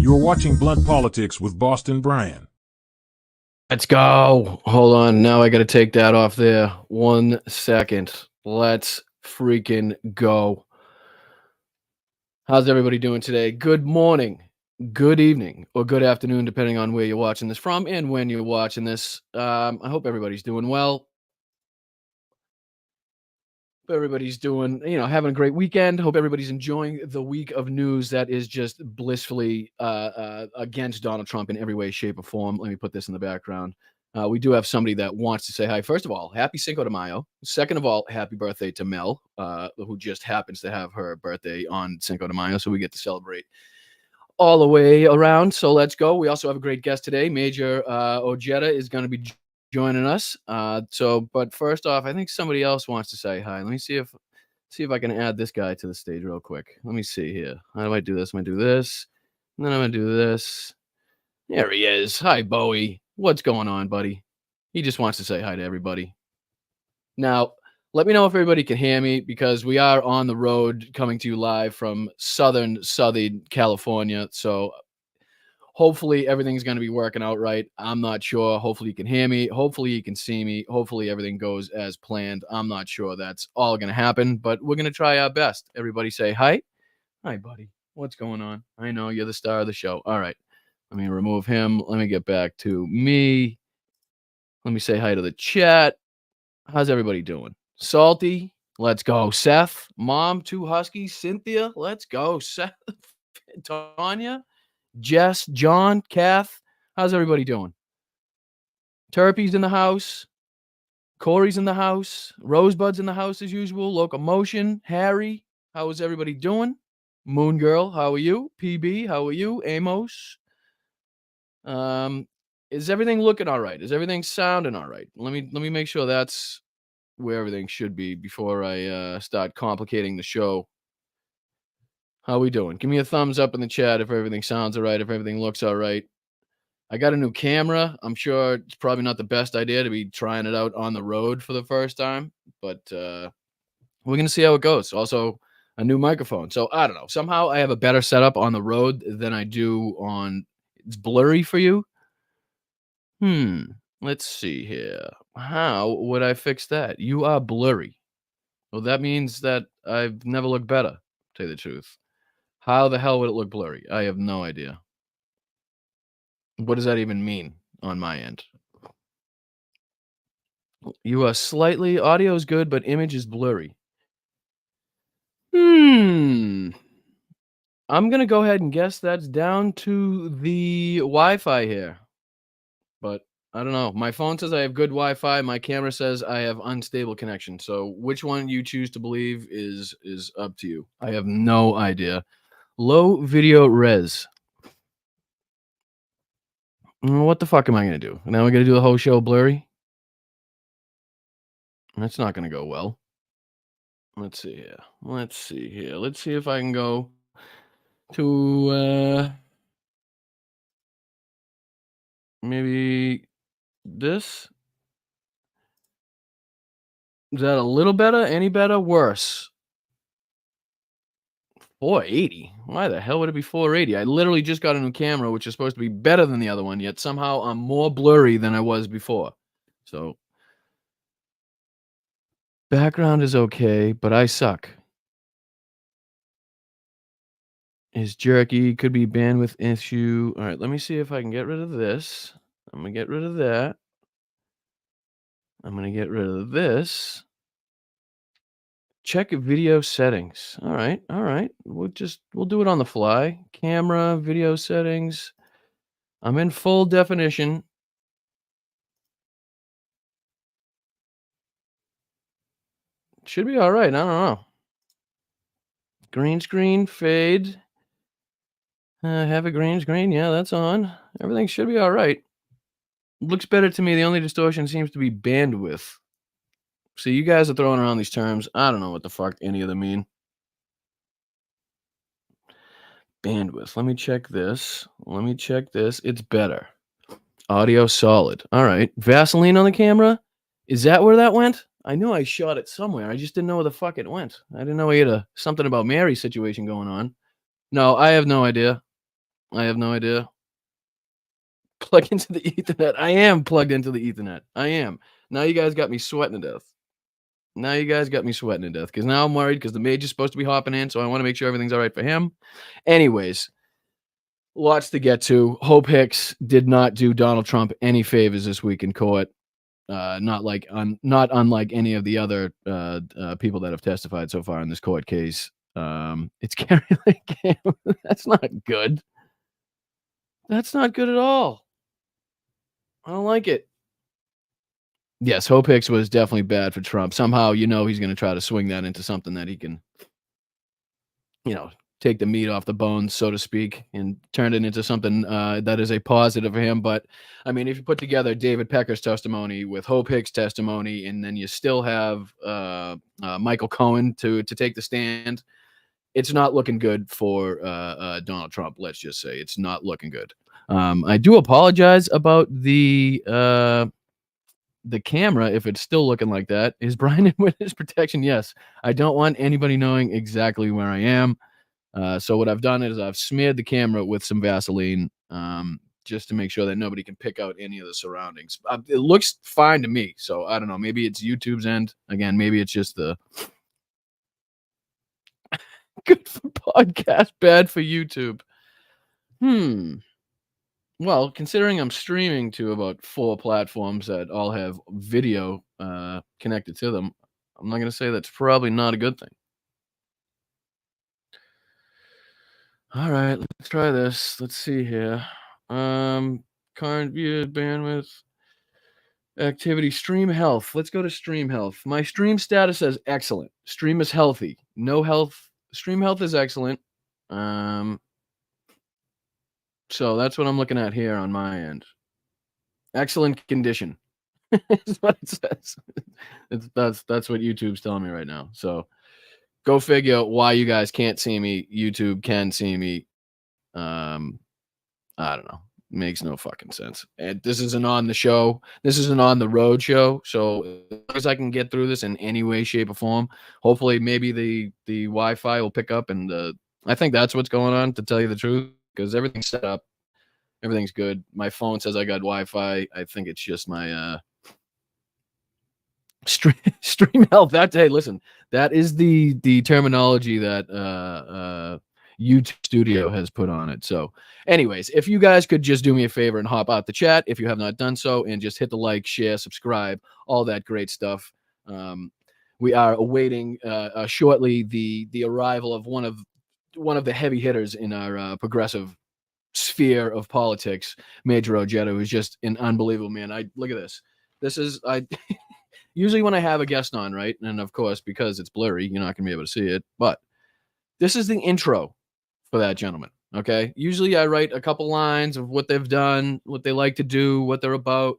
You are watching Blunt Politics with Boston Brian. Let's go. Hold on. Now I got to take that off there. 1 second. Let's freaking go. How's everybody doing today? Good morning, good evening, or good afternoon, depending on where you're watching this from and when you're watching this. I hope everybody's doing well. Hope everybody's doing, having a great weekend. Hope everybody's enjoying the week of news that is just blissfully against Donald Trump in every way, shape, or form. Let me put this in the background. We do have somebody that wants to say hi. First of all, happy Cinco de Mayo. Second of all, happy birthday to Mel, who just happens to have her birthday on Cinco de Mayo, so we get to celebrate all the way around. So let's go. We also have a great guest today. Major Ojeda is going to be joining us. But first off, I think somebody else wants to say hi. Let me see if I can add this guy to the stage real quick. Let me see here. How do I do this? I'm going to do this, and then I'm going to do this. There he is. Hi, Bowie. What's going on, buddy? He just wants to say hi to everybody. Now, let me know if everybody can hear me, because we are on the road coming to you live from southern California. So hopefully everything's going to be working out right. I'm not sure. Hopefully you can hear me. Hopefully you can see me. Hopefully everything goes as planned. I'm not sure that's all going to happen, but we're going to try our best. Everybody say hi. Hi, buddy. What's going on? I know you're the star of the show. All right. Let me remove him. Let me get back to me. Let me say hi to the chat. How's everybody doing? Salty. Let's go. Seth. Mom, 2 Huskies. Cynthia. Let's go. Seth. Tanya. Jess. John. Kath. How's everybody doing? Turpy's in the house. Corey's in the house. Rosebud's in the house as usual. Locomotion. Harry. How is everybody doing? Moon Girl. How are you? PB. How are you? Amos. Is everything looking all right? Is everything sounding all right? Let me make sure that's where everything should be before I start complicating the show. How we doing? Give me a thumbs up in the chat if everything sounds all right, if everything looks all right. I got a new camera. I'm sure it's probably not the best idea to be trying it out on the road for the first time, but we're going to see how it goes. Also, a new microphone. So I don't know. Somehow I have a better setup on the road than I do on... It's blurry for you? Let's see here. How would I fix that? You are blurry. Well, that means that I've never looked better, to tell you the truth. How the hell would it look blurry? I have no idea. What does that even mean on my end? You are slightly... Audio is good, but image is blurry. I'm going to go ahead and guess that's down to the Wi-Fi here. But I don't know. My phone says I have good Wi-Fi. My camera says I have unstable connection. So which one you choose to believe is up to you. I have no idea. Low video res. What the fuck am I going to do? Now we're going to do the whole show blurry? That's not going to go well. Let's see here. Let's see if I can go to maybe this. Is that a little better? Any better? Worse? 480? Why the hell would it be 480? I literally just got a new camera, which is supposed to be better than the other one, yet somehow I'm more blurry than I was before. So, background is okay, but I suck. Is jerky, could be bandwidth issue. All right, let me see if I can get rid of this. I'm going to get rid of that. I'm going to get rid of this. Check video settings. All right. We'll do it on the fly. Camera, video settings. I'm in full definition. Should be all right. I don't know. Green screen, fade. Have a green screen. Yeah, that's on. Everything should be all right. Looks better to me. The only distortion seems to be bandwidth. See, you guys are throwing around these terms. I don't know what the fuck any of them mean. Bandwidth. Let me check this. It's better. Audio solid. All right. Vaseline on the camera? Is that where that went? I knew I shot it somewhere. I just didn't know where the fuck it went. I didn't know we had something about Mary situation going on. No, I have no idea. I have no idea. Plug into the Ethernet. I am plugged into the Ethernet. I am. Now you guys got me sweating to death. Now you guys got me sweating to death because now I'm worried because the Major's supposed to be hopping in, so I want to make sure everything's all right for him. Anyways, lots to get to. Hope Hicks did not do Donald Trump any favors this week in court. Not unlike any of the other people that have testified so far in this court case. It's Carrie Lake. That's not good. That's not good at all. I don't like it. Yes, Hope Hicks was definitely bad for Trump. Somehow, he's going to try to swing that into something that he can, take the meat off the bones, so to speak, and turn it into something that is a positive for him. But I mean, if you put together David Pecker's testimony with Hope Hicks' testimony, and then you still have Michael Cohen to take the stand, it's not looking good for Donald Trump. Let's just say it's not looking good. I do apologize about the camera if it's still looking like that. Is Brian in witness protection? Yes. I don't want anybody knowing exactly where I am. So what I've done is I've smeared the camera with some Vaseline just to make sure that nobody can pick out any of the surroundings. It looks fine to me. So I don't know. Maybe it's YouTube's end. Again, maybe it's just the good for podcast, bad for YouTube. Well, considering I'm streaming to about 4 platforms that all have video connected to them, I'm not going to say that's probably not a good thing. All right, let's try this. Let's see here. Current view, bandwidth, activity, stream health. Let's go to stream health. My stream status says excellent. Stream is healthy. No health. Stream health is excellent. So that's what I'm looking at here on my end. Excellent condition. Is what it says. That's what YouTube's telling me right now. So go figure why you guys can't see me. YouTube can see me. I don't know. Makes no fucking sense. And this isn't on the show. This isn't on the road show. So as long as I can get through this in any way, shape, or form, hopefully maybe the Wi-Fi will pick up. And I think that's what's going on, to tell you the truth, because everything's set up. Everything's good. My phone says I got Wi-Fi. I think it's just my stream health. Hey, listen, that is the terminology that YouTube Studio has put on it. So anyways, if you guys could just do me a favor and hop out the chat if you have not done so, and just hit the like, share, subscribe, all that great stuff. We are awaiting shortly the arrival of one of the heavy hitters in our progressive sphere of politics, Major Ojeda, who's just an unbelievable man. Look at this. This is usually when I have a guest on, right? And of course, because it's blurry, you're not going to be able to see it. But this is the intro for that gentleman, okay? Usually I write a couple lines of what they've done, what they like to do, what they're about.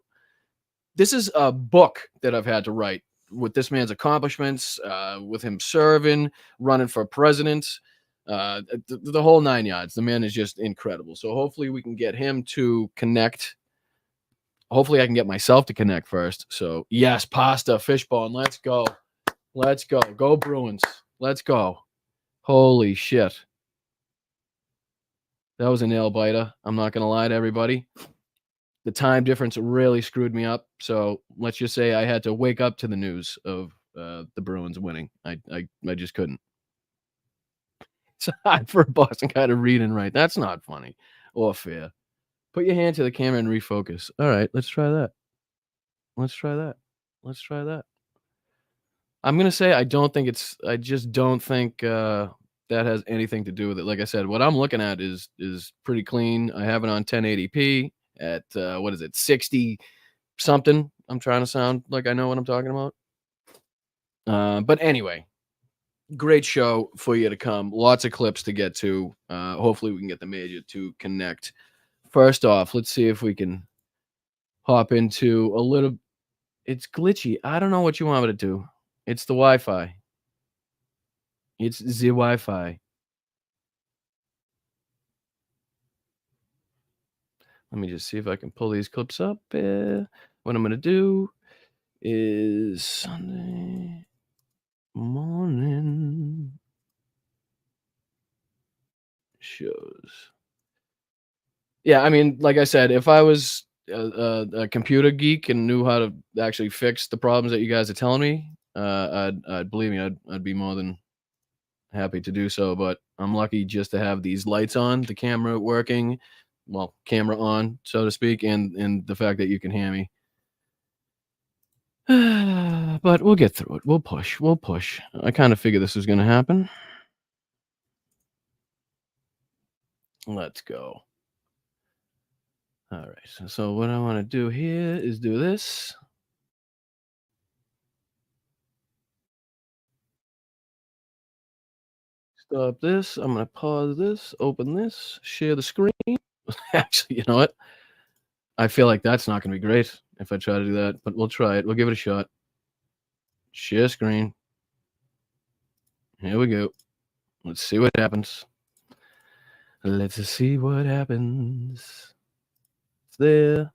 This is a book that I've had to write with this man's accomplishments, with him serving, running for president, the whole 9 yards. The man is just incredible. So hopefully we can get him to connect. Hopefully I can get myself to connect first. So yes, pasta, fishbone. Let's go. Let's go. Go Bruins. Let's go. Holy shit. That was a nail biter. I'm not going to lie to everybody. The time difference really screwed me up. So let's just say I had to wake up to the news of the Bruins winning. I just couldn't. It's hard for a Boston guy to read and write. That's not funny or fair. Put your hand to the camera and refocus. All right, let's try that. Let's try that. Let's try that. I'm going to say I just don't think that has anything to do with it. Like I said, what I'm looking at is pretty clean. I have it on 1080p at, 60 something. I'm trying to sound like I know what I'm talking about. But anyway, great show for you to come. Lots of clips to get to. Hopefully we can get the Major to connect. First off, let's see if we can hop into a little. It's glitchy. I don't know what you want me to do. It's the Wi-Fi. It's the Wi-Fi. Let me just see if I can pull these clips up. What I'm going to do is Sunday morning shows. Yeah, I mean, like I said, if I was a computer geek and knew how to actually fix the problems that you guys are telling me, I'd believe me, I'd be more than happy to do so. But I'm lucky just to have these lights on, the camera working, well, camera on, so to speak, and the fact that you can hear me. But we'll get through it. We'll push. We'll push. I kind of figured this was going to happen. Let's go. All right. So what I want to do here is do this. Stop this. I'm going to pause this, open this, share the screen. Actually, you know what? I feel like that's not going to be great if I try to do that, but we'll try it. We'll give it a shot. Share screen. Here we go. Let's see what happens. Let's see what happens. It's there.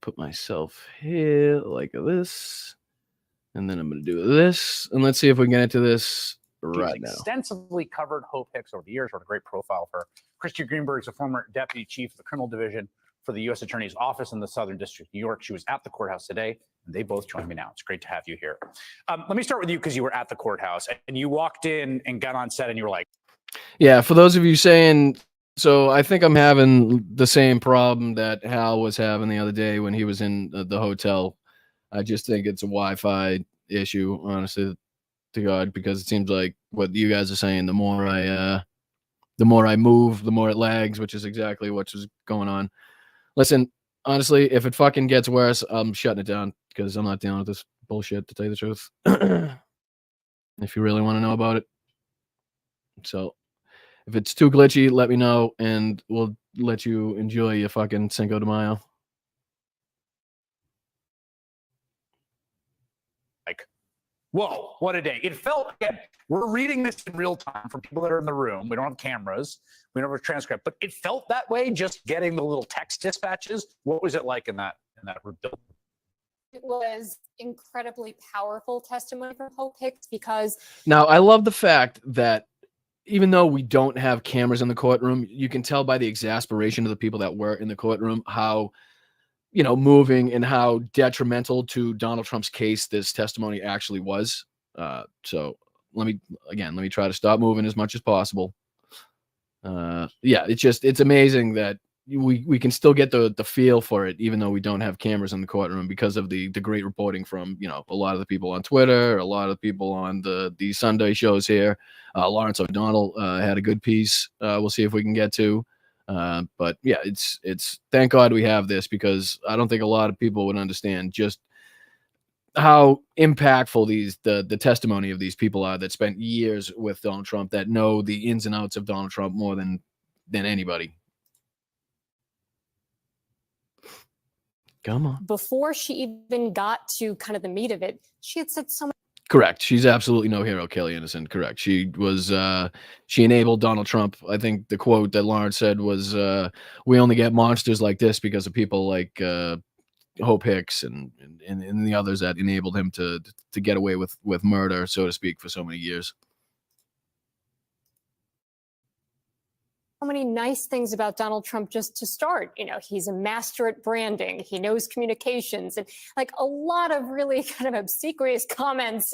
Put myself here like this. And then I'm going to do this. And let's see if we can get into this right now. Extensively covered Hope Hicks over the years, wrote a great profile for Christie Greenberg is a former deputy chief of the criminal division for the U.S. Attorney's Office in the Southern District of New York. She was at the courthouse today, and they both join me now. It's great to have you here. Let me start with you because you were at the courthouse, and you walked in and got on set, and you were like... Yeah, for those of you saying... So I think I'm having the same problem that Hal was having the other day when he was in the hotel. I just think it's a Wi-Fi issue, honestly, to God, because it seems like what you guys are saying, the more I move, the more it lags, which is exactly what's going on. Listen, honestly, if it fucking gets worse, I'm shutting it down because I'm not dealing with this bullshit, to tell you the truth. If you really want to know about it. So if it's too glitchy, let me know, and we'll let you enjoy your fucking Cinco de Mayo. Like, whoa, what a day. It felt, again, we're reading this in real time for people that are in the room. We don't have cameras. We don't have a transcript, but it felt that way just getting the little text dispatches. What was it like in that building? It was incredibly powerful testimony from Hope Hicks because... Now, I love the fact that even though we don't have cameras in the courtroom, you can tell by the exasperation of the people that were in the courtroom how, you know, moving and how detrimental to Donald Trump's case this testimony actually was. So let me try to stop moving as much as possible. Yeah, it's amazing that we can still get the feel for it, even though we don't have cameras in the courtroom, because of the great reporting from, you know, a lot of the people on Twitter, a lot of the people on the Sunday shows here. Lawrence O'Donnell had a good piece. We'll see if we can get to. But yeah, it's thank God we have this, because I don't think a lot of people would understand just how impactful the testimony of these people are that spent years with Donald Trump, that know the ins and outs of Donald Trump more than anybody. Come on. Before she even got to kind of the meat of it, she had said so much. Correct. She's absolutely no hero, Kelly Innocent. Correct. She was, she enabled Donald Trump. I think the quote that Lawrence said was, we only get monsters like this because of people like Hope Hicks and the others that enabled him to get away with murder, so to speak, for so many years. So many nice things about Donald Trump just to start. You know, he's a master at branding. He knows communications, and like a lot of really kind of obsequious comments,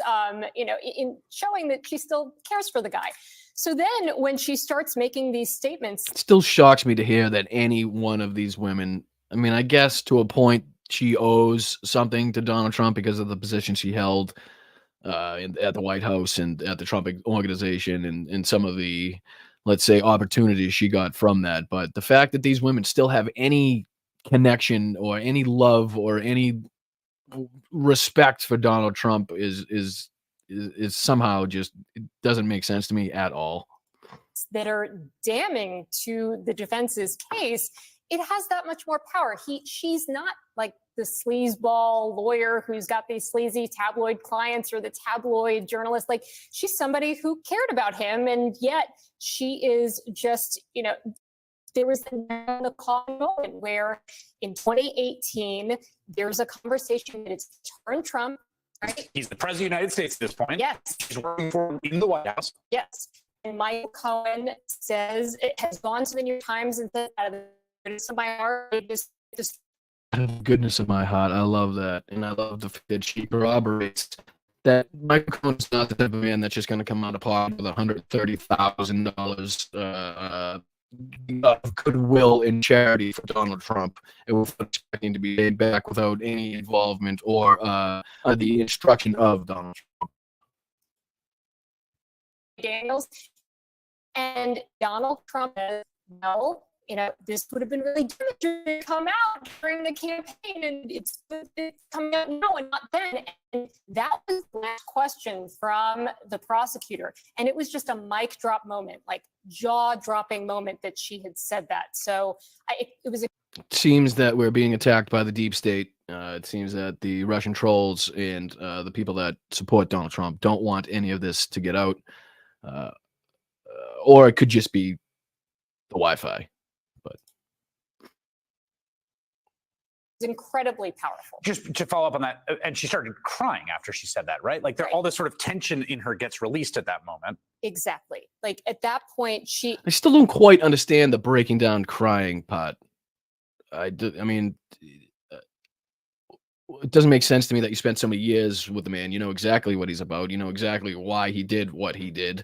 you know, in showing that she still cares for the guy. So then when she starts making these statements... It still shocks me to hear that any one of these women, I mean, I guess to a point she owes something to Donald Trump because of the position she held at the White House and at the Trump organization, and some of the, let's say, opportunities she got from that. But the fact that these women still have any connection or any love or any respect for Donald Trump is somehow just, it doesn't make sense to me at all. That are damning to the defense's case, it has that much more power. She's not like the sleazeball lawyer who's got these sleazy tabloid clients or the tabloid journalist. Like, she's somebody who cared about him, and yet she is just, you know, there was the call moment where in 2018, there's a conversation that it's her and Trump, right? He's the president of the United States at this point. Yes. He's working for him in the White House. Yes. And Michael Cohen says, it has gone to the New York Times and said out of goodness of my heart, just Goodness of my heart, I love that, and I love the fact that she corroborates that Michael Cohen's not the type of man that's just going to come out of pocket with $130,000 of goodwill and charity for Donald Trump, and without expecting to be paid back without any involvement or the instruction of Donald Trump. Daniels and Donald Trump as well. This would have been really damaging to come out during the campaign, and it's coming out now and not then. And that was the last question from the prosecutor. And it was just a mic drop moment, like jaw-dropping moment that she had said that. So it was a It seems that we're being attacked by the deep state. It seems that the Russian trolls and the people that support Donald Trump don't want any of this to get out. Or it could just be the Wi-Fi. incredibly powerful. Just to follow up on that, and she started crying after she said that, right? Like all this sort of tension in her gets released at that moment. Exactly. Like at that point, I still don't quite understand the breaking down crying part. I mean, it doesn't make sense to me that you spent so many years with the man. You know exactly what he's about. You know exactly why he did what he did.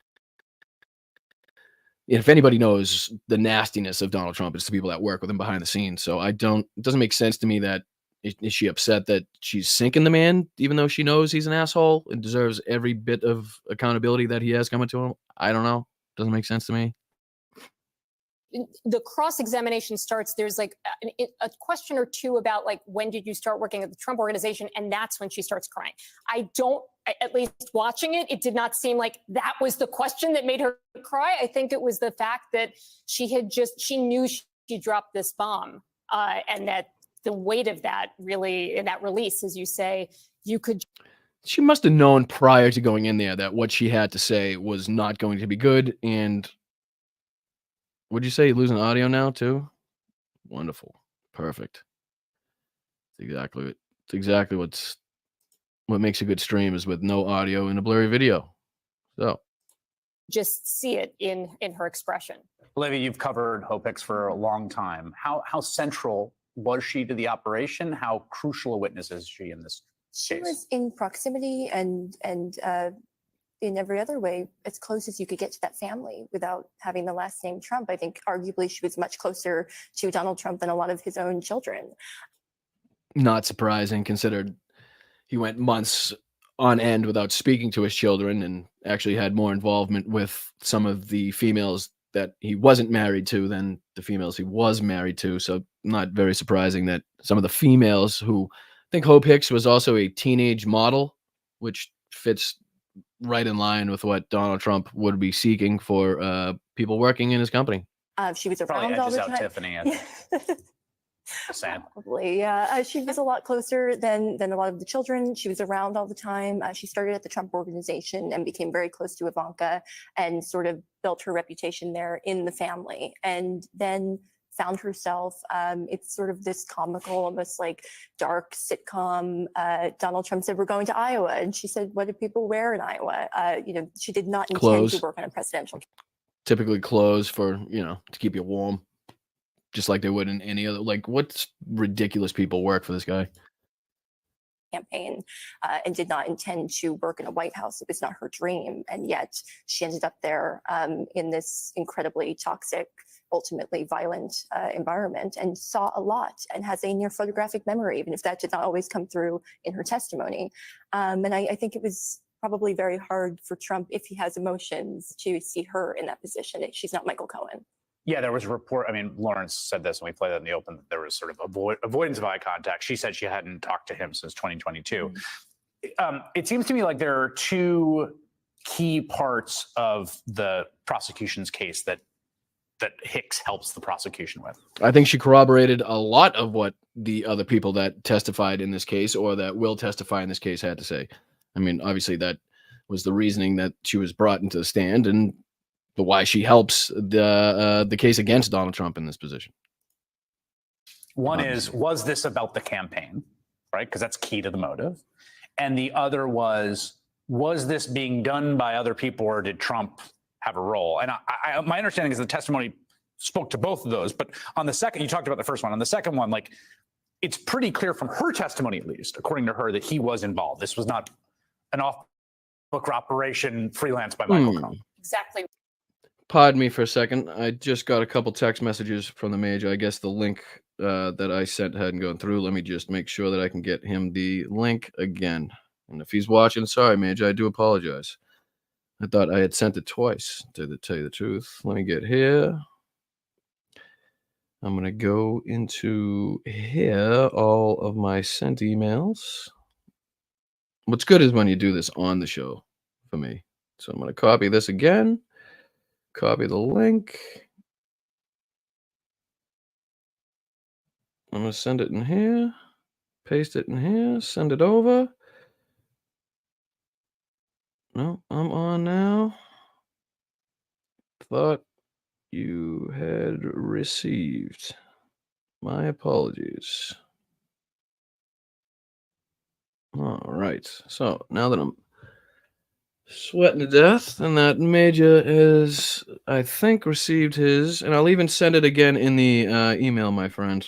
If anybody knows the nastiness of Donald Trump, it's the people that work with him behind the scenes. So it doesn't make sense to me that is she upset that she's sinking the man, even though she knows he's an asshole and deserves every bit of accountability that he has coming to him. I don't know. Doesn't make sense to me. The cross-examination starts, there's like a question or two about like, when did you start working at the Trump organization? And that's when she starts crying. At least watching it, it did not seem like that was the question that made her cry. I think it was the fact that she knew she dropped this bomb, and that the weight of that really, in that release, as you say, she must have known prior to going in there that what she had to say was not going to be good. And would you say you're losing audio now too? Wonderful. Perfect. It's exactly what makes a good stream is with no audio and a blurry video. So just see it in her expression. Olivia, you've covered Outtakes for a long time. How central was she to the operation? How crucial a witness is she in this case? She was in proximity and in every other way, as close as you could get to that family without having the last name Trump. I think arguably she was much closer to Donald Trump than a lot of his own children. Not surprising, considered he went months on end without speaking to his children and actually had more involvement with some of the females that he wasn't married to than the females he was married to. So not very surprising that some of the females who I think Outtakes was also a teenage model, which fits right in line with what Donald Trump would be seeking for people working in his company. She was Probably around all edges the out time. Tiffany. I think. Just saying. Probably, yeah. She was a lot closer than a lot of the children. She was around all the time. She started at the Trump organization and became very close to Ivanka and sort of built her reputation there in the family. And then found herself, it's sort of this comical, almost like dark sitcom. Donald Trump said, "We're going to Iowa." And she said, "What do people wear in Iowa?" She did not intend Clothes. to work on a presidential. Typically clothes for, to keep you warm, just like they would in any other, like what ridiculous people work for this guy. Campaign and did not intend to work in a White House. It was not her dream. And yet she ended up there in this incredibly toxic, ultimately violent environment and saw a lot and has a near photographic memory, even if that did not always come through in her testimony. And I think it was probably very hard for Trump, if he has emotions, to see her in that position. She's not Michael Cohen. Yeah, there was a report. I mean, Lawrence said this when we played that in the open, that there was sort of avoidance of eye contact. She said she hadn't talked to him since 2022. It seems to me like there are two key parts of the prosecution's case that Hicks helps the prosecution with. I think she corroborated a lot of what the other people that testified in this case or that will testify in this case had to say. I mean, obviously that was the reasoning that she was brought into the stand and the why she helps the case against Donald Trump in this position. One is, was this about the campaign, right? Because that's key to the motive. And the other was this being done by other people or did Trump have a role? And my understanding is the testimony spoke to both of those. But on the second, you talked about the first one. On the second one, like, it's pretty clear from her testimony, at least, according to her, that he was involved. This was not an off-book operation freelanced by Michael Cohen. Exactly. Pardon me for a second. I just got a couple text messages from the Major. I guess the link that I sent hadn't gone through. Let me just make sure that I can get him the link again. And if he's watching, sorry, Major, I do apologize. I thought I had sent it twice, to tell you the truth. Let me get here. I'm going to go into here, all of my sent emails. What's good is when you do this on the show for me. So I'm going to copy this again, copy the link. I'm going to send it in here, paste it in here, send it over. No, I'm on now. Thought you had received. My apologies. All right. So now that I'm sweating to death, and that Major is, I think, received his, and I'll even send it again in the email, my friend.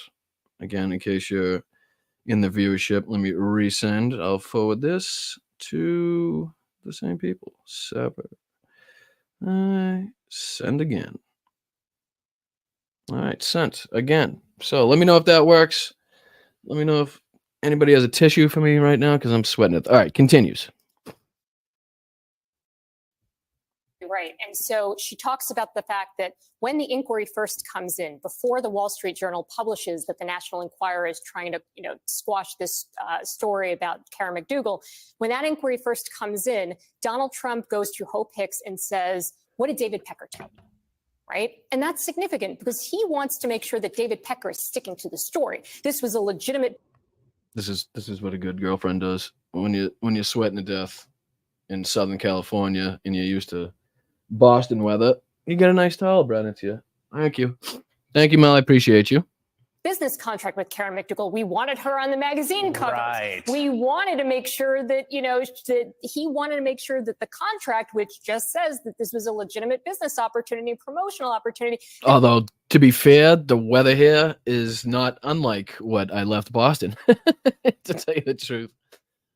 Again, in case you're in the viewership, let me resend. I'll forward this to the same people. Separate. I send again. All right, sent again. So let me know if that works. Let me know if anybody has a tissue for me right now, because I'm sweating it. All right, continues. Right. And so she talks about the fact that when the inquiry first comes in, before the Wall Street Journal publishes that the National Enquirer is trying to, squash this story about Karen McDougal, when that inquiry first comes in, Donald Trump goes to Hope Hicks and says, "What did David Pecker tell you?" Right. And that's significant because he wants to make sure that David Pecker is sticking to the story. This was a legitimate. This is what a good girlfriend does when you're sweating to death in Southern California and you're used to Boston weather. You get a nice towel brought into you. Thank you, Mel. I appreciate you. Business contract with Karen McDougal. We wanted her on the magazine covers. Right. We wanted to make sure that, that he wanted to make sure that the contract, which just says that this was a legitimate business opportunity, promotional opportunity. Although, to be fair, the weather here is not unlike what I left Boston, to tell you the truth.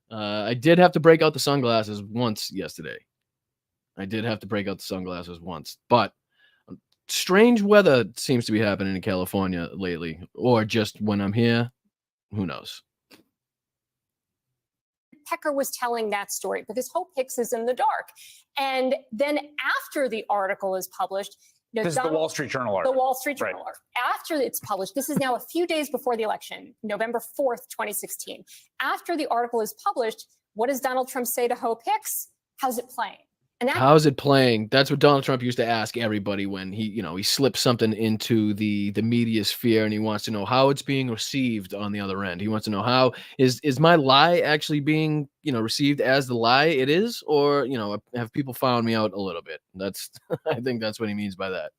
I did have to break out the sunglasses once yesterday. But strange weather seems to be happening in California lately, or just when I'm here, who knows? Pecker was telling that story because Hope Hicks is in the dark. And then after the article is published, this is the Wall Street Journal article. The Wall Street Journal article. After it's published, this is now a few days before the election, November 4th, 2016. After the article is published, what does Donald Trump say to Hope Hicks? How's it playing? How's it playing? That's what Donald Trump used to ask everybody when he slips something into the media sphere, and he wants to know how it's being received on the other end. He wants to know how is my lie actually being, received as the lie it is, or, have people found me out a little bit? That's I think that's what he means by that.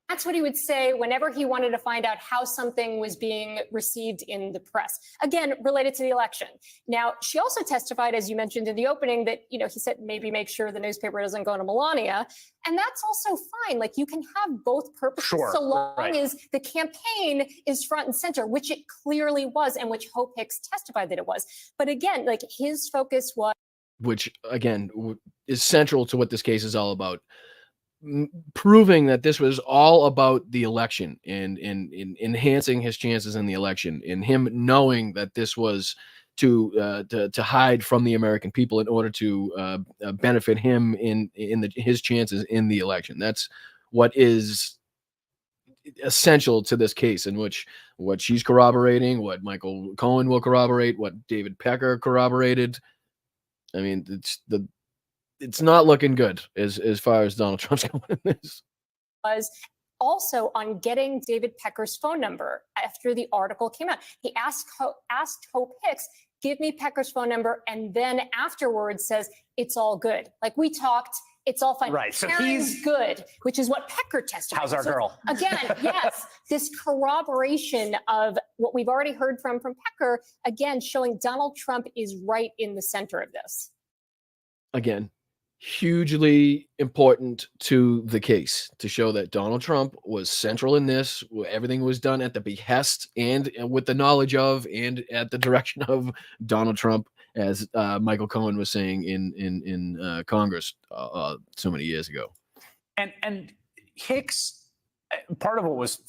That's what he would say whenever he wanted to find out how something was being received in the press. Again, related to the election. Now, she also testified, as you mentioned in the opening, that, he said maybe make sure the newspaper doesn't go to Melania. And that's also fine. Like, you can have both purposes so long as the campaign is front and center, which it clearly was, and which Hope Hicks testified that it was. But again, like, his focus was. Which, again, is central to what this case is all about. Proving that this was all about the election and in enhancing his chances in the election, and him knowing that this was to hide from the American people in order to benefit him in his chances in the election. That's what is essential to this case, in which what she's corroborating, what Michael Cohen will corroborate, what David Pecker corroborated. I mean, it's not looking good as far as Donald Trump's going in this. Was also on getting David Pecker's phone number after the article came out. He asked Hope Hicks, "Give me Pecker's phone number," and then afterwards says, "It's all good. Like, we talked, it's all fine." Right. So he's good, which is what Pecker testified. How's our girl? Again, yes, this corroboration of what we've already heard from Pecker, again, showing Donald Trump is right in the center of this. Again, hugely important to the case to show that Donald Trump was central in this. Everything was done at the behest and with the knowledge of and at the direction of Donald Trump, as Michael Cohen was saying in Congress so many years ago. And Hicks, part of what was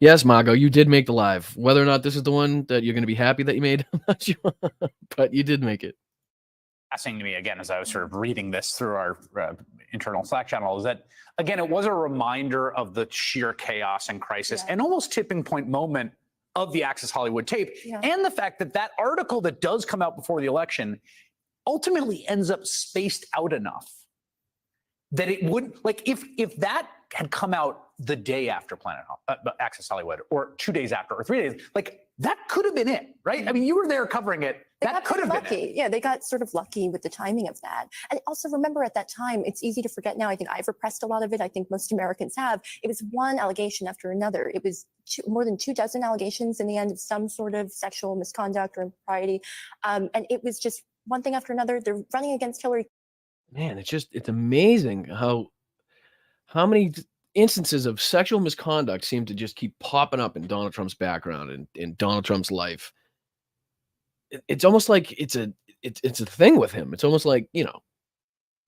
Yes, Margot, you did make the live. Whether or not this is the one that you're going to be happy that you made, I'm not sure, but you did make it. fascinating to me, again, as I was sort of reading this through our internal Slack channel, is that, again, it was a reminder of the sheer chaos and crisis and almost tipping point moment of the Access Hollywood tape, and the fact that that article that does come out before the election ultimately ends up spaced out enough that it would, like, if that had come out the day after Access Hollywood, or 2 days after, or 3 days, like, that could have been it, right? I mean, you were there covering it. That could have been it. Yeah, they got sort of lucky with the timing of that. And also remember, at that time, it's easy to forget now. I think I've repressed a lot of it. I think most Americans have. It was one allegation after another. It was more than 24 allegations in the end of some sort of sexual misconduct or impropriety. And it was just one thing after another. They're running against Hillary. Man, it's amazing how many instances of sexual misconduct seem to just keep popping up in Donald Trump's background and in Donald Trump's life. It's almost like it's a thing with him. It's almost like, you know,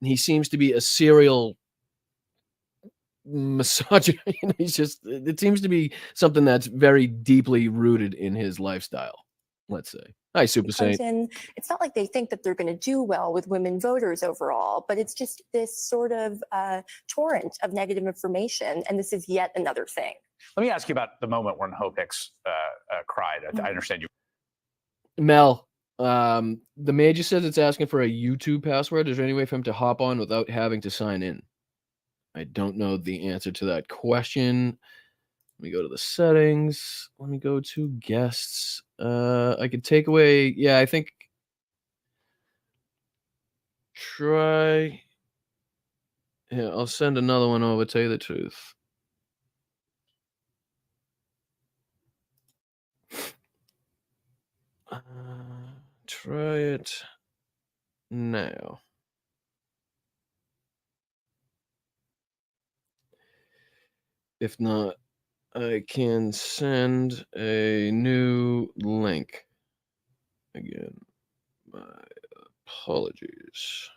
he seems to be a serial misogynist. It seems to be something that's very deeply rooted in his lifestyle, let's say. Hi, Super Saint. It's not like they think that they're going to do well with women voters overall, but it's just this sort of torrent of negative information, and this is yet another thing. Let me ask you about the moment when Hope Hicks cried. I understand you. Mel, the Major says it's asking for a YouTube password. Is there any way for him to hop on without having to sign in? I don't know the answer to that question. Let me go to the settings. Let me go to guests. I could take away. Yeah, I think. Try. Yeah, I'll send another one over. Tell you the truth. Try it now. If not, I can send a new link. Again, my apologies.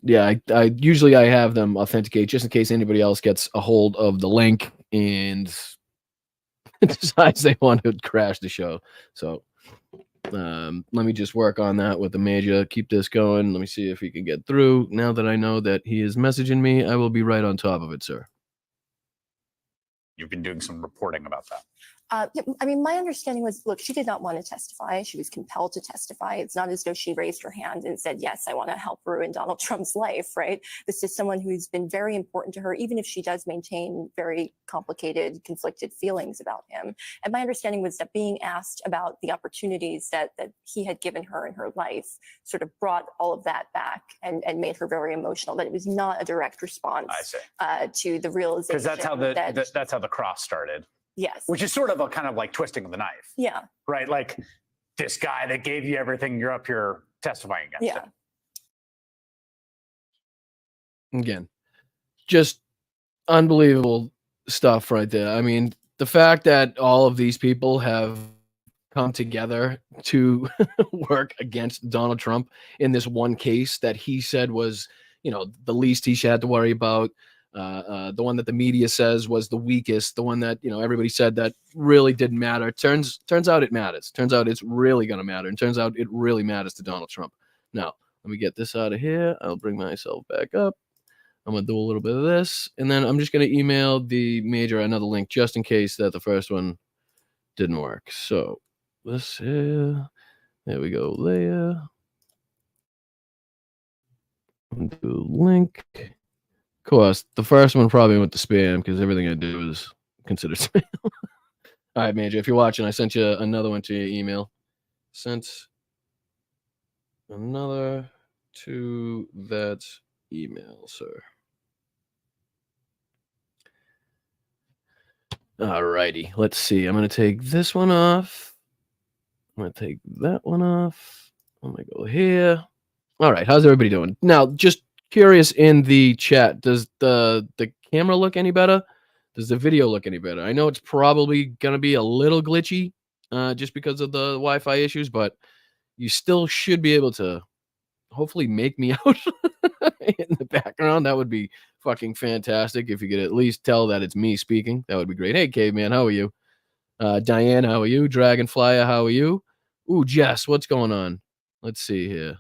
Yeah, I usually have them authenticate just in case anybody else gets a hold of the link and decides they want to crash the show. So let me just work on that with the Major. Keep this going. Let me see if he can get through. Now that I know that he is messaging me, I will be right on top of it, sir. You've been doing some reporting about that. I mean, my understanding was, look, she did not want to testify. She was compelled to testify. It's not as though she raised her hand and said, yes, I want to help ruin Donald Trump's life, right? This is someone who's been very important to her, even if she does maintain very complicated, conflicted feelings about him. And my understanding was that being asked about the opportunities that he had given her in her life sort of brought all of that back and made her very emotional, that it was not a direct response to the realization. Because that's how the cross started. Yes. Which is sort of a kind of like twisting of the knife. Yeah. Right? Like, this guy that gave you everything, you're up here testifying against him. Again, just unbelievable stuff right there. I mean, the fact that all of these people have come together to work against Donald Trump in this one case that he said was, you know, the least he had to worry about. The one that the media says was the weakest, the one that, you know, everybody said that really didn't matter. Turns out it matters. Turns out it's really going to matter. And turns out it really matters to Donald Trump. Now, let me get this out of here. I'll bring myself back up. I'm going to do a little bit of this. And then I'm just going to email the Major another link just in case that the first one didn't work. So this here. There we go. Layer. Do link. Of course, the first one probably went to spam because everything I do is considered spam. All right, Major, if you're watching, I sent you another one to your email. Sent another to that email, sir. All righty, let's see. I'm going to take this one off. I'm going to take that one off. I'm going to go here. All right, how's everybody doing? Now, just curious in the chat, does the camera look any better? Does the video look any better? I know it's probably gonna be a little glitchy, just because of the Wi-Fi issues, but you still should be able to hopefully make me out in the background. That would be fucking fantastic if you could at least tell that it's me speaking. That would be great. Hey, caveman, how are you? Diane, how are you? Dragonflyer, how are you? Ooh, Jess, what's going on? Let's see here.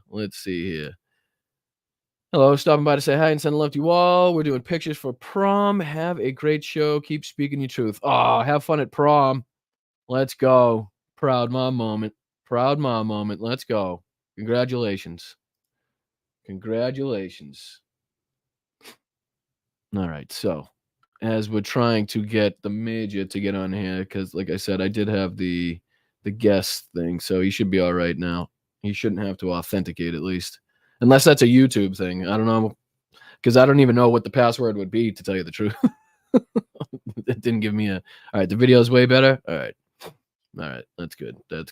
Hello, stopping by to say hi and send love to you all. We're doing pictures for prom. Have a great show. Keep speaking your truth. Oh, have fun at prom. Let's go. Proud mom moment. Let's go. Congratulations. All right, so as we're trying to get the Major to get on here, because like I said, I did have the guest thing, so he should be all right now. He shouldn't have to authenticate, at least, unless that's a YouTube thing. I don't know, because I don't even know what the password would be, to tell you the truth. It didn't give me a. All right, the video is way better. All right, that's good. All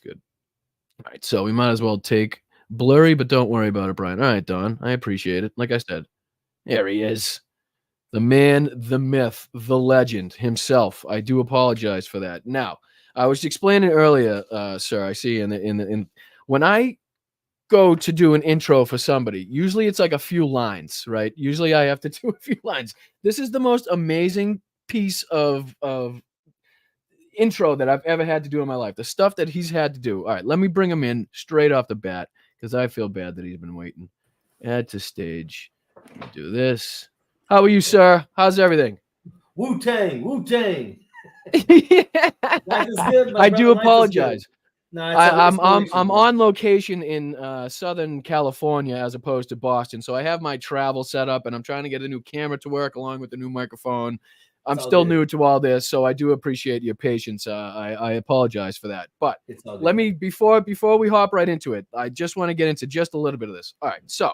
right, so we might as well take blurry, but don't worry about it, Brian. All right, Don, I appreciate it. Like I said, there he is. The man, the myth, the legend himself. I do apologize for that. Now, I was explaining earlier, sir. I see in when I go to do an intro for somebody, usually it's like a few lines, right? Usually I have to do a few lines. This is the most amazing piece of intro that I've ever had to do in my life. The stuff that he's had to do. All right, let me bring him in straight off the bat because I feel bad that he's been waiting. Add to stage. Do this. How are you, sir? How's everything? Wu-Tang. Yeah. Life is good, my I brother. do Life is apologize. good. No, I'm inspirational, man. on location in Southern California as opposed to Boston, so I have my travel set up, and I'm trying to get a new camera to work along with the new microphone. I'm all still good. new to all this, so I do appreciate your patience. I apologize for that, but It's all good. let me before we hop right into it, I just want to get into just a little bit of this. All right, so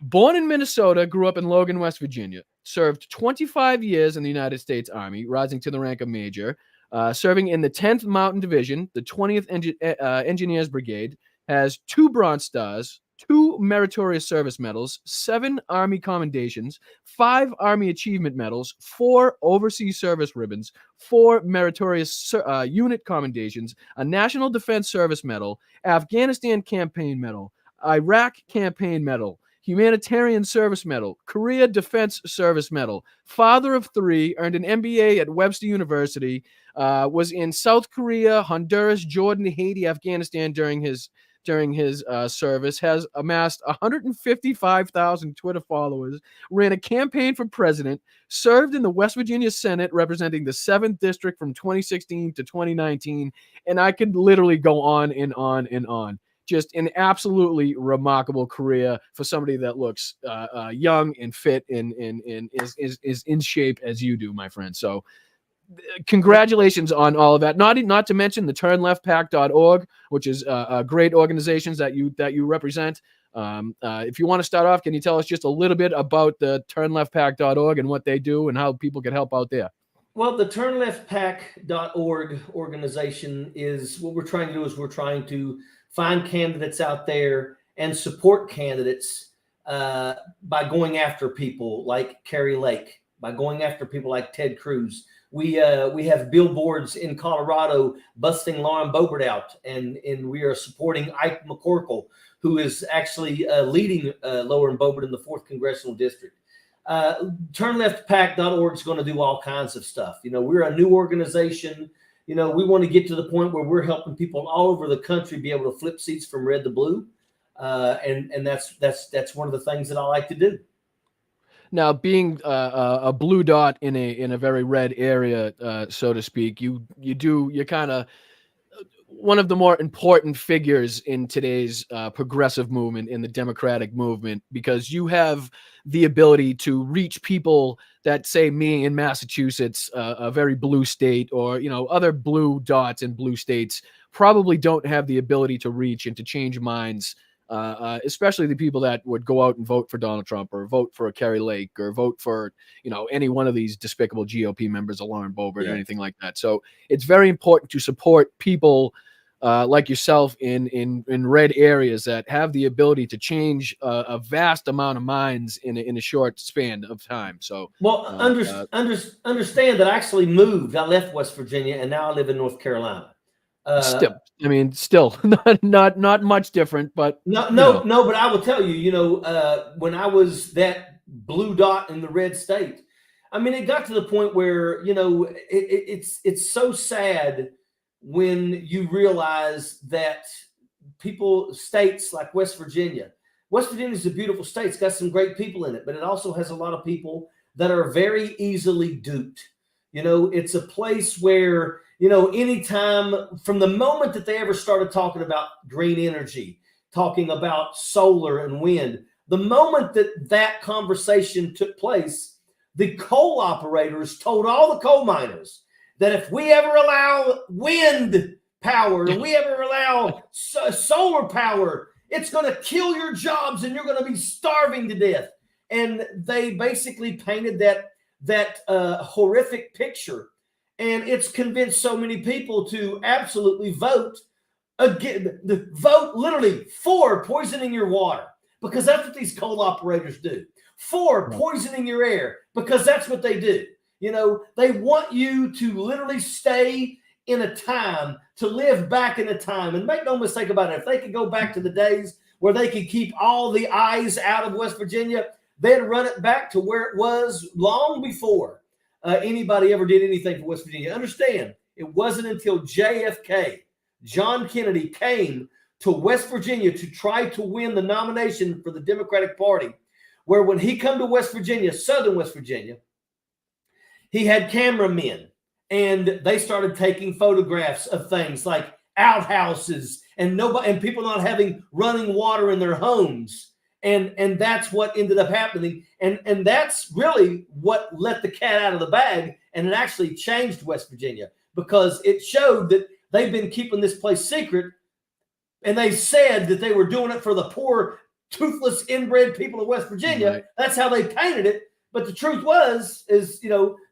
born in Minnesota, grew up in Logan, West Virginia, served 25 years in the United States Army, rising to the rank of major, serving in the 10th Mountain Division, the 20th Engineers Brigade, has 2 Bronze Stars, 2 Meritorious Service Medals, 7 Army Commendations, 5 Army Achievement Medals, 4 Overseas Service Ribbons, 4 Meritorious Unit Commendations, a National Defense Service Medal, Afghanistan Campaign Medal, Iraq Campaign Medal, Humanitarian Service Medal, Korea Defense Service Medal, father of 3, earned an MBA at Webster University, was in South Korea, Honduras, Jordan, Haiti, Afghanistan during his service, has amassed 155,000 Twitter followers, ran a campaign for president, served in the West Virginia Senate representing the 7th District from 2016 to 2019, and I could literally go on and on and on. Just an absolutely remarkable career for somebody that looks young and fit and is in shape as you do, my friend. So congratulations on all of that. Not to mention the turnleftpack.org, which is a great organizations that you represent. If you want to start off, can you tell us just a little bit about the turnleftpack.org and what they do and how people can help out there? Well, the turnleftpack.org organization is what we're trying to do is we're trying to find candidates out there and support candidates by going after people like Carrie Lake, by going after people like Ted Cruz. We have billboards in Colorado busting Lauren Boebert out, and we are supporting Ike McCorkle, who is actually leading Lauren Boebert in the 4th Congressional District. Turnleftpack.org is going to do all kinds of stuff. You know, we're a new organization. You know, we want to get to the point where we're helping people all over the country be able to flip seats from red to blue, and that's one of the things that I like to do. Now, being a blue dot in a very red area, so to speak, you're kind of one of the more important figures in today's progressive movement, in the Democratic movement, because you have the ability to reach people that, say, me in Massachusetts, a very blue state, or other blue dots in blue states probably don't have the ability to reach and to change minds. Especially the people that would go out and vote for Donald Trump or vote for Carrie Lake or vote for, any one of these despicable GOP members, or Lauren Boebert, or anything like that. So it's very important to support people like yourself in red areas that have the ability to change a vast amount of minds in a short span of time. So, well, understand that I actually moved. I left West Virginia and now I live in North Carolina. still not much different, but no, but I will tell you, when I was that blue dot in the red state, I mean, it got to the point where, it's so sad when you realize that states like West Virginia is a beautiful state. It's got some great people in it, but it also has a lot of people that are very easily duped. It's a place where, anytime from the moment that they ever started talking about green energy, talking about solar and wind, the moment that conversation took place, the coal operators told all the coal miners that if we ever allow wind power and we ever allow solar power, it's going to kill your jobs and you're going to be starving to death. And they basically painted that horrific picture. And it's convinced so many people to absolutely vote literally for poisoning your water, because that's what these coal operators do. For poisoning your air, because that's what they do. They want you to literally stay in a time, to live back in a time. And make no mistake about it, if they could go back to the days where they could keep all the eyes out of West Virginia, they'd run it back to where it was long before anybody ever did anything for West Virginia. Understand, it wasn't until JFK, John Kennedy, came to West Virginia to try to win the nomination for the Democratic Party, where when he come to West Virginia, southern West Virginia, he had cameramen, and they started taking photographs of things like outhouses and people not having running water in their homes. And that's what ended up happening. And that's really what let the cat out of the bag. And it actually changed West Virginia, because it showed that they've been keeping this place secret. And they said that they were doing it for the poor, toothless, inbred people of West Virginia. Right. That's how they painted it. But the truth is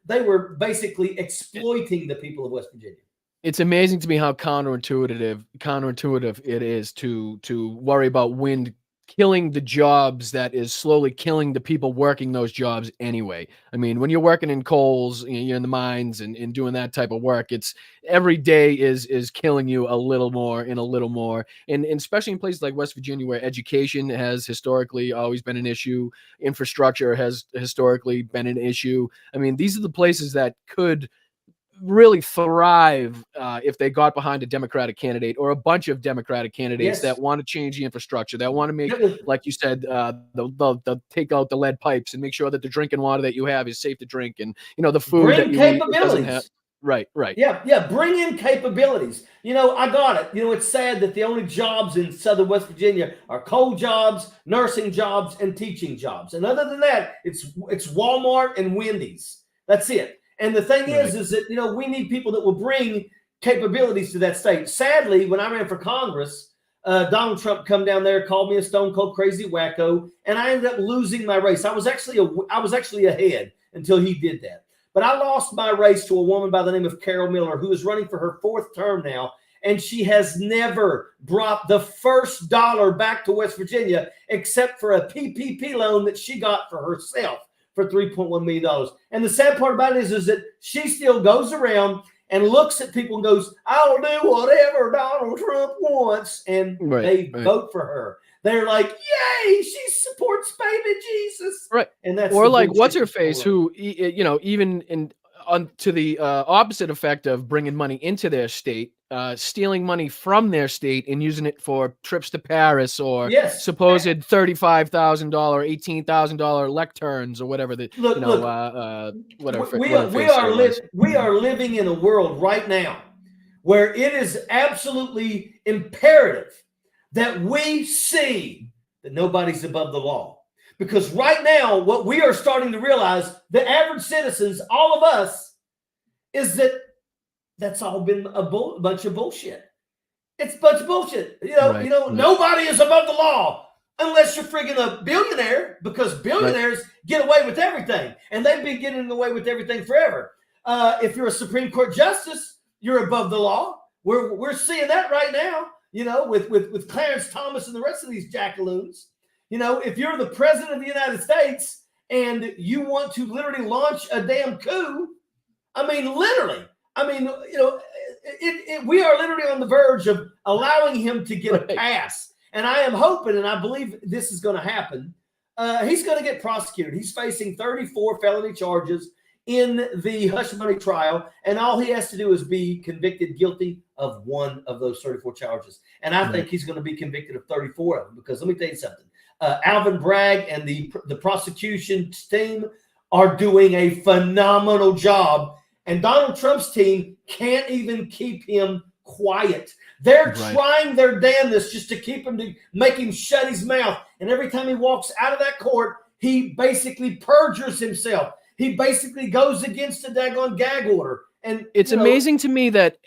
they were basically exploiting the people of West Virginia. It's amazing to me how counterintuitive it is to worry about wind killing the jobs that is slowly killing the people working those jobs anyway. I mean, when you're working in coals, you're in the mines and doing that type of work, it's every day is killing you a little more and a little more. And especially in places like West Virginia, where education has historically always been an issue, infrastructure has historically been an issue. I mean, these are the places that could really thrive if they got behind a Democratic candidate or a bunch of Democratic candidates that want to change the infrastructure, that want to make, like you said, the take out the lead pipes and make sure that the drinking water that you have is safe to drink, and the food bring that you capabilities. Eat doesn't have. Right. Yeah. Bring in capabilities. I got it. It's sad that the only jobs in southern West Virginia are coal jobs, nursing jobs, and teaching jobs. And other than that, it's Walmart and Wendy's. That's it. And the thing is that, we need people that will bring capabilities to that state. Sadly, when I ran for Congress, Donald Trump come down there, called me a stone cold crazy wacko, and I ended up losing my race. I was actually ahead until he did that. But I lost my race to a woman by the name of Carol Miller, who is running for her 4th term now, and she has never brought the first dollar back to West Virginia except for a PPP loan that she got for herself for $3.1 million. And the sad part about it is that she still goes around and looks at people and goes, I'll do whatever Donald Trump wants. And they vote for her. They're like, yay, she supports baby Jesus. Right. And that's or like, what's her face, who, even to the opposite effect of bringing money into their state, stealing money from their state and using it for trips to Paris or supposed $35,000, $18,000 lecterns or whatever. Whatever. We are living in a world right now where it is absolutely imperative that we see that nobody's above the law. Because right now, what we are starting to realize, the average citizens, all of us, is that that's all been a bunch of bullshit. It's a bunch of bullshit. Nobody is above the law unless you're friggin' a billionaire, because billionaires get away with everything, and they've been getting away with everything forever. If you're a Supreme Court justice, you're above the law. We're seeing that right now, you know, with Clarence Thomas and the rest of these jackaloons. You know, if you're the president of the United States and you want to literally launch a damn coup, I mean, literally, I mean, you know, we are literally on the verge of allowing him to get a pass. And I am hoping, and I believe this is going to happen. He's going to get prosecuted. He's facing 34 felony charges in the hush money trial, and all he has to do is be convicted guilty of one of those 34 charges. And I think he's going to be convicted of 34 of them, because let me tell you something. Alvin Bragg and the prosecution team are doing a phenomenal job, and Donald Trump's team can't even keep him quiet. They're trying their damnedest just to keep him, to make him shut his mouth. And every time he walks out of that court, he basically perjures himself. He basically goes against the daggone gag order. And it's amazing to me that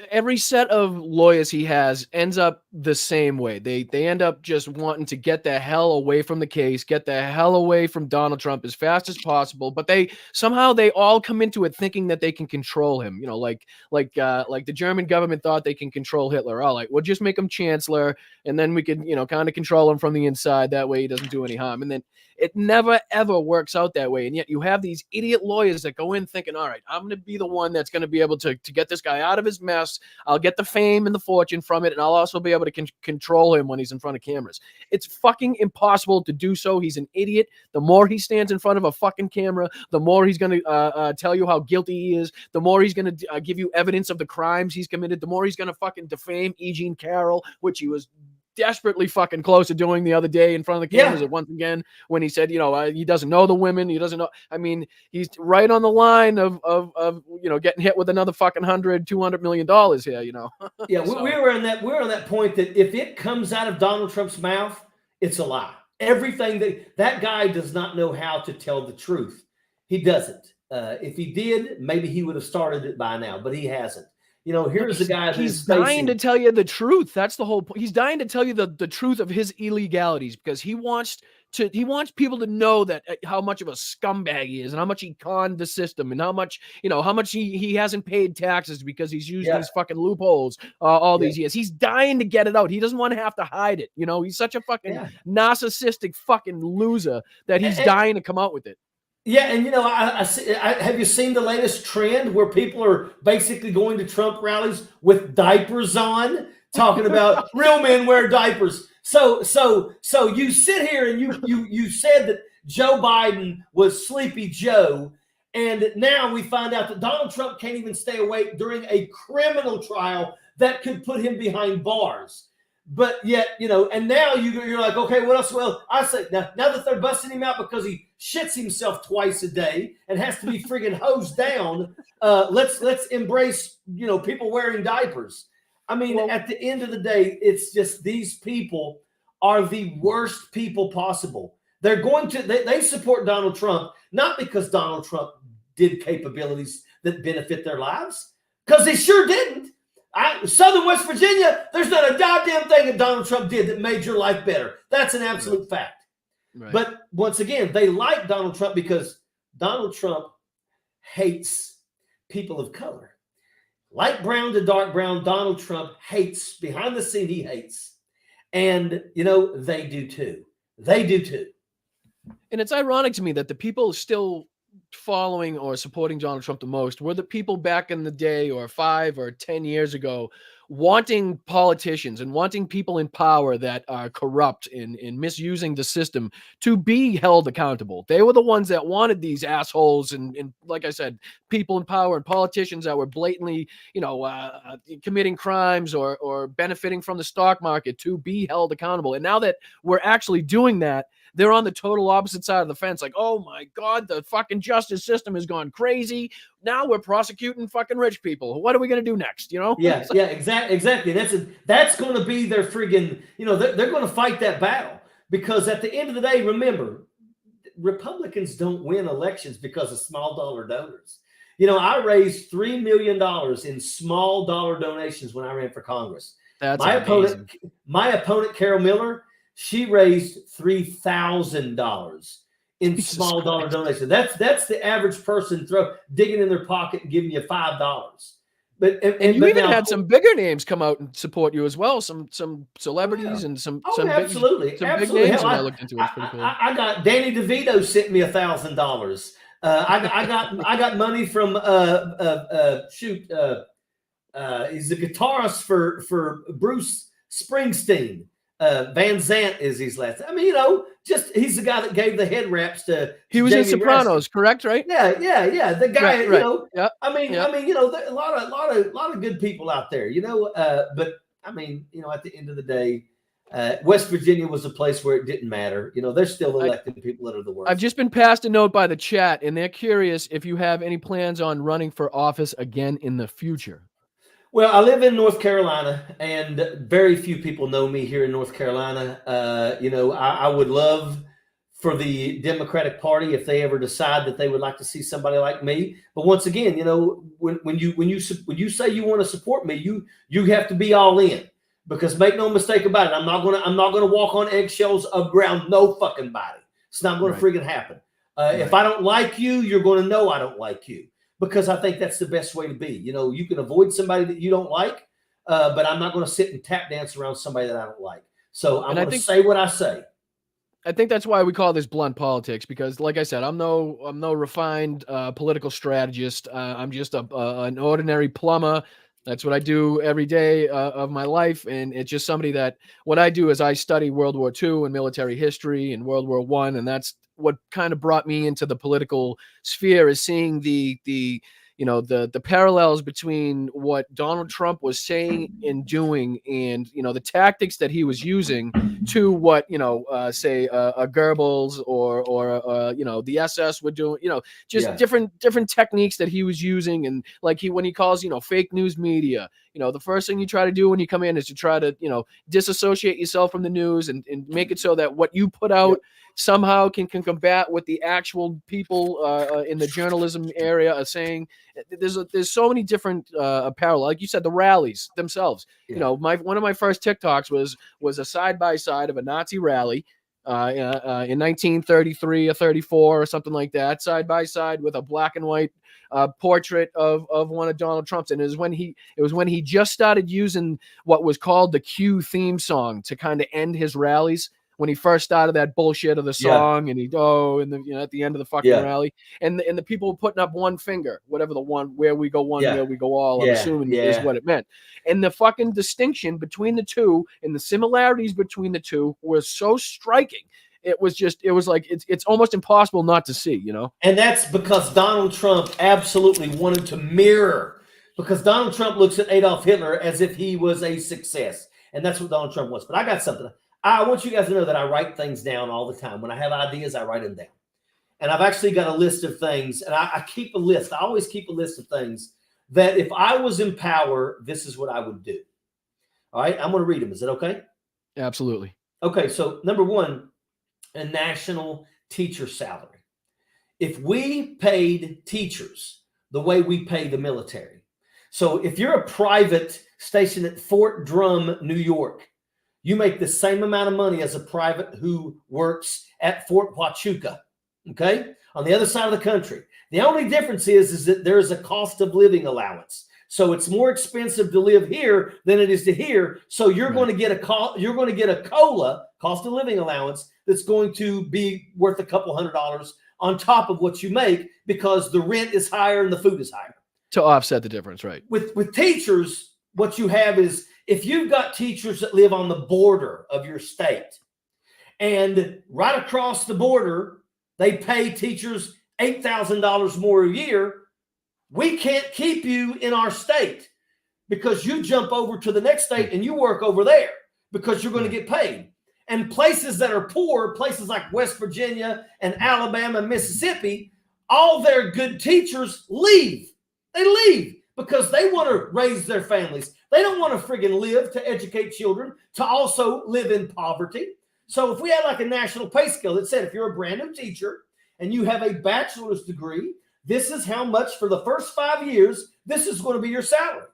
every set of lawyers he has ends up the same way. They end up just wanting to get the hell away from the case, get the hell away from Donald Trump as fast as possible. But they all come into it thinking that they can control him. You know, like the German government thought they can control Hitler. All right, we'll just make him chancellor, and then we can, you know, kind of control him from the inside. That way he doesn't do any harm. And then it never ever works out that way. And yet you have these idiot lawyers that go in thinking, all right, I'm going to be the one that's going to be able to get this guy out of his mess. I'll get the fame and the fortune from it, and I'll also be able to control him when he's in front of cameras. It's fucking impossible to do so. He's an idiot. The more he stands in front of a fucking camera, the more he's going to tell you how guilty he is, the more he's going to give you evidence of the crimes he's committed, the more he's going to fucking defame E. Jean Carroll, which he was desperately fucking close to doing the other day in front of the cameras once again, when he said, you know, he doesn't know the women. He doesn't know. I mean, he's right on the line of you know, getting hit with another fucking $200 million here, you know. Yeah, so we're on that point that if it comes out of Donald Trump's mouth, it's a lie. Everything that guy does not know how to tell the truth. He doesn't. If he did, maybe he would have started it by now, but he hasn't. You know, here's the guy he's dying to tell you the truth. That's the whole point. He's dying to tell you the truth of his illegalities, because he wants people to know that how much of a scumbag he is, and how much he conned the system, and how much he hasn't paid taxes because he's used these fucking loopholes all these years. He's dying to get it out. He doesn't want to have to hide it. You know, he's such a fucking narcissistic fucking loser that he's dying to come out with it. Yeah, and you know, I have you seen the latest trend where people are basically going to Trump rallies with diapers on, talking about real men wear diapers. So you sit here and you said that Joe Biden was Sleepy Joe, and now we find out that Donald Trump can't even stay awake during a criminal trial that could put him behind bars. But yet, you know, and now you're like, okay, what else? Well, I say now that they're busting him out because he shits himself twice a day and has to be friggin' hosed down, let's embrace, you know, people wearing diapers. I mean, at the end of the day, it's just these people are the worst people possible. They're going to they support Donald Trump not because Donald Trump did capabilities that benefit their lives, because he sure didn't. Southern West Virginia, there's not a goddamn thing that Donald Trump did that made your life better. That's an absolute fact. Right. But once again, they like Donald Trump because Donald Trump hates people of color. Light brown to dark brown, Donald Trump hates. Behind the scene, he hates. And, you know, they do too. They do too. And it's ironic to me that the people still following or supporting Donald Trump the most were the people back in the day, or 5 or 10 years ago, wanting politicians and wanting people in power that are corrupt and misusing the system to be held accountable. They were the ones that wanted these assholes and like I said, people in power and politicians that were blatantly, you know, committing crimes or benefiting from the stock market to be held accountable. And now that we're actually doing that, they're on the total opposite side of the fence. Like, oh my God, the fucking justice system has gone crazy. Now we're prosecuting fucking rich people. What are we going to do next? You know? Yeah, exactly. That's going to be their friggin', you know, they're going to fight that battle, because at the end of the day, remember, Republicans don't win elections because of small dollar donors. You know, I raised $3 million in small dollar donations when I ran for Congress. That's my opponent, Carol Miller, she raised $3,000 in small dollar donations. That's the average person digging in their pocket and giving you $5. And you even had some bigger names come out and support you as well. Some celebrities and some absolutely, big names. Hell, I looked into it. It's I, pretty cool. I got Danny DeVito sent me $1,000. I got money from he's a guitarist for Bruce Springsteen. Van Zant is his last. I mean, just he's the guy that gave the head wraps to. He was Jamie in Sopranos, correct? Right? Yeah. The guy, right. Yep. I mean, Yep. a lot of good people out there, But I mean, at the end of the day, West Virginia was a place where it didn't matter. They're still electing people that are the worst. I've just been passed a note by the chat, and they're curious if you have any plans on running for office again in the future. Well, I live in North Carolina, and very few people know me here in North Carolina. I would love for the Democratic Party if they ever decide that they would like to see somebody like me. But once again, when you say you want to support me, you have to be all in, because make no mistake about it, I'm not gonna walk on eggshells around no fucking body. It's not gonna friggin' happen. If I don't like you, you're gonna know I don't like you. Because I think that's the best way to be. You can avoid somebody that you don't like, but I'm not going to sit and tap dance around somebody that I don't like. So I'm going to say what I say. I think that's why we call this blunt politics, because, like I said, I'm no refined political strategist. I'm just an ordinary plumber. That's what I do every day of my life, and it's just somebody that what I do is I study World War II and military history and World War I, and that's what kind of brought me into the political sphere, is seeing the parallels between what Donald Trump was saying and doing, and the tactics that he was using to what say a Goebbels or the SS were doing, different techniques that he was using, and when he calls fake news media, the first thing you try to do when you come in is to try to disassociate yourself from the news and make it so that what you put out somehow can combat what the actual people in the journalism area are saying. There's so many different parallels. Like you said, the rallies themselves. One of my first TikToks was a side by side of a Nazi rally in 1933 or 34 or something like that, side by side with a black and white portrait of one of Donald Trump's. And it was when he just started using what was called the Q theme song to kind of end his rallies. When he first started that bullshit of the song, and at the end of the fucking rally, and the people putting up one finger, whatever the one, where we go one, where we go all, I'm assuming is what it meant. And the fucking distinction between the two and the similarities between the two were so striking. It was like it's almost impossible not to see, And that's because Donald Trump absolutely wanted to mirror, because Donald Trump looks at Adolf Hitler as if he was a success, and that's what Donald Trump wants. But I got something. I want you guys to know that I write things down all the time. When I have ideas, I write them down. And I've actually got a list of things, and I keep a list. I always keep a list of things that if I was in power, this is what I would do. All right, I'm going to read them. Is that okay? Absolutely. Okay, so number one, a national teacher salary. If we paid teachers the way we pay the military, so if you're a private stationed at Fort Drum, New York, you make the same amount of money as a private who works at Fort Huachuca, okay, on the other side of the country. The only difference is that there is a cost of living allowance. So it's more expensive to live here than it is to here. So you're going to get a COLA, cost of living allowance, that's going to be worth a couple $100 on top of what you make, because the rent is higher and the food is higher. To offset the difference, right? With teachers, what you have is, if you've got teachers that live on the border of your state, and right across the border, they pay teachers $8,000 more a year, we can't keep you in our state, because you jump over to the next state and you work over there because you're going to get paid. And places that are poor, places like West Virginia and Alabama and Mississippi, all their good teachers leave. They leave because they want to raise their families. They don't want to friggin' live to educate children, to also live in poverty. So if we had like a national pay scale that said, if you're a brand new teacher and you have a bachelor's degree, this is how much for the first 5 years, this is going to be your salary.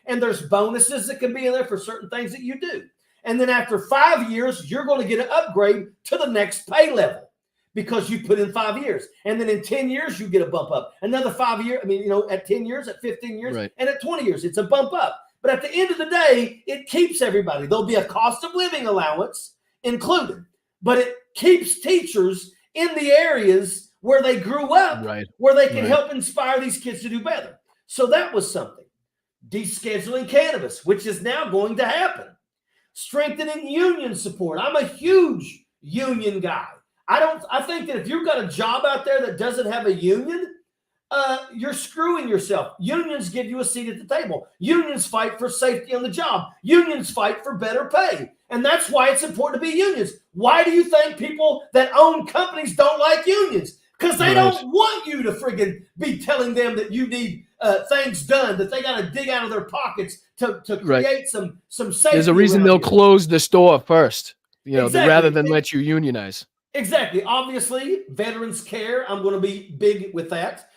And there's bonuses that can be in there for certain things that you do. And then after 5 years, you're going to get an upgrade to the next pay level, because you put in 5 years. And then in 10 years, you get a bump up. Another 5 years. I mean, at 10 years, at 15 years, Right. and at 20 years, it's a bump up. But at the end of the day, it keeps everybody. There'll be a cost of living allowance included, but it keeps teachers in the areas where they grew up, Right. where they can help inspire these kids to do better. So that was something. Descheduling cannabis, which is now going to happen. Strengthening union support. I'm a huge union guy. I think that if you've got a job out there that doesn't have a union, you're screwing yourself. Unions give you a seat at the table. Unions fight for safety on the job. Unions fight for better pay. And that's why it's important to be unions. Why do you think people that own companies don't like unions? Because they don't want you to friggin' be telling them that you need things done, that they got to dig out of their pockets to create some safety. There's a reason around they'll you. close the store first, Exactly. rather than let you unionize. Exactly. Obviously, veterans care. I'm going to be big with that.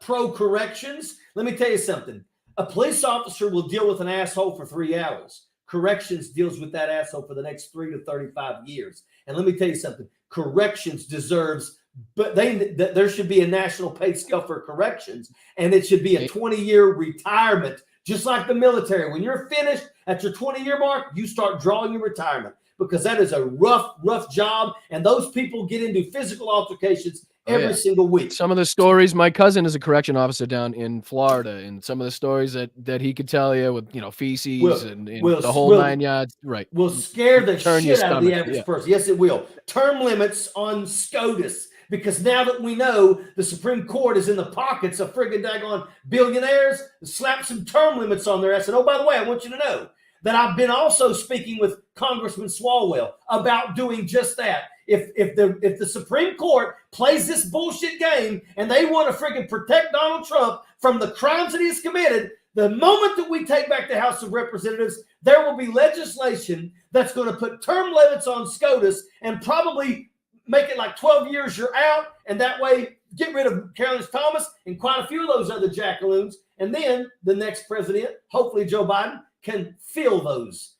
Pro corrections. Let me tell you something. A police officer will deal with an asshole for 3 hours. Corrections deals with that asshole for the next 3 to 35 years. And let me tell you something. Corrections deserves, but there should be a national pay scale for corrections, and it should be a 20-year retirement, just like the military. When you're finished at your 20-year mark, you start drawing your retirement, because that is a rough job, and those people get into physical altercations every single week. Some of the stories, my cousin is a correction officer down in Florida, and some of the stories that he could tell you with feces and the whole 9 yards, right, will scare the Turn your shit out of the stomach, average person. Yes, it will. Term limits on SCOTUS, because now that we know the Supreme Court is in the pockets of friggin' daggone billionaires, slap some term limits on their ass. And oh, by the way, I want you to know that I've been also speaking with Congressman Swalwell about doing just that. If the Supreme Court plays this bullshit game and they want to friggin' protect Donald Trump from the crimes that he has committed, the moment that we take back the House of Representatives, there will be legislation that's going to put term limits on SCOTUS and probably make it like 12 years you're out, and that way get rid of Carolyn Thomas and quite a few of those other jackaloons. And then the next president, hopefully Joe Biden, can fill those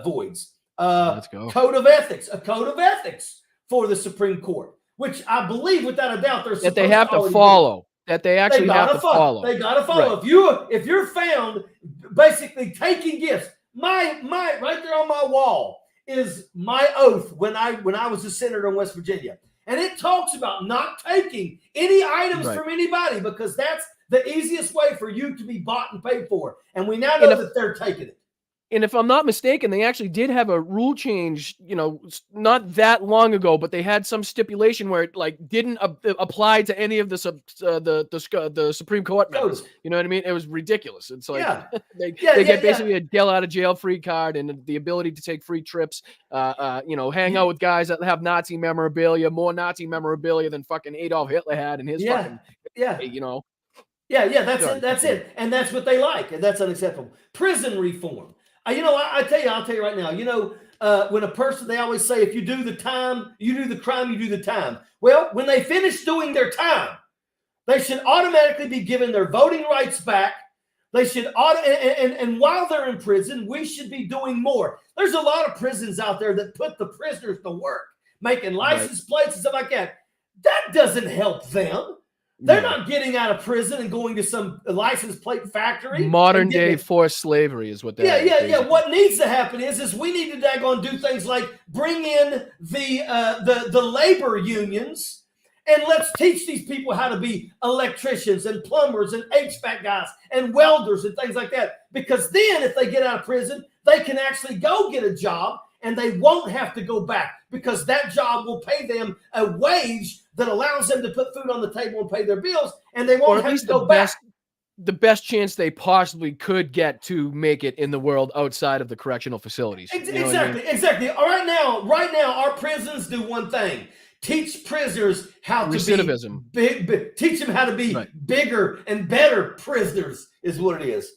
voids. Let's go. A code of ethics for the Supreme Court, which I believe without a doubt they're that they have to follow. That they actually have to follow. They got to follow. Right. If you're found basically taking gifts, my right there on my wall is my oath when I was a senator in West Virginia, and it talks about not taking any items from anybody, because that's the easiest way for you to be bought and paid for. And we now know that they're taking it. And if I'm not mistaken, they actually did have a rule change, not that long ago, but they had some stipulation where it didn't apply to any of the Supreme Court members. You know what I mean? It was ridiculous. It's like they get basically a get out of jail free card and the ability to take free trips, hang out with guys that have Nazi memorabilia, more Nazi memorabilia than fucking Adolf Hitler had in his fucking, that's it. And that's what they like. And that's unacceptable. Prison reform. I'll tell you right now, when a person, they always say, if you do the time, you do the crime, you do the time. Well, when they finish doing their time, they should automatically be given their voting rights back. They should and while they're in prison, we should be doing more. There's a lot of prisons out there that put the prisoners to work, making license plates and stuff like that. That doesn't help them. They're not getting out of prison and going to some license plate factory. Modern day forced slavery is what that is. Yeah. What needs to happen is we need to do things like bring in the labor unions, and let's teach these people how to be electricians and plumbers and HVAC guys and welders and things like that. Because then if they get out of prison, they can actually go get a job, and they won't have to go back, because that job will pay them a wage that allows them to put food on the table and pay their bills, and they won't have to go back. The best chance they possibly could get to make it in the world outside of the correctional facilities. Exactly. Right now, our prisons do one thing: teach prisoners how to be teach them how to be bigger and better prisoners is what it is.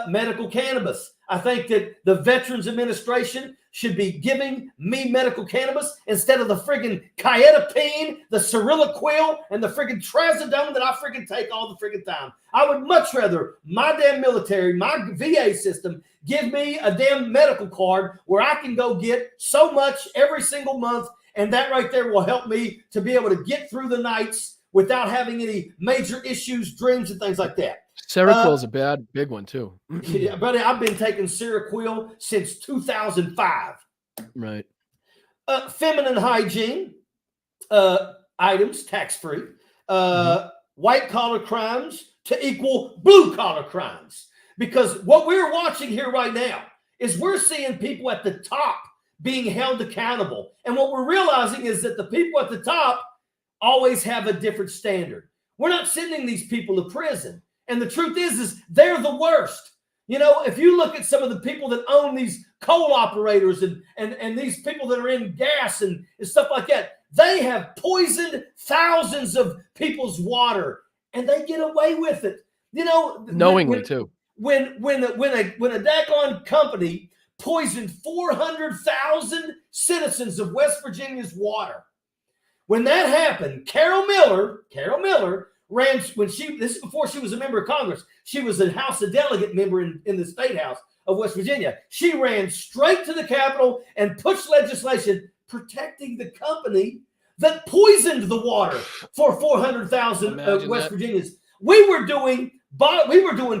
Medical cannabis. I think that the Veterans Administration should be giving me medical cannabis instead of the friggin' Cayetapine, the Cyriloquil, and the friggin' Trazodone that I friggin' take all the friggin' time. I would much rather my damn military, my VA system, give me a damn medical card where I can go get so much every single month, And that right there will help me to be able to get through the nights without having any major issues, dreams, and things like that. Seroquel's a big one too. Yeah, buddy, I've been taking Seroquel since 2005. Right. Feminine hygiene items, tax-free. White-collar crimes to equal blue-collar crimes. Because what we're watching here right now is we're seeing people at the top being held accountable. And what we're realizing is that the people at the top always have a different standard. We're not sending these people to prison. And the truth is they're the worst. You know, if you look at some of the people that own these coal operators and these people that are in gas and stuff like that, they have poisoned thousands of people's water, and they get away with it. You know, knowingly too. When a daggone company poisoned 400,000 citizens of West Virginia's water, when that happened, Carol Miller ran this is before she was a member of Congress. She was a House of Delegate member in the State House of West Virginia. She ran straight to the Capitol and pushed legislation protecting the company that poisoned the water for 400,000 West Virginians. We were doing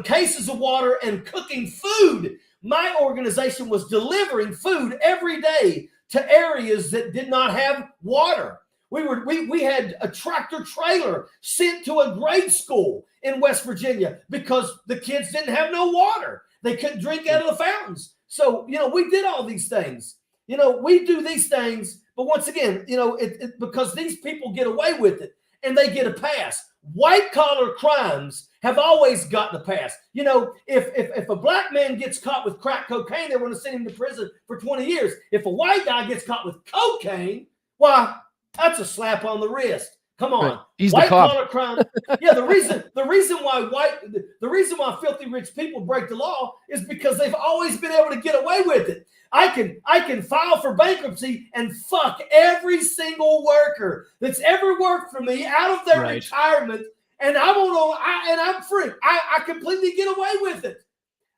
cases of water and cooking food. My organization was delivering food every day to areas that did not have water. We had a tractor trailer sent to a grade school in West Virginia because the kids didn't have no water. They couldn't drink out of the fountains. So, you know, we did all these things. You know, we do these things, but once again, you know, because these people get away with it and they get a pass. White collar crimes have always gotten a pass. You know, if a black man gets caught with crack cocaine, they want to send him to prison for 20 years. If a white guy gets caught with cocaine, why, that's a slap on the wrist. Come on. Right. He's white the cop. collar crime. Yeah, the reason why filthy rich people break the law is because they've always been able to get away with it. I can file for bankruptcy and fuck every single worker that's ever worked for me out of their retirement, and I'm free. I completely get away with it.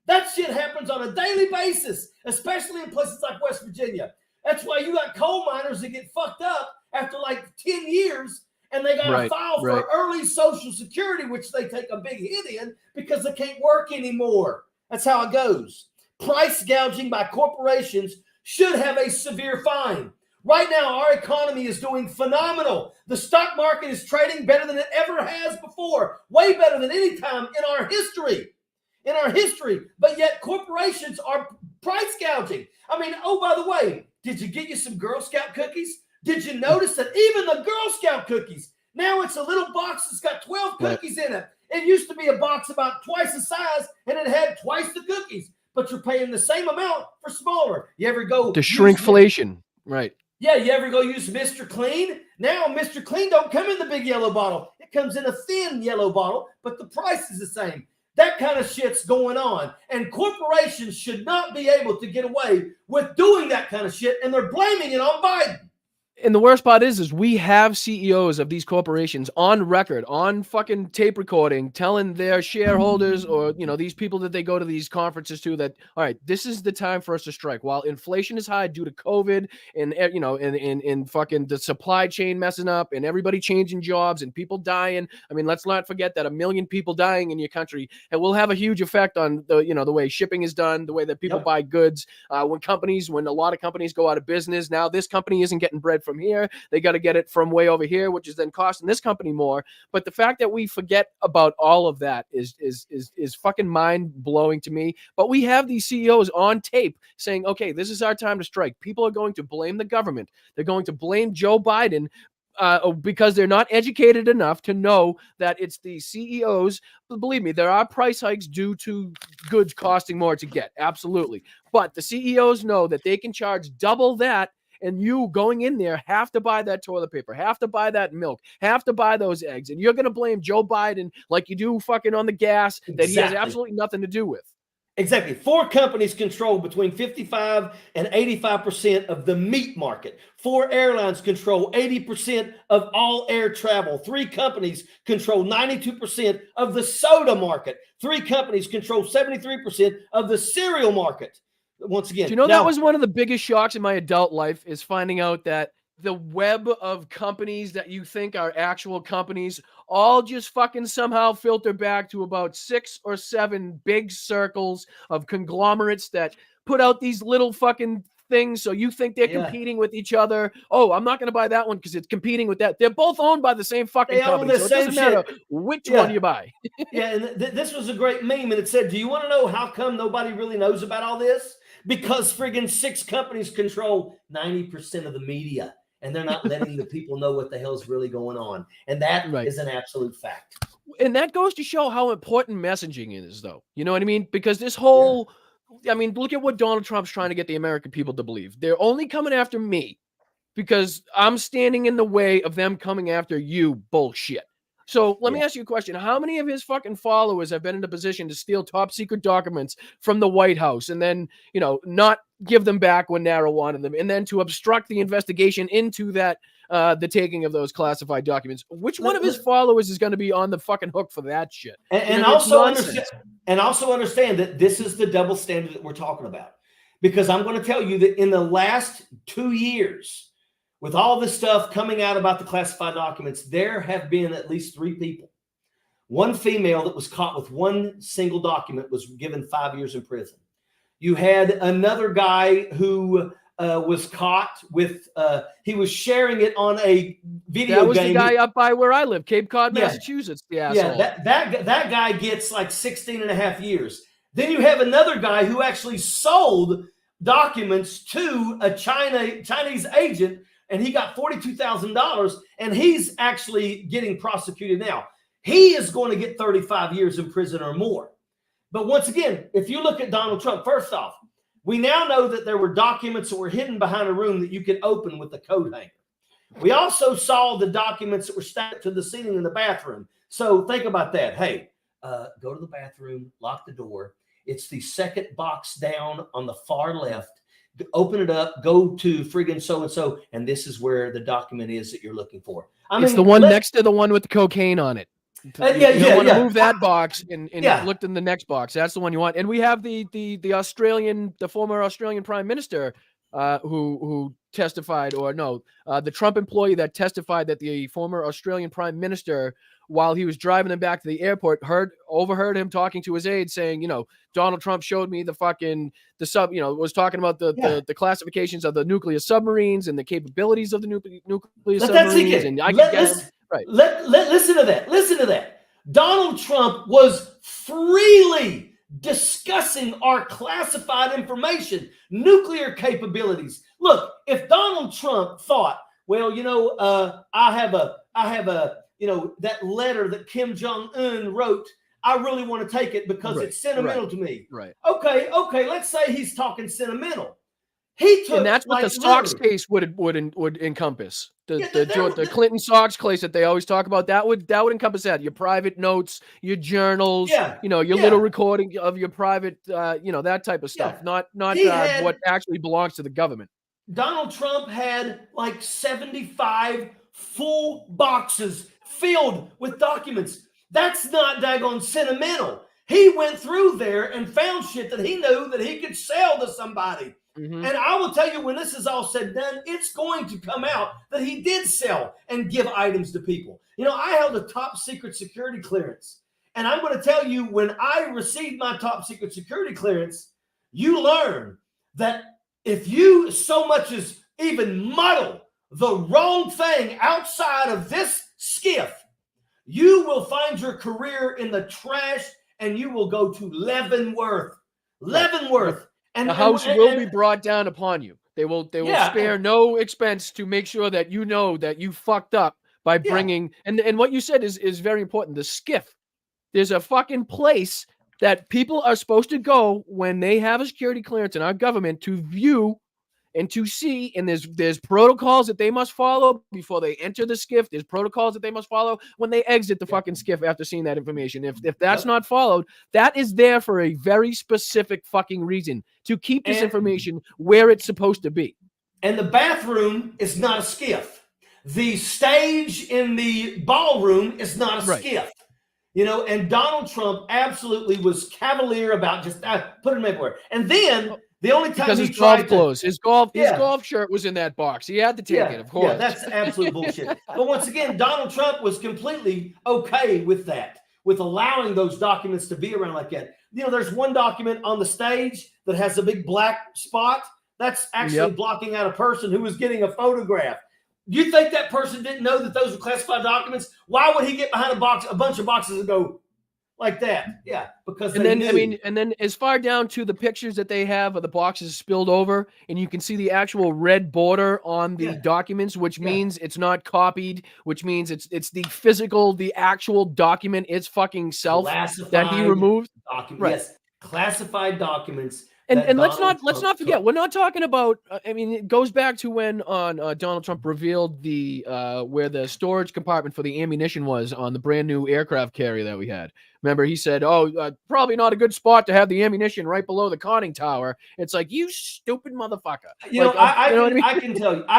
That shit happens on a daily basis, especially in places like West Virginia. That's why you got coal miners that get fucked up after like 10 years, and they got to file for early Social Security, which they take a big hit in because they can't work anymore. That's how it goes. Price gouging by corporations should have a severe fine. Right now, our economy is doing phenomenal. The stock market is trading better than it ever has before, way better than any time in our history. But yet corporations are price gouging. I mean, oh, by the way, did you get you some Girl Scout cookies? Did you notice that even the Girl Scout cookies, now it's a little box that's got 12 cookies in it. It used to be a box about twice the size, and it had twice the cookies, but you're paying the same amount for smaller. You ever go the shrinkflation, right? Yeah, you ever go use Mr. Clean? Now Mr. Clean don't come in the big yellow bottle. It comes in a thin yellow bottle, but the price is the same. That kind of shit's going on. And corporations should not be able to get away with doing that kind of shit, and they're blaming it on Biden. And the worst part is we have CEOs of these corporations on record, on fucking tape recording, telling their shareholders or, you know, these people that they go to these conferences to that, all right, this is the time for us to strike. While inflation is high due to COVID and, you know, and fucking the supply chain messing up and everybody changing jobs and people dying. I mean, let's not forget that 1 million people dying in your country, it will have a huge effect on the, you know, the way shipping is done, the way that people buy goods. When a lot of companies go out of business, now this company isn't getting bread from here, they got to get it from way over here, which is then costing this company more. But the fact that we forget about all of that is fucking mind blowing to me. But we have these CEOs on tape saying, okay, this is our time to strike. People are going to blame the government. They're going to blame Joe Biden because they're not educated enough to know that it's the CEOs. Believe me, there are price hikes due to goods costing more to get. Absolutely. But the CEOs know that they can charge double that. And you going in there have to buy that toilet paper, have to buy that milk, have to buy those eggs. And you're going to blame Joe Biden like you do fucking on the gas that he has absolutely nothing to do with. Exactly. 4 companies control between 55 and 85% of the meat market. 4 airlines control 80% of all air travel. 3 companies control 92% of the soda market. 3 companies control 73% of the cereal market. Once again, do you know that was one of the biggest shocks in my adult life is finding out that the web of companies that you think are actual companies all just fucking somehow filter back to about 6 or 7 big circles of conglomerates that put out these little fucking things so you think they're competing with each other. Oh, I'm not going to buy that one because it's competing with that. They're both owned by the same fucking company, so it doesn't matter which one you buy. And this was a great meme, and it said, do you want to know how come nobody really knows about all this? Because friggin' 6 companies control 90% of the media, and they're not letting the people know what the hell's really going on. And that is an absolute fact. And that goes to show how important messaging is, though. You know what I mean? Because this whole, I mean, look at what Donald Trump's trying to get the American people to believe. They're only coming after me because I'm standing in the way of them coming after you bullshit. So let me ask you a question. How many of his fucking followers have been in a position to steal top secret documents from the White House and then, you know, not give them back when NARA wanted them, and then to obstruct the investigation into that, the taking of those classified documents? Which one of his followers is going to be on the fucking hook for that shit? And also understand that this is the double standard that we're talking about. Because I'm going to tell you that in the last 2 years, with all this stuff coming out about the classified documents, there have been at least 3 people. One female that was caught with one single document was given 5 years in prison. You had another guy who was caught with, he was sharing it on a video game. That was the guy up by where I live, Cape Cod, Massachusetts. That guy gets like 16 and a half years. Then you have another guy who actually sold documents to a Chinese agent, and he got $42,000, and he's actually getting prosecuted now. He is going to get 35 years in prison or more. But once again, if you look at Donald Trump, first off, we now know that there were documents that were hidden behind a room that you could open with the coat hanger. We also saw the documents that were stacked to the ceiling in the bathroom. So think about that. Hey, go to the bathroom, lock the door. It's the second box down on the far left. Open it up, go to friggin' so-and-so, and this is where the document is that you're looking for. It's the one next to the one with the cocaine on it. You want to move that box and look in the next box. That's the one you want. And we have the former Australian Prime Minister who testified, the Trump employee that testified that the former Australian Prime Minister, while he was driving them back to the airport, overheard him talking to his aide saying, Donald Trump showed me was talking about the classifications of the nuclear submarines and the capabilities of the nuclear submarines. And I can get them. Right. Listen to that. Listen to that. Donald Trump was freely discussing our classified information, nuclear capabilities. Look, if Donald Trump thought, well, I have a that letter that Kim Jong-un wrote, I really want to take it because it's sentimental to me. Right. Okay. Let's say he's talking sentimental. He took, and that's what the Sox case would encompass. The Clinton Sox case that they always talk about, that would encompass that. Your private notes, your journals, your little recording of your private, that type of stuff. Not what actually belongs to the government. Donald Trump had like 75 full boxes filled with documents. That's not daggone sentimental. He went through there and found shit that he knew that he could sell to somebody. Mm-hmm. And I will tell you, when this is all said and done, it's going to come out that he did sell and give items to people. I held a top secret security clearance. And I'm going to tell you, when I received my top secret security clearance, you learn that if you so much as even muddle the wrong thing outside of this skiff, you will find your career in the trash, and you will go to Leavenworth. And the house will be brought down upon you. They will spare no expense to make sure that you know that you fucked up by bringing. And what you said is very important. The skiff. There's a fucking place that people are supposed to go when they have a security clearance in our government to view and to see, and there's protocols that they must follow before they enter the skiff. There's protocols that they must follow when they exit the fucking skiff after seeing that information. If that's not followed, that is there for a very specific fucking reason, to keep this information where it's supposed to be. And the bathroom is not a skiff. The stage in the ballroom is not a skiff. and Donald Trump absolutely was cavalier about just put him everywhere. And then the only time because he his golf tried clothes, his golf Yeah. shirt was in that box. He had to take it, of course. Yeah, that's absolute bullshit. But once again, Donald Trump was completely okay with that, with allowing those documents to be around like that. There's one document on the stage that has a big black spot. That's actually blocking out a person who was getting a photograph. Do you think that person didn't know that those were classified documents? Why would he get behind a bunch of boxes and go like that? Yeah, because and then as far down to the pictures that they have of the boxes spilled over, and you can see the actual red border on the documents, which means it's not copied, which means it's the physical, the actual document, its fucking self that he removed. Right. Yes, classified documents. And let's not forget, we're not talking about. It goes back to when Donald Trump revealed the where the storage compartment for the ammunition was on the brand new aircraft carrier that we had. Remember, he said, probably not a good spot to have the ammunition right below the conning tower. It's like, you stupid motherfucker. I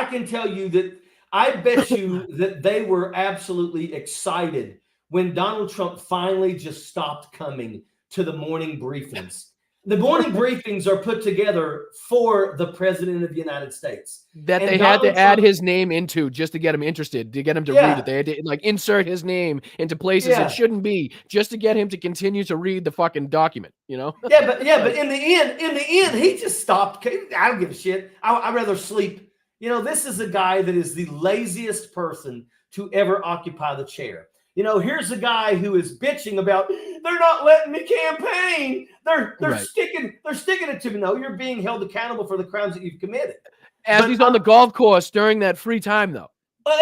can tell you that I bet you that they were absolutely excited when Donald Trump finally just stopped coming to the morning briefings. The morning briefings are put together for the president of the United States. That they had to add his name into just to get him interested, to get him to read it. They had to insert his name into places it shouldn't be, just to get him to continue to read the fucking document, Yeah, but in the end, he just stopped. I don't give a shit. I'd rather sleep. This is a guy that is the laziest person to ever occupy the chair. Here's a guy who is bitching about they're not letting me campaign. They're sticking it to me. No, you're being held accountable for the crimes that you've committed. He's on the golf course during that free time, though.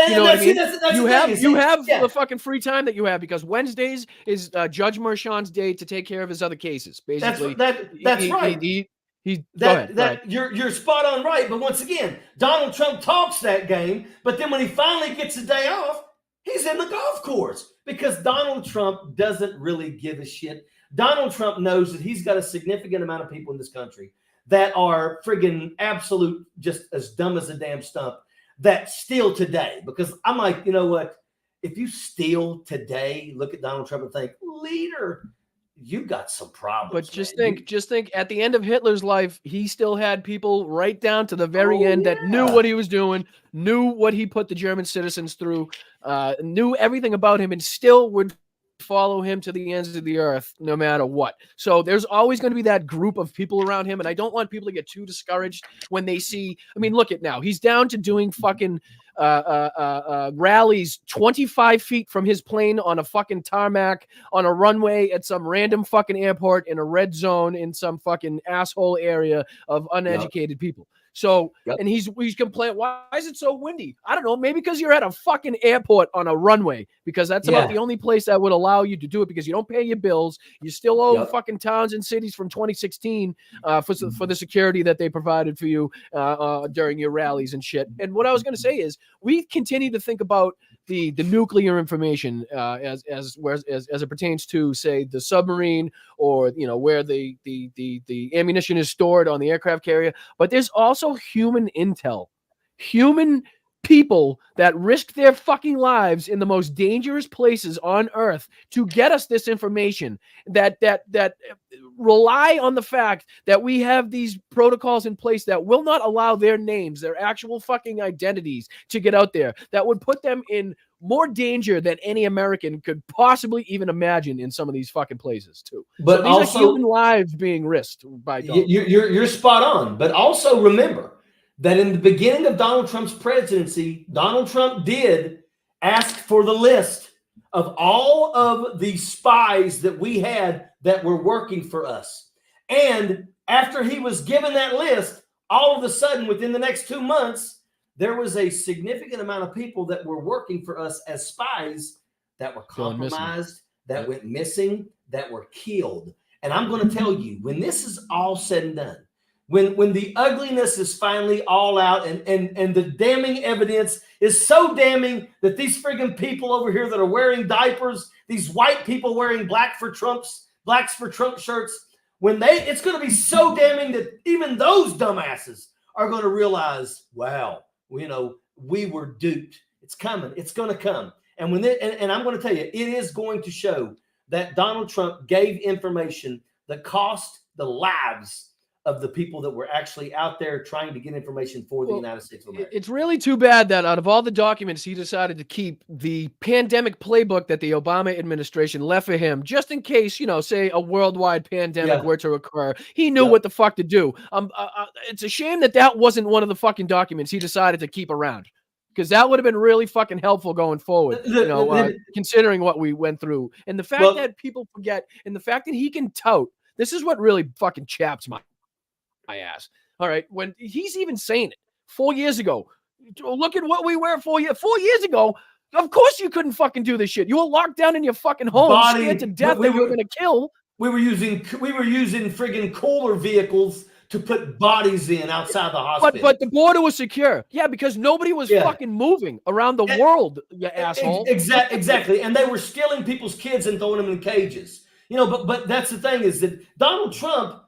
You know what I mean? You have the fucking free time that you have, because Wednesdays is Judge Merchan's day to take care of his other cases. Basically, that's right. You're spot on right. But once again, Donald Trump talks that game, but then when he finally gets a day off, he's in the golf course, because Donald Trump doesn't really give a shit. Donald Trump knows that he's got a significant amount of people in this country that are friggin' absolute, just as dumb as a damn stump, that steal today. Because I'm like, you know what? If you steal today, look at Donald Trump and think, leader, you got some problems. But just think, at the end of Hitler's life, he still had people right down to the very end that knew what he was doing, knew what he put the German citizens through, knew everything about him, and still would follow him to the ends of the earth no matter what. So there's always going to be that group of people around him, and I don't want people to get too discouraged when they see, look at now, he's down to doing fucking rallies 25 feet from his plane on a fucking tarmac on a runway at some random fucking airport in a red zone in some fucking asshole area of uneducated people. So, and he's complaining, why is it so windy? I don't know, maybe because you're at a fucking airport on a runway, because that's about the only place that would allow you to do it, because you don't pay your bills. You still owe fucking towns and cities from 2016 for the security that they provided for you during your rallies and shit. And what I was going to say is, we continue to think about the nuclear information as it pertains to, say, the submarine, or where the ammunition is stored on the aircraft carrier. But there's also human intel, human people that risk their fucking lives in the most dangerous places on earth to get us this information, that rely on the fact that we have these protocols in place that will not allow their names, their actual fucking identities, to get out there, that would put them in more danger than any American could possibly even imagine in some of these fucking places too. But so these also, are human lives being risked by Donald. You're spot on. But also remember that in the beginning of Donald Trump's presidency, Donald Trump did ask for the list of all of the spies that we had that were working for us. And after he was given that list, all of a sudden, within the next 2 months, there was a significant amount of people that were working for us as spies that were compromised, that went missing, that were killed. And I'm going to tell you, when this is all said and done, when the ugliness is finally all out, and the damning evidence is so damning that these friggin' people over here that are wearing diapers, these white people wearing blacks for Trump shirts, it's going to be so damning that even those dumbasses are going to realize, wow, we were duped. It's coming. It's going to come. And and I'm going to tell you, it is going to show that Donald Trump gave information that cost the lives of the people that were actually out there trying to get information for the United States of America. It's really too bad that out of all the documents, he decided to keep the pandemic playbook that the Obama administration left for him, just in case, say a worldwide pandemic were to occur. He knew what the fuck to do. It's a shame that wasn't one of the fucking documents he decided to keep around, because that would have been really fucking helpful going forward, considering what we went through. And the fact that people forget, and the fact that he can tout, this is what really fucking chaps my ass. All right. When he's even saying it 4 years ago, look at what we were 4 years ago. Of course you couldn't fucking do this shit. You were locked down in your fucking home, scared to death that you were going to kill. We were using friggin' cooler vehicles to put bodies in outside the hospital. But the border was secure. Yeah, because nobody was fucking moving around the world, you asshole. Exactly. And they were stealing people's kids and throwing them in cages. But that's the thing, is that Donald Trump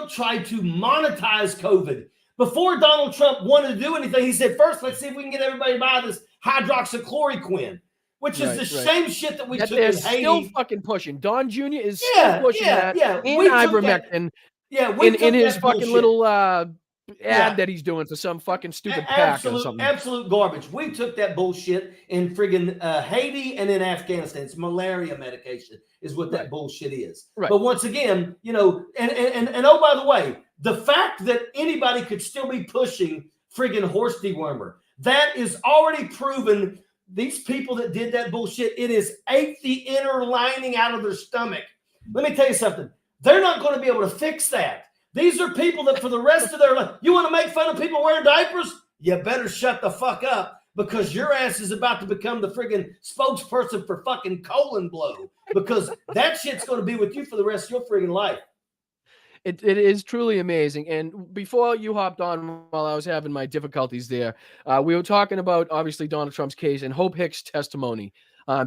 tried to monetize COVID. Before Donald Trump wanted to do anything, he said, first, let's see if we can get everybody to buy this hydroxychloroquine, which is the same shit that we took in Haiti. Still fucking pushing. Don Jr. is still pushing that. And ivermectin in his fucking little ad that he's doing for some fucking stupid pack or something. Absolute garbage. We took that bullshit in friggin' Haiti and in Afghanistan. It's malaria medication is what that bullshit is. Right. But once again, and oh, by the way, the fact that anybody could still be pushing friggin' horse dewormer, that is already proven. These people that did that bullshit, it has ate the inner lining out of their stomach. Let me tell you something. They're not going to be able to fix that. These are people that for the rest of their life, you want to make fun of people wearing diapers? You better shut the fuck up, because your ass is about to become the friggin' spokesperson for fucking colon blow, because that shit's going to be with you for the rest of your friggin' life. It is truly amazing. And before you hopped on, while I was having my difficulties there, we were talking about, obviously, Donald Trump's case and Hope Hicks' testimony.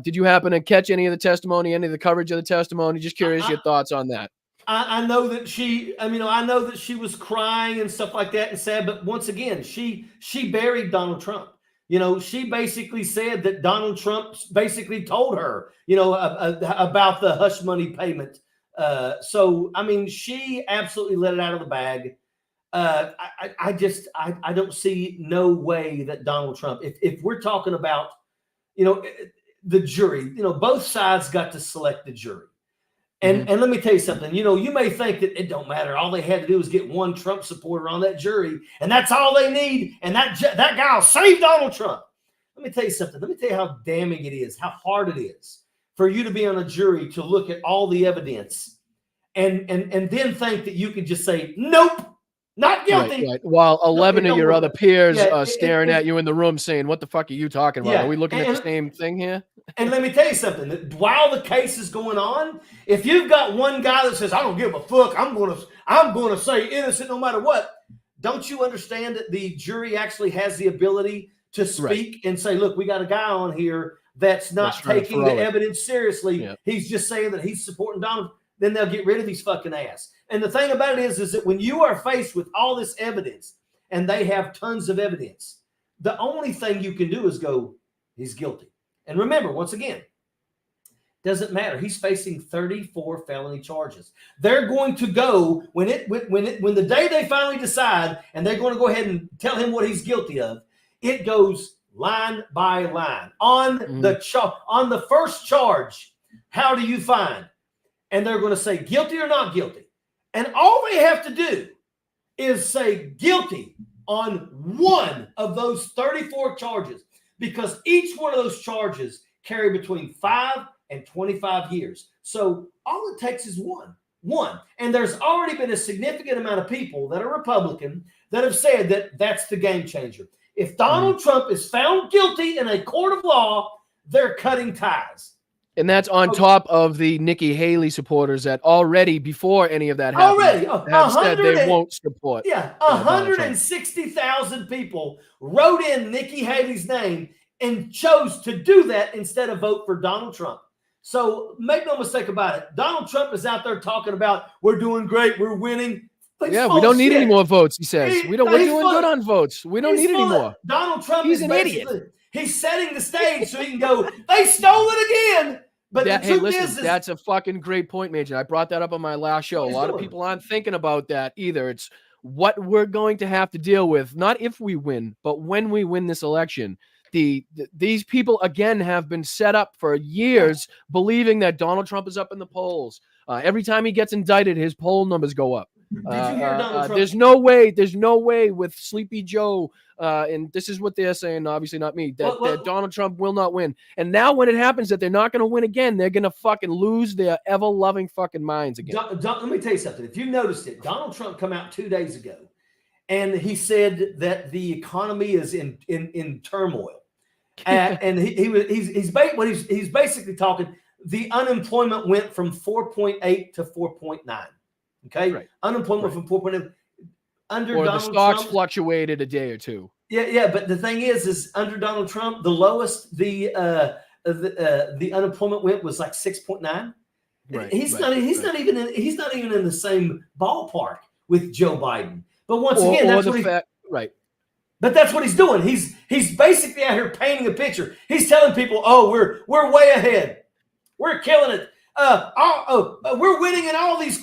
Did you happen to catch any of the testimony, any of the coverage of the testimony? Just curious your thoughts on that. I know that I know that she was crying and stuff like that and sad, but once again, she buried Donald Trump. She basically said that Donald Trump basically told her, about the hush money payment. So she absolutely let it out of the bag. I don't see no way that Donald Trump, if we're talking about, the jury, both sides got to select the jury. And let me tell you something, you may think that it don't matter. All they had to do was get one Trump supporter on that jury, and that's all they need. And that guy will save Donald Trump. Let me tell you something. Let me tell you how damning it is, how hard it is for you to be on a jury to look at all the evidence and then think that you could just say, nope, not guilty. Right. While 11 of your other peers are staring at you in the room saying, what the fuck are you talking about? Are we looking at the same thing here? And let me tell you something. While the case is going on, if you've got one guy that says, I don't give a fuck, I'm going to say innocent no matter what, don't you understand that the jury actually has the ability to speak and say, look, we got a guy on here that's not taking the evidence seriously. Yeah. He's just saying that he's supporting Donald. Then they'll get rid of his fucking ass. And the thing about it is that when you are faced with all this evidence and they have tons of evidence, the only thing you can do is go, he's guilty. And remember, once again, doesn't matter. He's facing 34 felony charges. They're going to go when the day they finally decide and they're going to go ahead and tell him what he's guilty of, it goes line by line. On the first charge, how do you find? And they're going to say guilty or not guilty. And all they have to do is say guilty on one of those 34 charges, because each one of those charges carry between 5 and 25 years. So all it takes is one. And there's already been a significant amount of people that are Republican that have said that that's the game changer. If Donald Trump is found guilty in a court of law, they're cutting ties. And that's on top of the Nikki Haley supporters that already, before any of that happened, have said they won't support. Yeah, 160,000 people wrote in Nikki Haley's name and chose to do that instead of vote for Donald Trump. So make no mistake about it. Donald Trump is out there talking about, we're doing great, we're winning. We don't need any more votes, he says. We're doing good on votes. We don't need any more. Donald Trump is an idiot. He's setting the stage so he can go, they stole it again. But the Hey, truth listen, is that's a fucking great point, Major. I brought that up on my last show. A lot of people aren't thinking about that either. It's what we're going to have to deal with, not if we win, but when we win this election. These people, again, have been set up for years believing that Donald Trump is up in the polls. Every time he gets indicted, his poll numbers go up. Did you hear Donald Trump? There's no way with Sleepy Joe, and this is what they're saying, obviously not me, that Donald Trump will not win. And now when it happens that they're not going to win again, they're going to fucking lose their ever-loving fucking minds again. Let me tell you something. If you noticed it, Donald Trump come out 2 days ago, and he said that the economy is in turmoil. And he's basically talking, the unemployment went from 4.8 to 4.9. Okay, right. Unemployment from 4.8 under or Donald the stocks Trump fluctuated a day or two. Yeah. But the thing is under Donald Trump, the lowest the unemployment went was like 6.9. Right. He's not even in the same ballpark with Joe Biden. But once again, that's what right. But that's what he's doing. He's basically out here painting a picture. He's telling people, "Oh, we're way ahead. We're killing it. We're winning in all these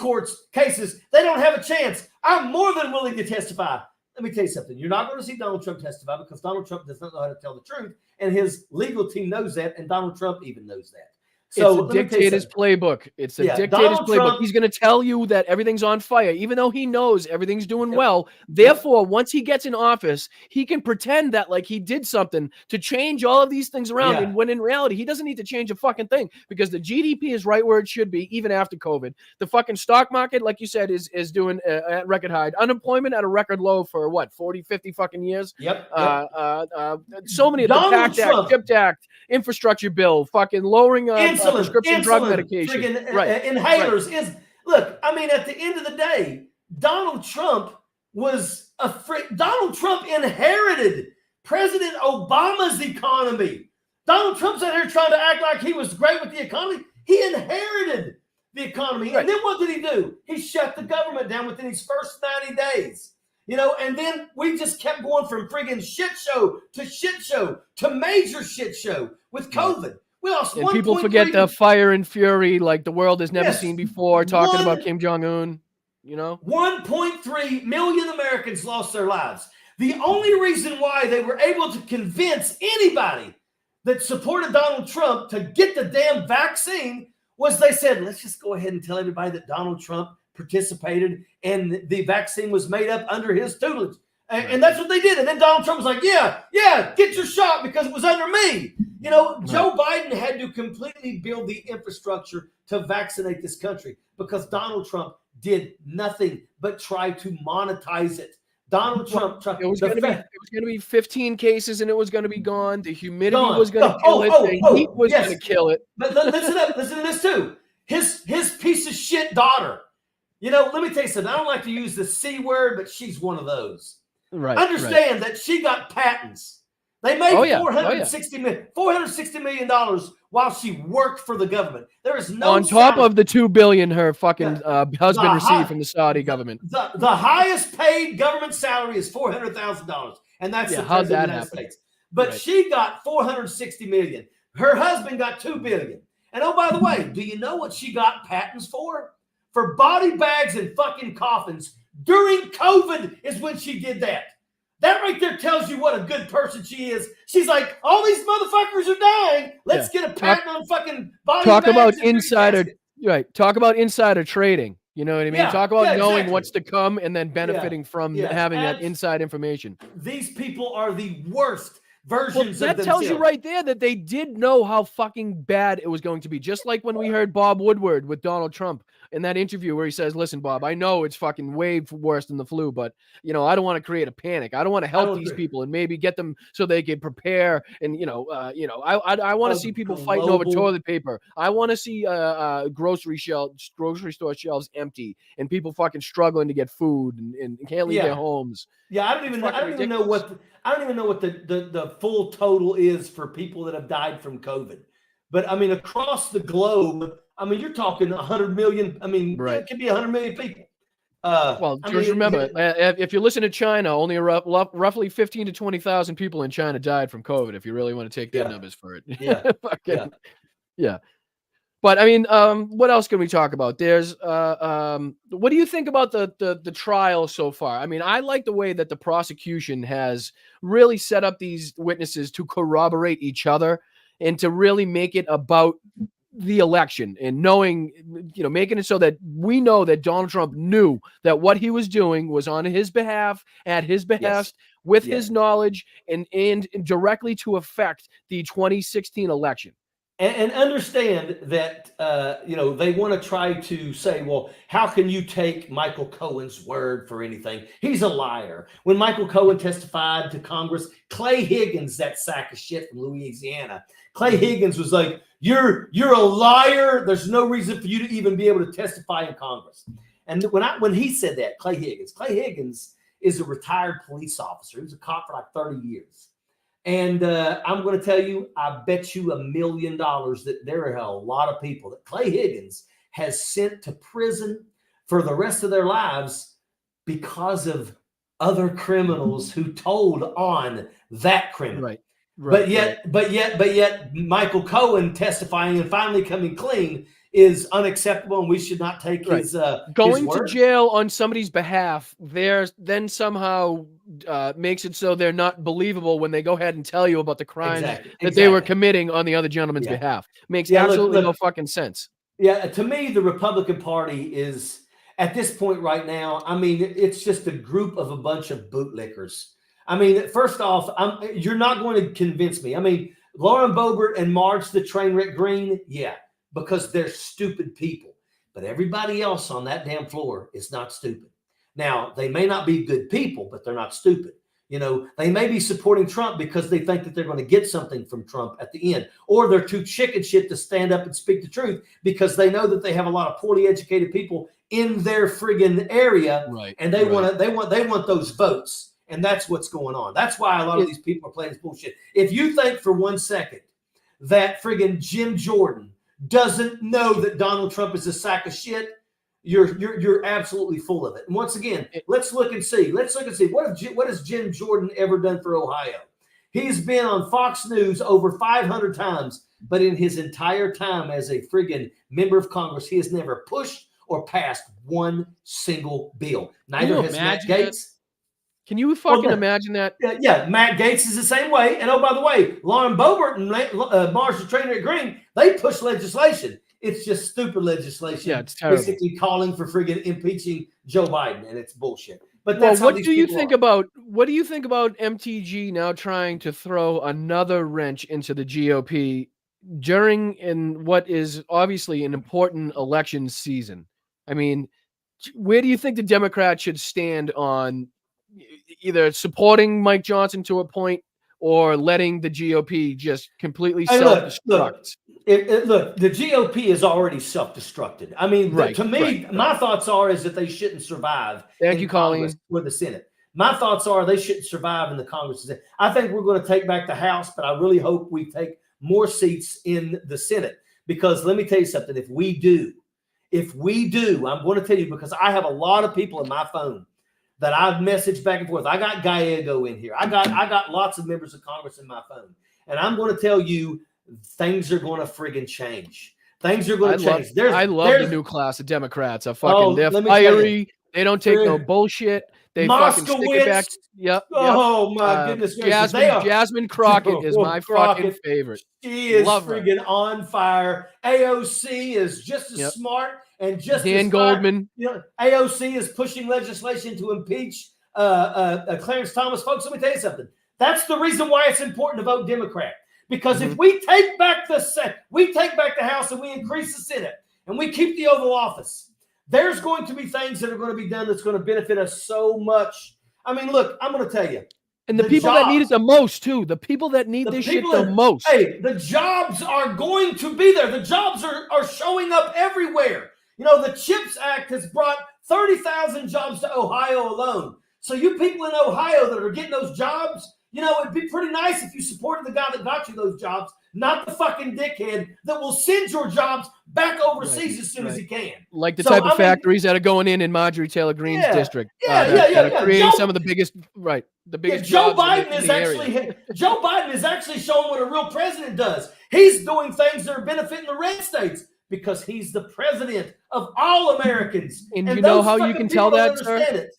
cases. They don't have a chance. I'm more than willing to testify." Let me tell you something. You're not going to see Donald Trump testify because Donald Trump does not know how to tell the truth, and his legal team knows that, and Donald Trump even knows that. So it's a dictator's playbook. It's a dictator's playbook. He's going to tell you that everything's on fire, even though he knows everything's doing well. Therefore, once he gets in office, he can pretend that like he did something to change all of these things around. And when in reality, he doesn't need to change a fucking thing because the GDP is right where it should be, even after COVID. The fucking stock market, like you said, is doing at record high. Unemployment at a record low for what, 40, 50 fucking years? Yep. So many of the PACT Act, CHIPS Act, infrastructure bill, fucking lowering prescription drug medication, inhalers. Look, I mean, at the end of the day, Donald Trump Donald Trump inherited President Obama's economy. Donald Trump's out here trying to act like he was great with the economy. He inherited the economy. Right. And then what did he do? He shut the government down within his first 90 days. And then we just kept going from friggin' shit show to major shit show with COVID. We lost and people forget the fire and fury like the world has never seen before, talking about Kim Jong-un, 1.3 million Americans lost their lives. The only reason why they were able to convince anybody that supported Donald Trump to get the damn vaccine was they said, let's just go ahead and tell everybody that Donald Trump participated and the vaccine was made up under his tutelage. And that's what they did. And then Donald Trump was like, yeah, get your shot because it was under me. Joe Biden had to completely build the infrastructure to vaccinate this country because Donald Trump did nothing but try to monetize it. Donald Trump tried. It was going to be 15 cases and it was going to be gone. The humidity was going to kill it. The heat was going to kill it. But listen to this too. His piece of shit daughter. Let me tell you something. I don't like to use the C word, but she's one of those. Right. Understand that she got patents. They made $460 million while she worked for the government. There is no on top of the $2 billion her fucking husband received from the Saudi government. The highest paid government salary is $400,000, and that's the president of the United States. But she got $460 million. Her husband got $2 billion. And oh, by the way, do you know what she got patents for? For body bags and fucking coffins. During COVID is when she did that. That right there tells you what a good person she is. She's like, all these motherfuckers are dying. Let's get a patent on fucking body bags. Talk about insider, right? Talk about insider trading. You know what I mean? Talk about knowing what's to come and then benefiting from having that inside information. These people are the worst versions of themselves. That tells you right there that they did know how fucking bad it was going to be. Just like when we heard Bob Woodward with Donald Trump in that interview where he says, listen, Bob, I know it's fucking way worse than the flu, but, I don't want to create a panic. I don't want to help these people and maybe get them so they can prepare. And, I want to see people fighting over toilet paper. I want to see grocery store shelves empty and people fucking struggling to get food and can't leave their homes. Yeah, I don't even know what the full total is for people that have died from COVID. But I mean, across the globe, you're talking 100 million. It could be 100 million people. Remember, if you listen to China, only roughly 15 to 20,000 people in China died from COVID. If you really want to take their numbers for it. Yeah. But I mean, what else can we talk about? There's what do you think about the trial so far? I mean, I like the way that the prosecution has really set up these witnesses to corroborate each other and to really make it about the election and knowing, making it so that we know that Donald Trump knew that what he was doing was on his behalf, at his behest, with his knowledge, and directly to affect the 2016 election. And understand that, they want to try to say, well, how can you take Michael Cohen's word for anything? He's a liar. When Michael Cohen testified to Congress, Clay Higgins, that sack of shit from Louisiana, Clay Higgins was like, you're a liar. There's no reason for you to even be able to testify in Congress. And when he said that, Clay Higgins is a retired police officer. He was a cop for like 30 years. And I'm going to tell you, I bet you $1 million that there are a lot of people that Clay Higgins has sent to prison for the rest of their lives because of other criminals who told on that criminal. Right. But yet, Michael Cohen testifying and finally coming clean is unacceptable, and we should not take his going his to word. jail on somebody's behalf. Then somehow makes it so they're not believable when they go ahead and tell you about the crimes that they were committing on the other gentleman's behalf. Makes absolutely no fucking sense. Yeah, to me, the Republican Party is at this point right now. I mean, it's just a group of a bunch of bootlickers. I mean, first off, you're not going to convince me. I mean, Lauren Boebert and Marge the Trainwreck Green, because they're stupid people. But everybody else on that damn floor is not stupid. Now, they may not be good people, but they're not stupid. They may be supporting Trump because they think that they're going to get something from Trump at the end, or they're too chicken shit to stand up and speak the truth because they know that they have a lot of poorly educated people in their friggin' area, and they want those votes. And that's what's going on. That's why a lot of these people are playing this bullshit. If you think for 1 second that friggin' Jim Jordan doesn't know that Donald Trump is a sack of shit, you're absolutely full of it. And once again, let's look and see. What has Jim Jordan ever done for Ohio? He's been on Fox News over 500 times, but in his entire time as a friggin' member of Congress, he has never pushed or passed one single bill. Neither has Matt Gaetz. Can you fucking imagine that? Yeah, Matt Gaetz is the same way. And oh, by the way, Lauren Boebert and Marge the Trainwreck Green, they push legislation. It's just stupid legislation. Yeah, it's terrible. Basically calling for friggin' impeaching Joe Biden, and it's bullshit. But what do you think about MTG now trying to throw another wrench into the GOP in what is obviously an important election season? I mean, where do you think the Democrats should stand on either supporting Mike Johnson to a point or letting the GOP just completely self-destruct? Look, the GOP is already self-destructed. I mean, to me, my thoughts is that they shouldn't survive. Thank you, Colleen. With the Senate. My thoughts are they shouldn't survive in the Congress. I think we're going to take back the House, but I really hope we take more seats in the Senate. Because let me tell you something, if we do, I'm going to tell you, because I have a lot of people in my phone that I've messaged back and forth. I got Gallego in here. I got lots of members of Congress in my phone. And I'm going to tell you, things are going to friggin' change. Things are going to change. I love the new class of Democrats. They're fiery. They don't take no bullshit. They fucking stick it back. Yep. Oh my goodness gracious. Jasmine Crockett is my fucking favorite. She is friggin' on fire. AOC is just as smart and just Dan as Goldman. AOC is pushing legislation to impeach Clarence Thomas. Folks, let me tell you something. That's the reason why it's important to vote Democrat. Because if we take back the House and we increase the Senate and we keep the Oval Office, there's going to be things that are going to be done that's going to benefit us so much. I mean, look, I'm going to tell you. And the people that need it the most, too. The people that need this shit the most. Hey, the jobs are going to be there. The jobs are showing up everywhere. The CHIPS Act has brought 30,000 jobs to Ohio alone. So you people in Ohio that are getting those jobs, it'd be pretty nice if you supported the guy that got you those jobs, not the fucking dickhead that will send your jobs back overseas as soon as he can. Like the type of factories that are going in Marjorie Taylor Greene's district. That are creating some of the biggest, the biggest Joe jobs Biden in is the actually area. Joe Biden is actually showing what a real president does. He's doing things that are benefiting the red states. because he's the president of all Americans. And you know those how you fucking can tell people don't that, sir? understand it.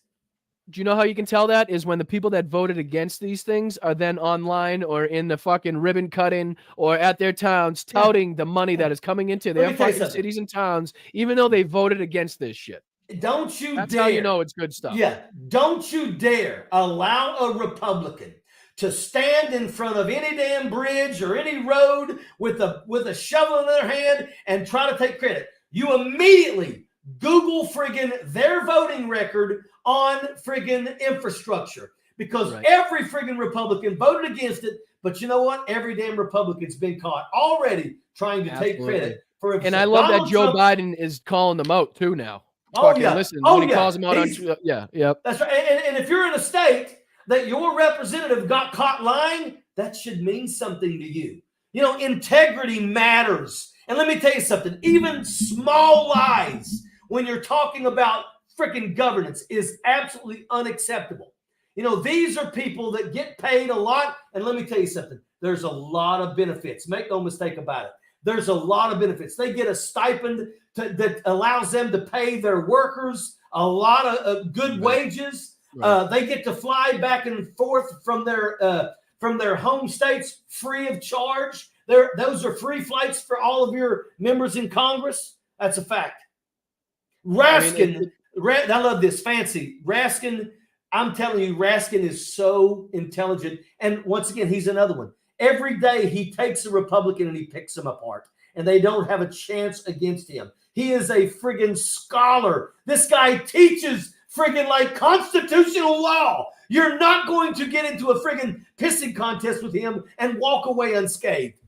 Do you know how you can tell that is when the people that voted against these things are then online or in the fucking ribbon cutting or at their towns touting the money that is coming into Let their me tell you fucking something. cities and towns, even though they voted against this shit. Don't you That's dare. how you know it's good stuff. Yeah. Don't you dare allow a Republican to stand in front of any damn bridge or any road with a shovel in their hand and try to take credit. You immediately Google friggin' their voting record on friggin' infrastructure, because every friggin' Republican voted against it. But you know what? Every damn Republican's been caught already trying to take credit for it. And I love that Joe Biden is calling them out too now. Listen, when he calls them out on That's right. And if you're in a state that your representative got caught lying, that should mean something to you. You know, integrity matters. And let me tell you something, even small lies when you're talking about freaking governance is absolutely unacceptable. You know, these are people that get paid a lot. And let me tell you something, there's a lot of benefits. Make no mistake about it. There's a lot of benefits. They get a stipend that allows them to pay their workers a lot of good wages. They get to fly back and forth from their home states free of charge. Those are free flights for all of your members in Congress. That's a fact. Raskin, I love this fancy. Raskin, I'm telling you, Raskin is so intelligent. And once again, he's another one. Every day he takes a Republican and he picks them apart, and they don't have a chance against him. He is a friggin' scholar. This guy teaches friggin' like constitutional law. You're not going to get into a friggin' pissing contest with him and walk away unscathed.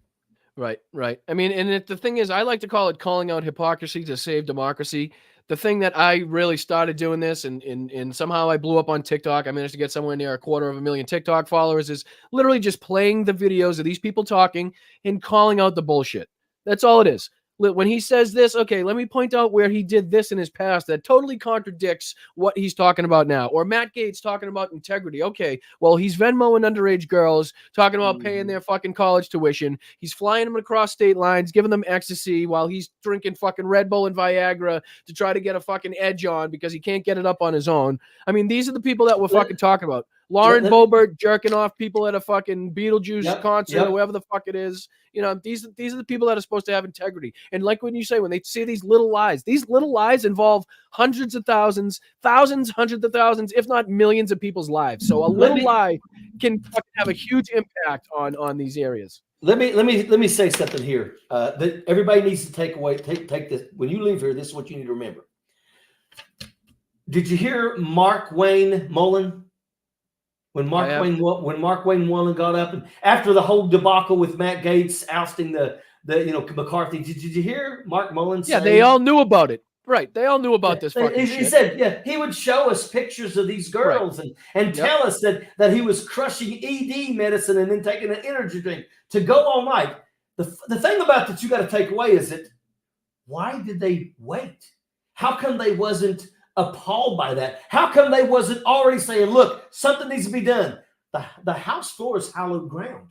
Right. I mean, and the thing is, I like to call it calling out hypocrisy to save democracy. The thing that I really started doing this and somehow I blew up on TikTok. I managed to get somewhere near 250,000 TikTok followers, is literally just playing the videos of these people talking and calling out the bullshit. That's all it is. When he says this, okay, let me point out where he did this in his past that totally contradicts what he's talking about now. Or Matt Gaetz talking about integrity. Okay, well, he's Venmoing underage girls, talking about paying their fucking college tuition. He's flying them across state lines, giving them ecstasy while he's drinking fucking Red Bull and Viagra to try to get a fucking edge on because he can't get it up on his own. I mean, these are the people that we're fucking talking about. Lauren Boebert jerking off people at a fucking Beetlejuice concert or whatever the fuck it is. You know, these are the people that are supposed to have integrity. And like when you say, when they say these little lies involve hundreds of thousands, hundreds of thousands, if not millions of people's lives. So a little lie can fucking have a huge impact on these areas. Let me say something here that everybody needs to take away. Take this when you leave here. This is what you need to remember. Did you hear Mark Wayne Mullen? When Mark Wayne Mullen got up and after the whole debacle with Matt Gaetz ousting the McCarthy, did you hear Mark Mullen say? Yeah, they all knew about it. Right. They all knew about this fucking shit. He said, he would show us pictures of these girls and tell us that he was crushing ED medicine and then taking an energy drink to go all night. The thing about that you got to take away is that why did they wait? How come they wasn't appalled by that? How come they wasn't already saying, look, something needs to be done? The House floor is hallowed ground.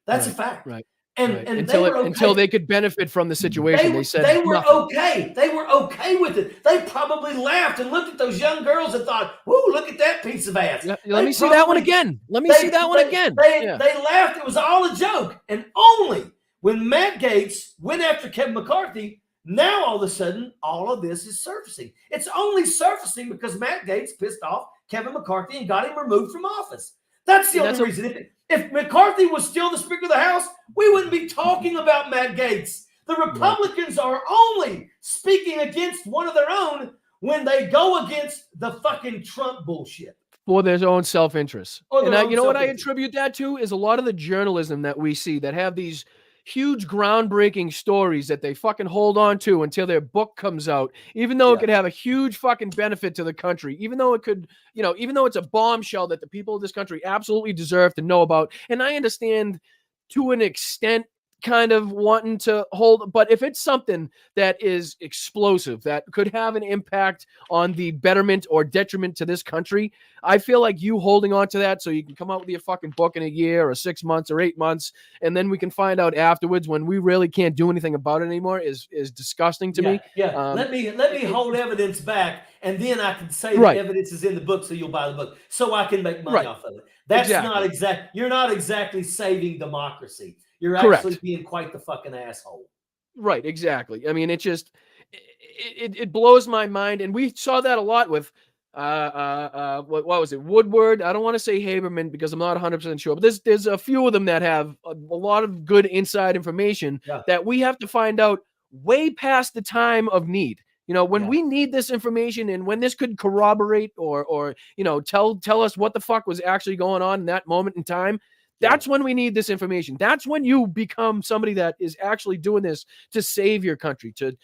That's a fact. Right. And until they could benefit from the situation, they said they were nothing. okay. They were okay with it. They probably laughed and looked at those young girls and thought, "Whoa, look at that piece of ass." Let me see that one again. They laughed. It was all a joke. And only when Matt Gaetz went after Kevin McCarthy, now all of a sudden, all of this is surfacing. It's only surfacing because Matt Gaetz pissed off Kevin McCarthy and got him removed from office. That's the only reason. If McCarthy was still the Speaker of the House, we wouldn't be talking about Matt Gaetz. The Republicans are only speaking against one of their own when they go against the fucking Trump bullshit. For their own self-interest. And you know what I attribute that to is a lot of the journalism that we see that have these huge groundbreaking stories that they fucking hold on to until their book comes out, even though it could have a huge fucking benefit to the country, even though it could, even though it's a bombshell that the people of this country absolutely deserve to know about. And I understand to an extent kind of wanting to hold, but if it's something that is explosive, that could have an impact on the betterment or detriment to this country, I feel like you holding on to that so you can come out with your fucking book in a year or 6 months or 8 months, and then we can find out afterwards when we really can't do anything about it anymore is disgusting to me. Yeah. Let me hold evidence back, and then I can say Right. the evidence is in the book, so you'll buy the book, so I can make money off of it. That's not exact. You're not exactly saving democracy. You're actually being quite the fucking asshole. Right, exactly. I mean, it just it blows my mind, and we saw that a lot with what was it, Woodward? I don't want to say Haberman because I'm not 100% sure, but there's a few of them that have a lot of good inside information that we have to find out way past the time of need. You know, when we need this information and when this could corroborate or you know, tell us what the fuck was actually going on in that moment in time. That's when we need this information. That's when you become somebody that is actually doing this to save your country, to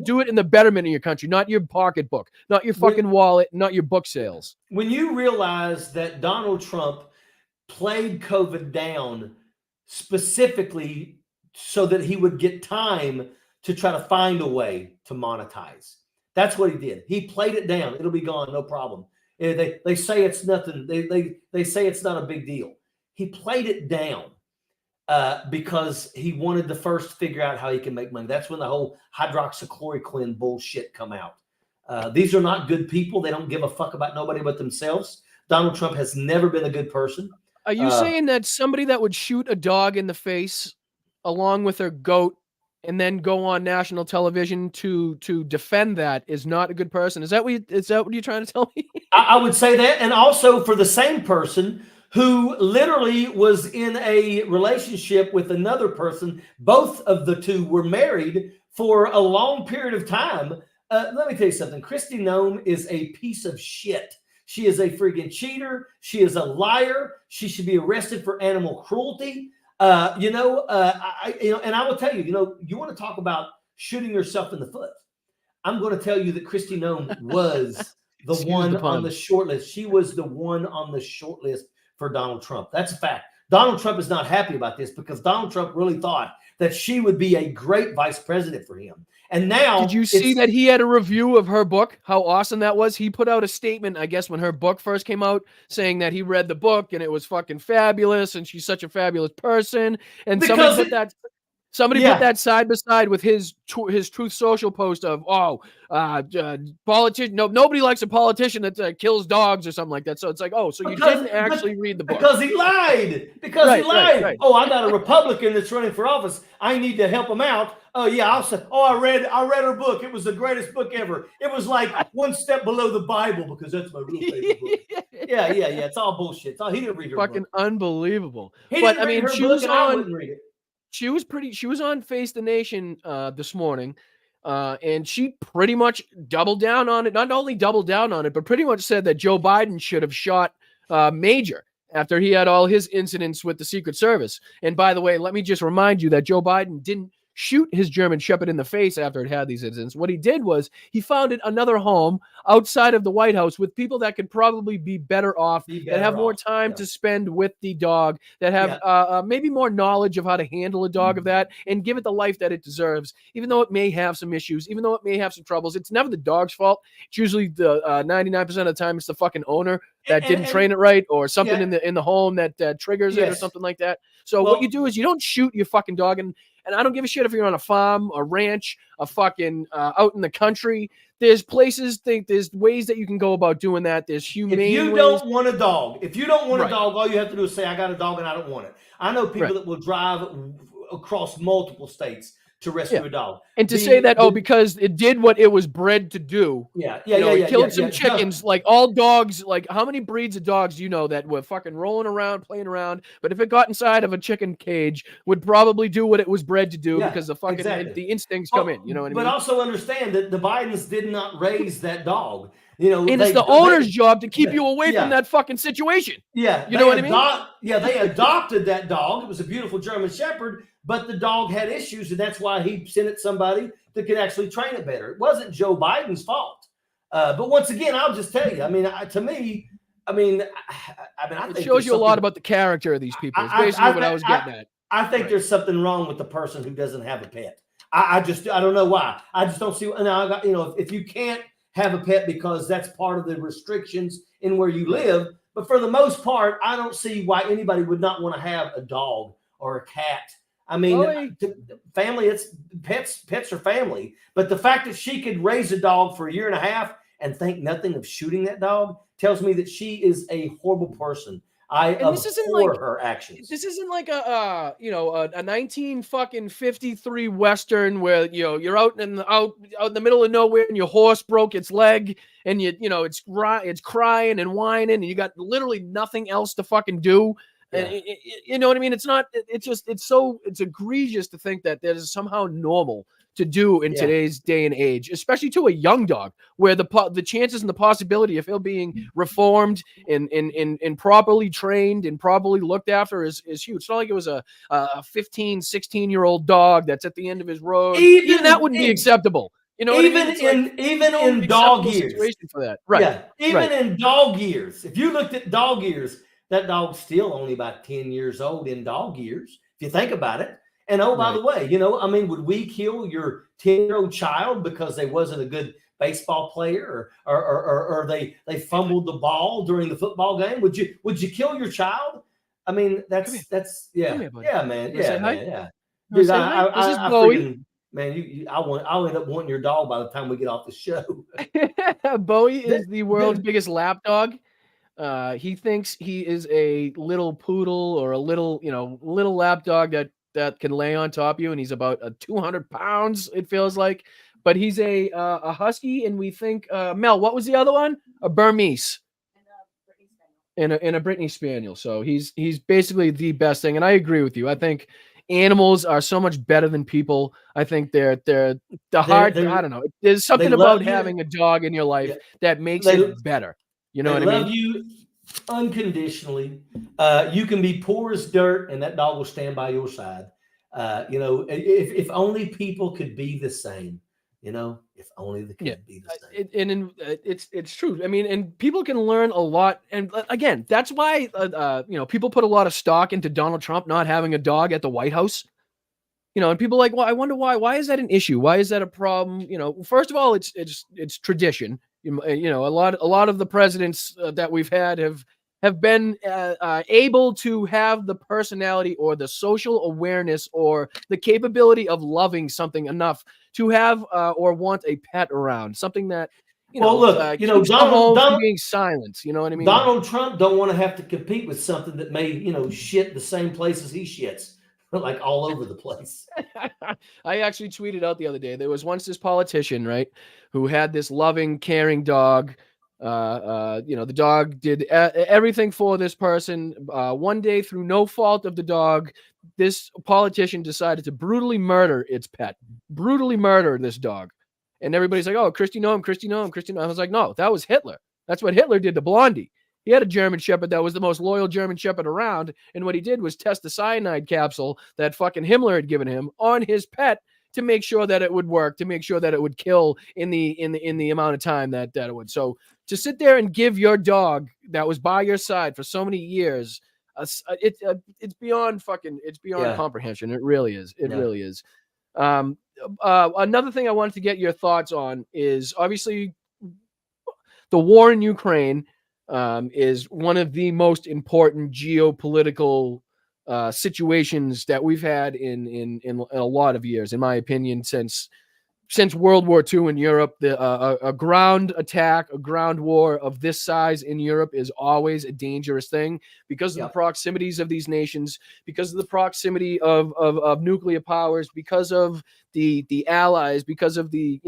do it in the betterment of your country, not your pocketbook, not your fucking wallet, not your book sales. When you realize that Donald Trump played COVID down specifically so that he would get time to try to find a way to monetize. That's what he did. He played it down. It'll be gone, no problem. They say it's nothing. They say it's not a big deal. He played it down because he wanted to first figure out how he can make money. That's when the whole hydroxychloroquine bullshit come out. These are not good people. They don't give a fuck about nobody but themselves. Donald Trump has never been a good person. Are you saying that somebody that would shoot a dog in the face along with their goat and then go on national television to defend that is not a good person? Is that what you're trying to tell me? I would say that. And also for the same person who literally was in a relationship with another person. Both of the two were married for a long period of time. Let me tell you something. Kristi Noem is a piece of shit. She is a freaking cheater. She is a liar. She should be arrested for animal cruelty. And I will tell you, you want to talk about shooting yourself in the foot. I'm going to tell you that Kristi Noem was the one on the short list. She was the one on the short list for Donald Trump. That's a fact. Donald Trump is not happy about this because Donald Trump really thought that she would be a great vice president for him. And now, did you see that he had a review of her book? How awesome that was. He put out a statement, I guess, when her book first came out, saying that he read the book and it was fucking fabulous and she's such a fabulous person. And somebody put that side by side with his Truth Social post of, politician. No, nobody likes a politician that kills dogs or something like that. So it's like, so you didn't actually read the book. Because he lied. He lied. Right. Oh, I got a Republican that's running for office. I need to help him out. Oh yeah, I'll say. Oh, I read her book. It was the greatest book ever. It was like one step below the Bible because that's my real favorite book. Yeah. It's all bullshit. He didn't read her fucking book. Unbelievable. But I mean, she was on. I wouldn't read it. She was on Face the Nation this morning, and she pretty much doubled down on it. Not only doubled down on it, but pretty much said that Joe Biden should have shot Major after he had all his incidents with the Secret Service. And by the way, let me just remind you that Joe Biden didn't shoot his German Shepherd in the face after it had these incidents. What he did was he founded another home outside of the White House with people that could probably be better off, that have more time to spend with the dog, that have maybe more knowledge of how to handle a dog of that and give it the life that it deserves. Even though it may have some issues, even though it may have some troubles, it's never the dog's fault. It's usually the 99% of the time it's the fucking owner that didn't train it right, or something in the home that triggers it or something like that. So what you do is you don't shoot your fucking dog. And I don't give a shit if you're on a farm, a ranch, a fucking out in the country. There's there's ways that you can go about doing that. There's humane ways. If you don't want a dog, a dog, all you have to do is say, I got a dog and I don't want it. I know people that will drive across multiple states to rescue a dog. And to say that, because it did what it was bred to do. It killed some chickens. Like all dogs, like how many breeds of dogs do you know that were fucking rolling around, playing around, but if it got inside of a chicken cage, would probably do what it was bred to do because the fucking the instincts come in. You know what I mean? But also understand that the Bidens did not raise that dog. And it's the owner's job to keep you away from that fucking situation. Yeah. You know what I mean? They adopted that dog. It was a beautiful German Shepherd, but the dog had issues, and that's why he sent it somebody that could actually train it better. It wasn't Joe Biden's fault. But once again, I'll just tell you, I think it shows you a lot about the character of these people. It's basically what I was getting at. I think Right. there's something wrong with the person who doesn't have a pet. I don't know why. I just don't see. Now, I got, if you can't have a pet because that's part of the restrictions in where you live, but for the most part, I don't see why anybody would not want to have a dog or a cat. I mean, family, it's pets are family. But the fact that she could raise a dog for a year and a half and think nothing of shooting that dog tells me that she is a horrible person. I abhor her actions. This isn't like a 1953 Western where you're out in the middle of nowhere and your horse broke its leg and it's crying and whining and you got literally nothing else to fucking do. Yeah. And you know what I mean? It's not. It's egregious to think that that is somehow normal to do in today's day and age, especially to a young dog, where the chances and the possibility of him being reformed and properly trained and properly looked after is huge. It's not like it was a 15, 16-year-old dog that's at the end of his road. Even that wouldn't be acceptable. You know what I mean? Even in dog years. Situation for that. Right. Yeah. Even in dog years. If you looked at dog years, that dog's still only about 10 years old in dog years, if you think about it. And by the way, would we kill your 10-year-old child because they wasn't a good baseball player or they fumbled the ball during the football game? Would you kill your child? I mean, that's man. Yeah. Dude, this is Bowie. I'll end up wanting your dog by the time we get off the show. Bowie is the world's biggest lap dog. He thinks he is a little poodle or a little lap dog that can lay on top of you, and he's about 200 pounds, it feels like. But he's a husky, and we think Mel, what was the other one? A Burmese. And a Brittany Spaniel. So he's basically the best thing, and I agree with you. I think animals are so much better than people. I think they're I don't know. There's something about having a dog in your life that makes it better. You know what I mean? They love you unconditionally. You can be poor as dirt, and that dog will stand by your side. If only people could be the same. If only they could be the same. It's true. I mean, and people can learn a lot. And again, that's why people put a lot of stock into Donald Trump not having a dog at the White House. And people are like, well, I wonder why. Why is that an issue? Why is that a problem? First of all, it's tradition. A lot of the presidents that we've had have been able to have the personality or the social awareness or the capability of loving something enough to have or want a pet around, something that keeps Donald from being silent. You know what I mean? Donald Trump don't want to have to compete with something that may shit the same places he shits. Like all over the place. I actually tweeted out the other day. There was once this politician, right, who had this loving, caring dog. The dog did everything for this person. One day, through no fault of the dog, this politician decided to brutally murder its pet. Brutally murder this dog. And everybody's like, oh, Kristi Noem, Kristi Noem, Kristi Noem. I was like, no, that was Hitler. That's what Hitler did to Blondie. He had a German Shepherd that was the most loyal German Shepherd around, and what he did was test the cyanide capsule that fucking Himmler had given him on his pet to make sure that it would work, to make sure that it would kill in the amount of time that it would. So to sit there and give your dog that was by your side for so many years, it's beyond comprehension. It really is. It really is. Another thing I wanted to get your thoughts on is obviously the war in Ukraine. Is one of the most important geopolitical situations that we've had in a lot of years, in my opinion, since World War II in Europe. A ground attack, a ground war of this size in Europe is always a dangerous thing because of the proximities of these nations, because of the proximity of nuclear powers, because of the allies, because of the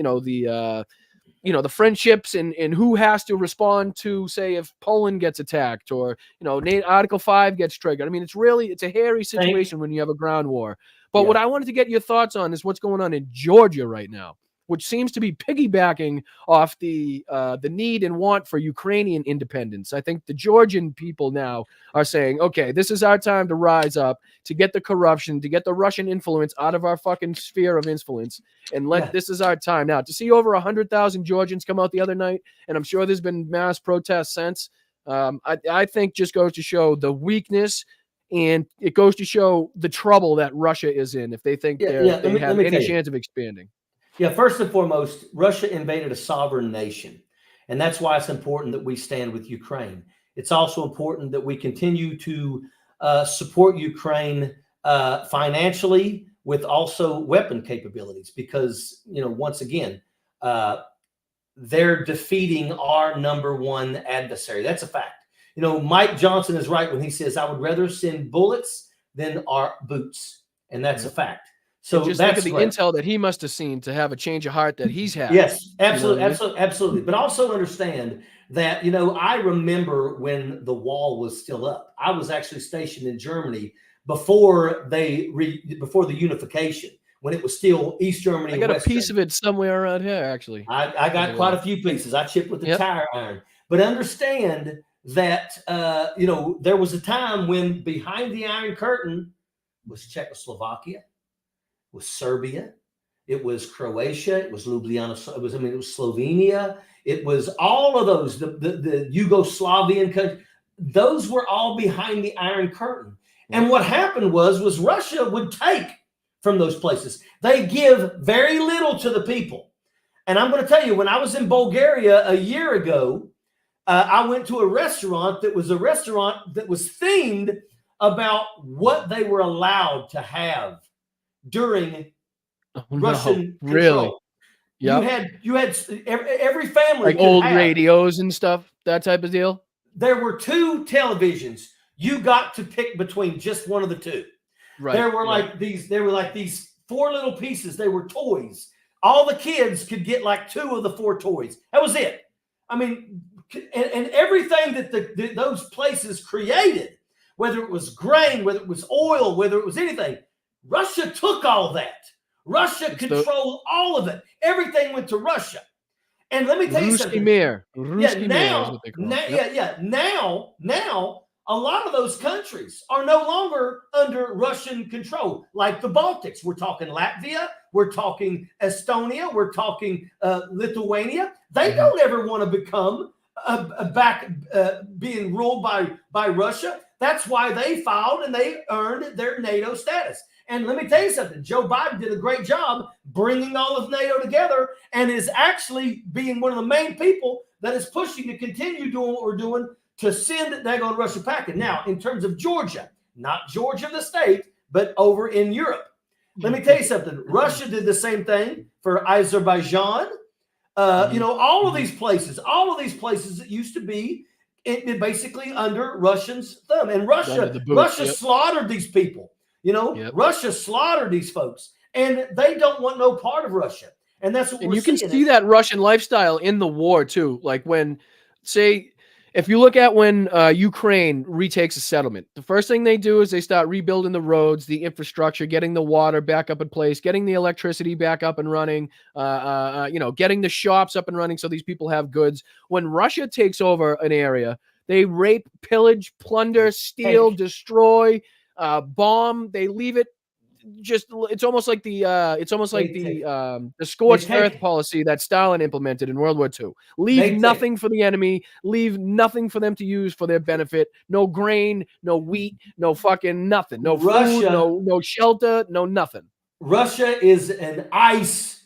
friendships and who has to respond to, say, if Poland gets attacked or, Article 5 gets triggered. I mean, it's a hairy situation when you have a ground war. But what I wanted to get your thoughts on is what's going on in Georgia right now, which seems to be piggybacking off the need and want for Ukrainian independence. I think the Georgian people now are saying, okay, this is our time to rise up, to get the corruption, to get the Russian influence out of our fucking sphere of influence. And this is our time now. To see over 100,000 Georgians come out the other night, and I'm sure there's been mass protests since, I think just goes to show the weakness And it goes to show the trouble that Russia is in if they think they have any chance of expanding. Yeah, first and foremost, Russia invaded a sovereign nation. And that's why it's important that we stand with Ukraine. It's also important that we continue to support Ukraine financially with also weapon capabilities, because, once again, they're defeating our number one adversary. That's a fact. Mike Johnson is right when he says, I would rather send bullets than our boots. And that's a fact. So just that's think of the intel that he must have seen to have a change of heart that he's had. Yes, absolutely, You know what I mean? absolutely. But also understand that, I remember when the wall was still up. I was actually stationed in Germany before before the unification, when it was still East Germany. I got and West a piece Germany. of it somewhere around here, actually. I got quite a few pieces. I chipped with the tire iron. But understand that, there was a time when behind the Iron Curtain was Czechoslovakia, was Serbia, it was Croatia, it was Ljubljana, it was Slovenia, it was all of those, the Yugoslavian countries. Those were all behind the Iron Curtain. And what happened was Russia would take from those places. They give very little to the people. And I'm going to tell you, when I was in Bulgaria a year ago, I went to a restaurant that was themed about what they were allowed to have during Russian control. Really? Yeah. You had every family, like old radios and stuff, that type of deal. There were 2 televisions. You got to pick between just one of the 2. Right. There were like these 4 little pieces. They were toys. All the kids could get like 2 of the 4 toys. That was it. I mean, and everything that those places created, whether it was grain, whether it was oil, whether it was anything, Russia took all that. Russia controlled all of it. Everything went to Russia. And let me tell you something. Now, a lot of those countries are no longer under Russian control, like the Baltics. We're talking Latvia. We're talking Estonia. We're talking Lithuania. They don't ever want to become being ruled by Russia. That's why they filed and they earned their NATO status. And let me tell you something. Joe Biden did a great job bringing all of NATO together and is actually being one of the main people that is pushing to continue doing what we're doing to send that daggone Russia packet. Now, in terms of Georgia, not Georgia the state, but over in Europe. Let me tell you something. Russia did the same thing for Azerbaijan. All of these places that used to be basically under Russian's thumb. And Russia slaughtered these people. Russia slaughtered these folks. And they don't want no part of Russia. And that's what we're seeing. You can see that Russian lifestyle in the war, too. Like when, say, if you look at when Ukraine retakes a settlement, the first thing they do is they start rebuilding the roads, the infrastructure, getting the water back up in place, getting the electricity back up and running, getting the shops up and running so these people have goods. When Russia takes over an area, they rape, pillage, plunder, steal, destroy, bomb. They leave it. It's almost like the scorched earth policy that Stalin implemented in World War II. Leave nothing for the enemy. Leave nothing for them to use for their benefit. No grain, no wheat, no fucking nothing. No food, no shelter, no nothing. Russia is an ice.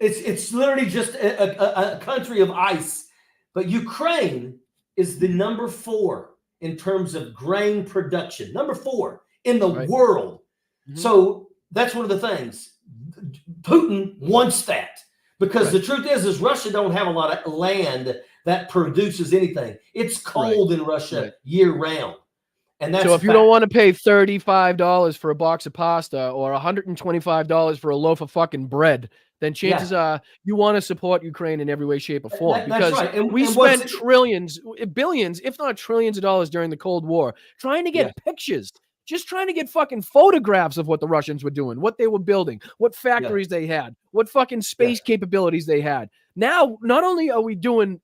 It's literally just a country of ice. But Ukraine is the number 4 in terms of grain production. Number 4 in the world. Mm-hmm. So that's one of the things. Putin wants that because the truth is Russia don't have a lot of land that produces anything. It's cold in Russia year round. And that's so if you don't want to pay $35 for a box of pasta or $125 for a loaf of fucking bread, then chances are you want to support Ukraine in every way, shape, or form. Because we spent trillions, billions, if not trillions of dollars during the Cold War trying to get pictures. Just trying to get fucking photographs of what the Russians were doing, what they were building, what factories they had, what fucking space capabilities they had. Now, not only are we doing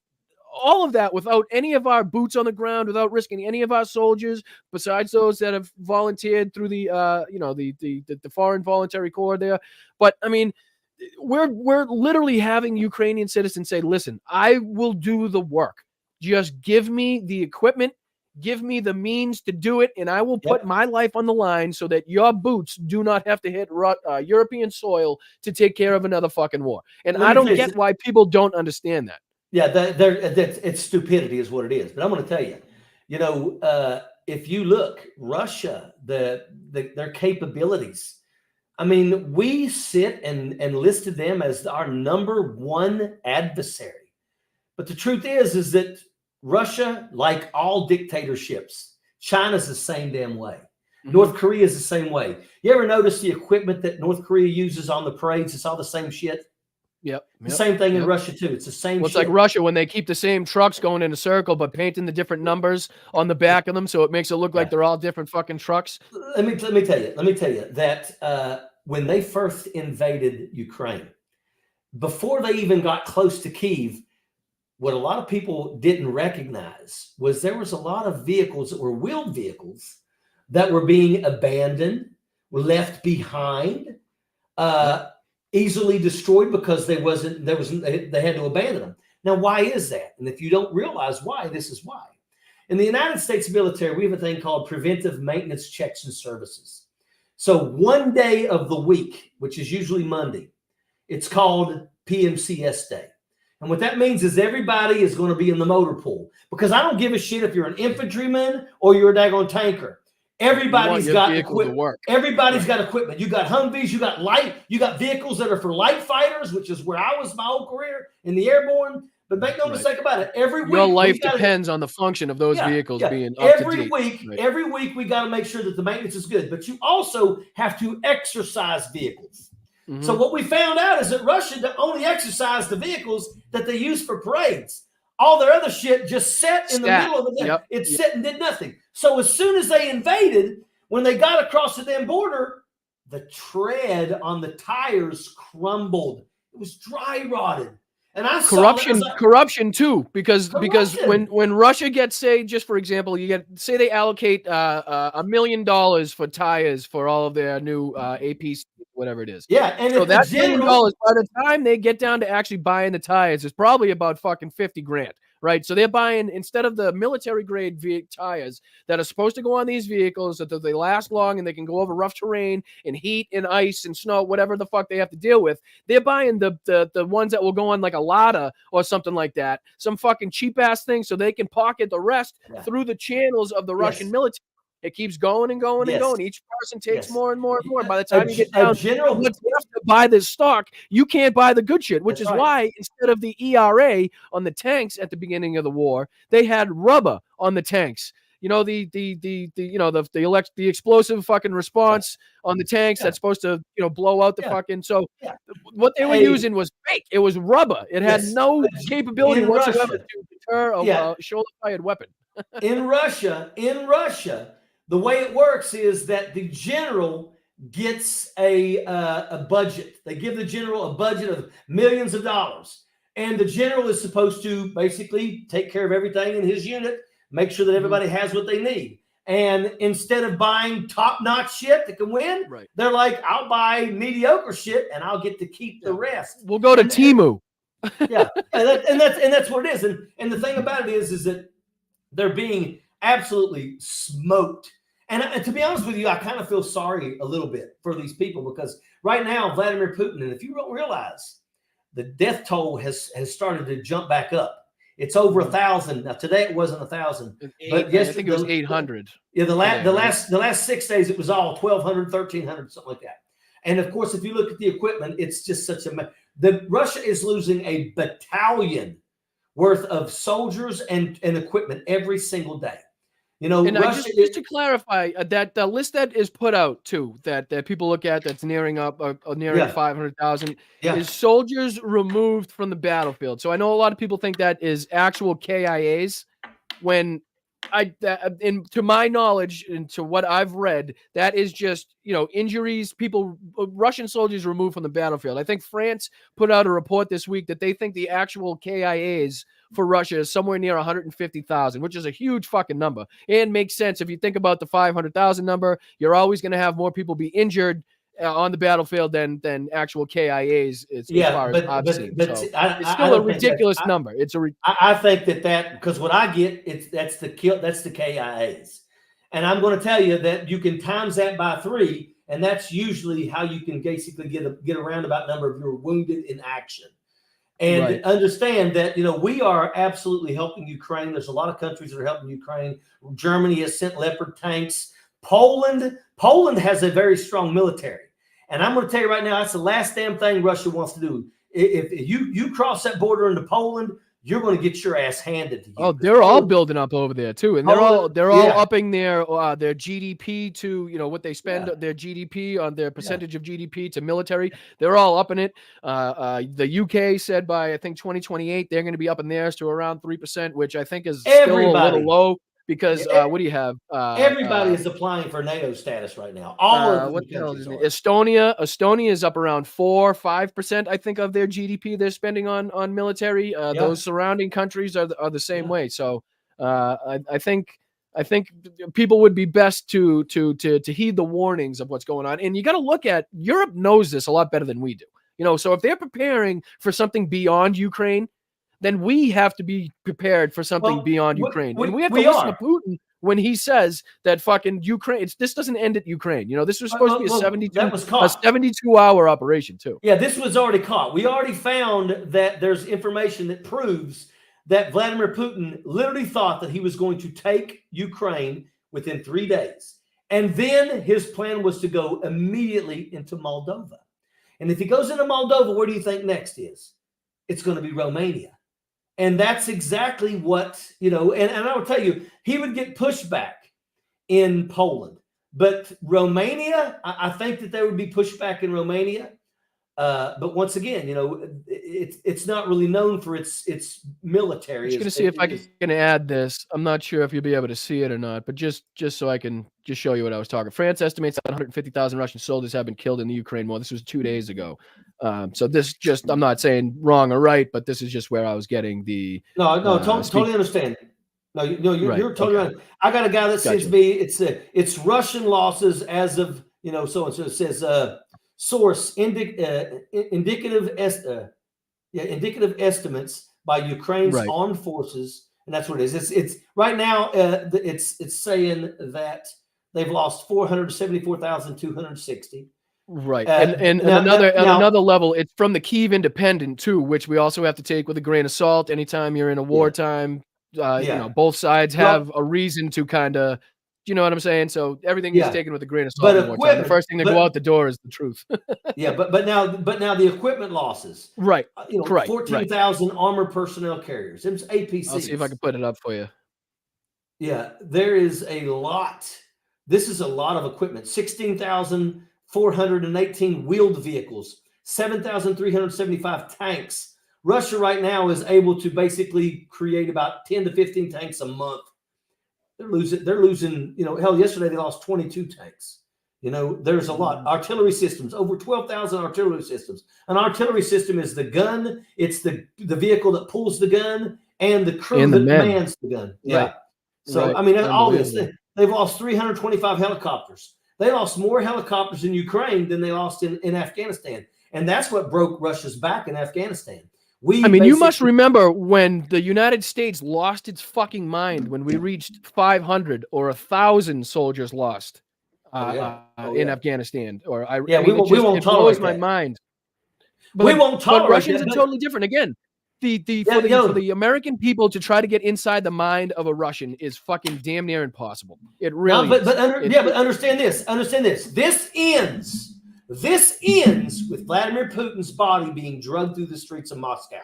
all of that without any of our boots on the ground, without risking any of our soldiers, besides those that have volunteered through the Foreign Voluntary Corps there. But I mean, we're literally having Ukrainian citizens say, listen, I will do the work. Just give me the equipment Give me the means to do it, and I will put my life on the line so that your boots do not have to hit European soil to take care of another fucking war. And I don't get why people don't understand that. Yeah, it's stupidity is what it is. But I'm going to tell you, if you look, Russia, their capabilities, I mean, we sit and listed them as our number one adversary. But the truth is that Russia, like all dictatorships, China's the same damn way. Mm-hmm. North Korea is the same way. You ever notice the equipment that North Korea uses on the parades? It's all the same shit. Yep. The same thing in Russia too. It's the same. Well, it's like Russia when they keep the same trucks going in a circle, but painting the different numbers on the back of them, so it makes it look like they're all different fucking trucks. Let me tell you that when they first invaded Ukraine, before they even got close to Kyiv, what a lot of people didn't recognize was there was a lot of vehicles that were wheeled vehicles that were being abandoned, left behind, easily destroyed because they had to abandon them. Now, why is that? And if you don't realize why, this is why. In the United States military, we have a thing called preventive maintenance checks and services. So one day of the week, which is usually Monday, it's called PMCS Day. And what that means is everybody is going to be in the motor pool, because I don't give a shit if you're an infantryman or you're a daggone tanker. Everybody's got equipment. Everybody's got equipment. You got Humvees, you got vehicles that are for light fighters, which is where I was my whole career in the airborne. But make no mistake about it. Every week, your life depends on the function of those vehicles being up to date. Every week, we got to make sure that the maintenance is good. But you also have to exercise vehicles. Mm-hmm. So what we found out is that Russia only exercised the vehicles that they use for parades. All their other shit just sat in the middle of the day. It sat and did nothing. So as soon as they invaded, when they got across the damn border, the tread on the tires crumbled. It was dry rotted. And I corruption too, because when Russia gets, say, just for example, say they allocate $1 million for tires for all of their new APC, whatever it is. Yeah, and so that $1 million, by the time they get down to actually buying the tires, is probably about fucking $50,000. Right, so they're buying, instead of the military grade tires that are supposed to go on these vehicles so that they last long and they can go over rough terrain and heat and ice and snow, whatever the fuck they have to deal with. They're buying the ones that will go on like a Lada or something like that, some fucking cheap ass thing, so they can pocket the rest through the channels of the Russian military. It keeps going and going and going. Each person takes more and more and more. By the time you get down to buy this stock, you can't buy the good shit, which is why instead of the ERA on the tanks at the beginning of the war, they had rubber on the tanks. You know, the explosive fucking response on the tanks that's supposed to, blow out the fucking. So what they were using was fake. It was rubber. It had no capability whatsoever to deter a shoulder-fired weapon. In Russia, the way it works is that the general gets a budget. They give the general a budget of millions of dollars. And the general is supposed to basically take care of everything in his unit, make sure that everybody has what they need. And instead of buying top-notch shit that can win, they're like, I'll buy mediocre shit and I'll get to keep the rest. We'll go to Temu. And that's what it is. And the thing about it is that they're being absolutely smoked. And to be honest with you, I kind of feel sorry a little bit for these people, because right now, Vladimir Putin, and if you don't realize, the death toll has started to jump back up. It's over 1,000. Now, today it wasn't 1,000. But yesterday, I think it was 800. Yeah, the last 6 days, it was all 1,200, 1,300, something like that. And of course, if you look at the equipment, it's just such Russia is losing a battalion worth of soldiers and equipment every single day. And just to clarify, that the list that is put out too, that people look at, that's nearing 500,000, is soldiers removed from the battlefield. So I know a lot of people think that is actual KIAs, when to my knowledge and to what I've read, that is just, injuries, Russian soldiers removed from the battlefield. I think France put out a report this week that they think the actual KIAs for Russia is somewhere near 150,000, which is a huge fucking number, and makes sense. If you think about the 500,000 number, you're always going to have more people be injured on the battlefield than actual KIAs as far as I've seen. But So I it's still a ridiculous number. It's a I think that because what I get, that's the KIAs, and I'm going to tell you that you can times that by 3, and that's usually how you can basically get a roundabout number of your wounded in action. And understand that, we are absolutely helping Ukraine. There's a lot of countries that are helping Ukraine. Germany has sent Leopard tanks. Poland has a very strong military. And I'm going to tell you right now, that's the last damn thing Russia wants to do. If you cross that border into Poland, you're going to get your ass handed to you. Oh, they're all building up over there too, and they're all upping their GDP to what they spend their GDP on their percentage of GDP to military. They're all upping it. The UK said by I think 2028 they're going to be upping theirs to around 3%, which I think is still a little low. Because what do you have? Everybody is applying for NATO status right now. All of what the hell is it? Estonia is up around 4-5%, I think, of their GDP they're spending on military. Those surrounding countries are the same way. So I think people would be best to heed the warnings of what's going on. And you got to look at Europe knows this a lot better than we do. So if they're preparing for something beyond Ukraine, then we have to be prepared for something beyond Ukraine. And we have to listen to Putin when he says that fucking Ukraine, this doesn't end at Ukraine. This was supposed to be a 72-hour operation too. Yeah, this was already caught. We already found that there's information that proves that Vladimir Putin literally thought that he was going to take Ukraine within 3 days. And then his plan was to go immediately into Moldova. And if he goes into Moldova, where do you think next is? It's going to be Romania. And that's exactly what, and I will tell you, he would get pushback in Poland. But Romania, I think that there would be pushback in Romania. But once again, it's not really known for its military. I'm just going to see if I can add this. I'm not sure if you'll be able to see it or not, but just so I can just show you what I was talking. France estimates that 150,000 Russian soldiers have been killed in the Ukraine war. This was 2 days ago. So this I'm not saying wrong or right, but this is just where I was getting the. Totally understand. You're totally right. I got a guy that sends me, it's Russian losses as of, so and so. It says, source indicative estimates by Ukraine's armed forces, and that's what it is. It's right now. It's saying that they've lost 474,260. Right, and another level, it's from the Kyiv Independent too, which we also have to take with a grain of salt. Anytime you're in a wartime, both sides have a reason to kind of. You know what I'm saying? So everything is taken with a grain of salt. The first thing to go out the door is the truth. but now the equipment losses. Right. Correct. 14,000 armored personnel carriers. It's APCs. I'll see if I can put it up for you. Yeah, there is a lot. This is a lot of equipment. 16,418 wheeled vehicles, 7,375 tanks. Russia right now is able to basically create about 10 to 15 tanks a month. They're losing, hell, yesterday they lost 22 tanks. There's a lot. Artillery systems, over 12,000 artillery systems. An artillery system is the gun. It's the vehicle that pulls the gun and the crew that mans the gun. Yeah. Right. So, all this, they've lost 325 helicopters. They lost more helicopters in Ukraine than they lost in Afghanistan. And that's what broke Russia's back in Afghanistan. You must remember when the United States lost its fucking mind when we reached 500 or 1,000 soldiers lost in Afghanistan. We won't tolerate my mind. But, we won't tolerate but Russians are totally different. Again, for the American people to try to get inside the mind of a Russian is fucking damn near impossible. It really but understand this. Understand this. This ends with Vladimir Putin's body being drugged through the streets of Moscow.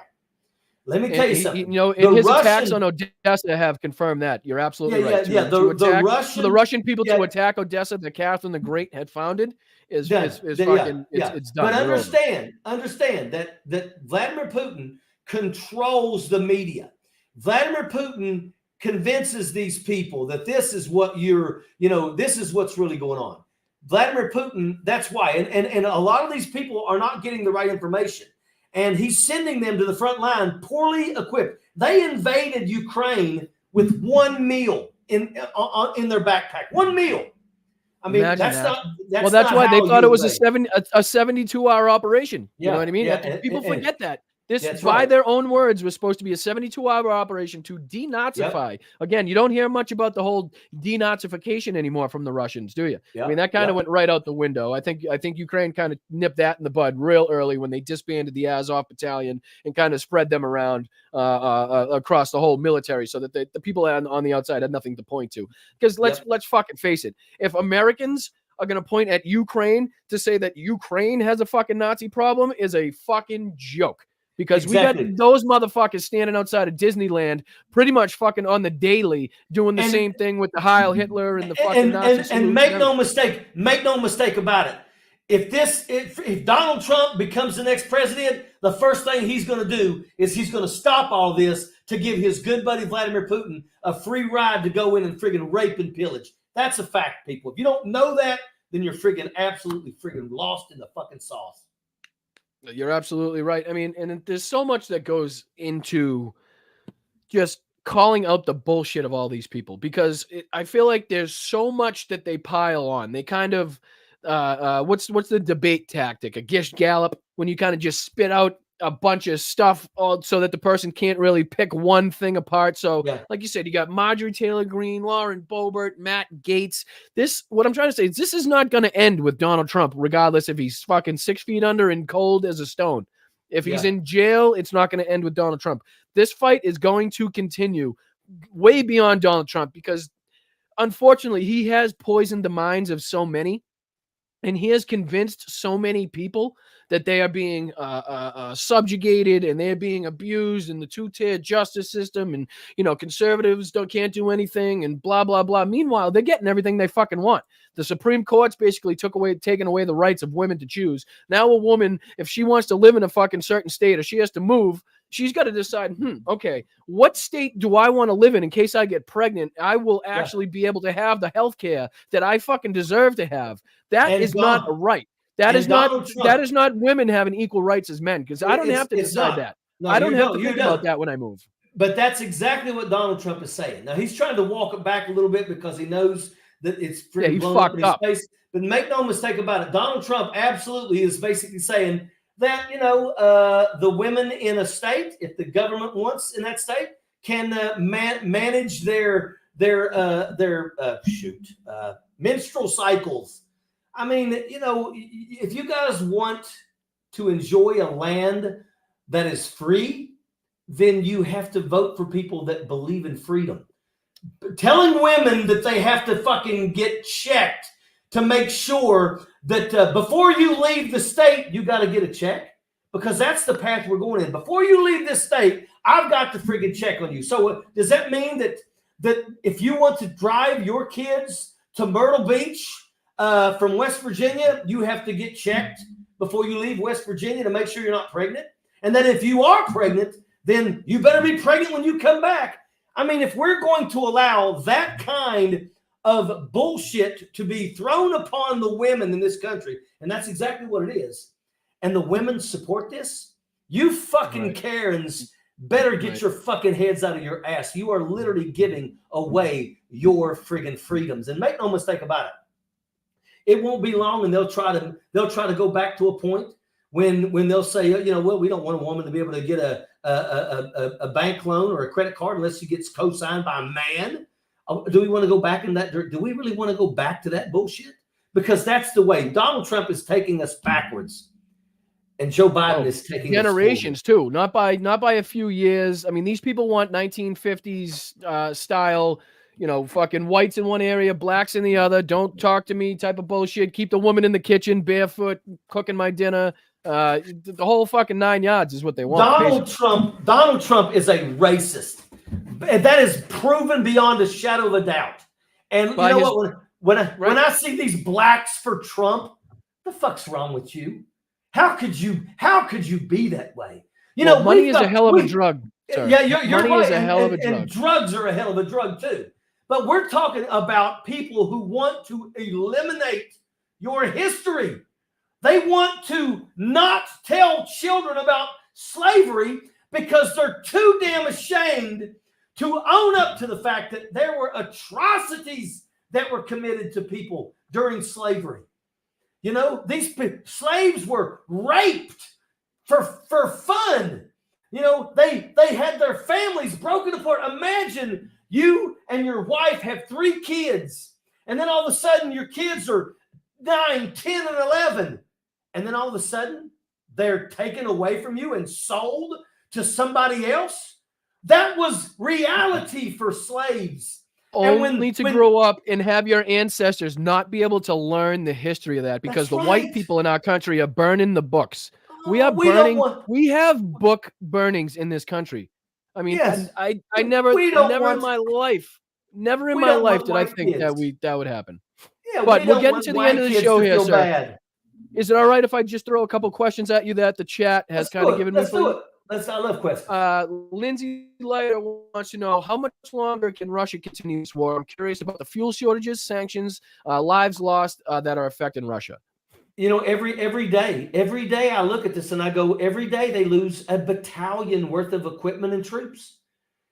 Let me tell you something. His attacks on Odessa have confirmed that. You're absolutely right. The Russian people to attack Odessa that Catherine the Great had founded is fucking it's done. But understand that Vladimir Putin controls the media. Vladimir Putin convinces these people that this is what this is what's really going on. Vladimir Putin, that's why. And a lot of these people are not getting the right information. And he's sending them to the front line poorly equipped. They invaded Ukraine with one meal in their backpack. One meal. I mean, Imagine that's that. not. That's Well, that's not why they how thought you it was a obey. 72-hour operation. You know Yeah, what I mean? yeah, People and- forget that. This, That's by right. their own words, was supposed to be a 72-hour operation to denazify. Again, you don't hear much about the whole denazification anymore from the Russians, do you? I mean, that kind of went right out the window. I think Ukraine kind of nipped that in the bud real early when they disbanded the Azov battalion and kind of spread them around across the whole military, so that the people on the outside had nothing to point to. Because let's fucking face it, if Americans are going to point at Ukraine to say that Ukraine has a fucking Nazi problem is a fucking joke. Because we got those motherfuckers standing outside of Disneyland pretty much fucking on the daily doing the same thing with the Heil Hitler and the fucking Nazi salutes and make no mistake about it. If Donald Trump becomes the next president, the first thing he's going to do is he's going to stop all this to give his good buddy Vladimir Putin a free ride to go in and friggin' rape and pillage. That's a fact, people. If you don't know that, then you're friggin' absolutely friggin' lost in the fucking sauce. You're absolutely right. I mean, and there's so much that goes into just calling out the bullshit of all these people, because I feel like there's so much that they pile on. They kind of, what's the debate tactic? A gish gallop, when you kind of just spit out a bunch of stuff so that the person can't really pick one thing apart. So like you said, you got Marjorie Taylor Greene, Lauren Boebert, Matt Gaetz. What I'm trying to say is this is not going to end with Donald Trump, regardless if he's fucking 6 feet under and cold as a stone. If he's in jail, it's not going to end with Donald Trump. This fight is going to continue way beyond Donald Trump, because unfortunately he has poisoned the minds of so many, and he has convinced so many people that they are being subjugated and they're being abused in the two-tier justice system, and conservatives can't do anything and blah blah blah. Meanwhile, they're getting everything they fucking want. The Supreme Court's basically taken away the rights of women to choose. Now a woman, if she wants to live in a fucking certain state or she has to move, she's got to decide, okay, what state do I want to live in case I get pregnant? I will actually be able to have the health care that I fucking deserve to have. That is not a right. That is not women having equal rights as men, because I don't have to decide that. No, I don't have to think about that when I move. But that's exactly what Donald Trump is saying. Now, he's trying to walk it back a little bit because he knows that it's pretty blown up in his face. But make no mistake about it, Donald Trump absolutely is basically saying that, the women in a state, if the government wants in that state, can manage their menstrual cycles. I mean, if you guys want to enjoy a land that is free, then you have to vote for people that believe in freedom. Telling women that they have to fucking get checked to make sure that before you leave the state, you got to get a check, because that's the path we're going in. Before you leave this state, I've got to friggin' check on you. So does that mean that if you want to drive your kids to Myrtle Beach from West Virginia, you have to get checked before you leave West Virginia to make sure you're not pregnant? And that if you are pregnant, then you better be pregnant when you come back. I mean, if we're going to allow that kind of bullshit to be thrown upon the women in this country, and that's exactly what it is, and the women support this, you fucking Karens better get your fucking heads out of your ass. You are literally giving away your friggin' freedoms. And make no mistake about it, it won't be long, and they'll try to go back to a point when they'll say, well, we don't want a woman to be able to get a bank loan or a credit card unless she gets co-signed by a man. Do we want to go back in that? Do we really want to go back to that bullshit? Because that's the way Donald Trump is taking us backwards, and Joe Biden is taking generations too, not by a few years. I mean, these people want 1950s style, fucking whites in one area, blacks in the other. Don't talk to me type of bullshit. Keep the woman in the kitchen barefoot, cooking my dinner. The whole fucking 9 yards is what they want. Donald Trump is a racist. That is proven beyond a shadow of a doubt. And when I see these blacks for Trump, the fuck's wrong with you? How could you be that way? Money is a hell of a drug. Sir. Yeah, you're money right. is a hell of a drug. And drugs are a hell of a drug too. But we're talking about people who want to eliminate your history. They want to not tell children about slavery because they're too damn ashamed to own up to the fact that there were atrocities that were committed to people during slavery. You know, these slaves were raped for fun. You know, they had their families broken apart. Imagine you and your wife have 3 kids, and then all of a sudden your kids are 9, 10, and 11. And then all of a sudden they're taken away from you and sold to somebody else. That was reality for slaves. Only to grow up and have your ancestors not be able to learn the history of that, because the white people in our country are burning the books. We are burning. We have book burnings in this country. I mean, Yes. I never in my life did I think that would happen. Yeah, but we're getting to the end of the show here, sir. Bad. Is it all right if I just throw a couple questions at you that the chat has kind of given me? Let's do it. I love questions. Lindsay Leiter wants to know, how much longer can Russia continue this war? I'm curious about the fuel shortages, sanctions, lives lost that are affecting Russia. You know, every day I look at this and I go, every day they lose a battalion worth of equipment and troops.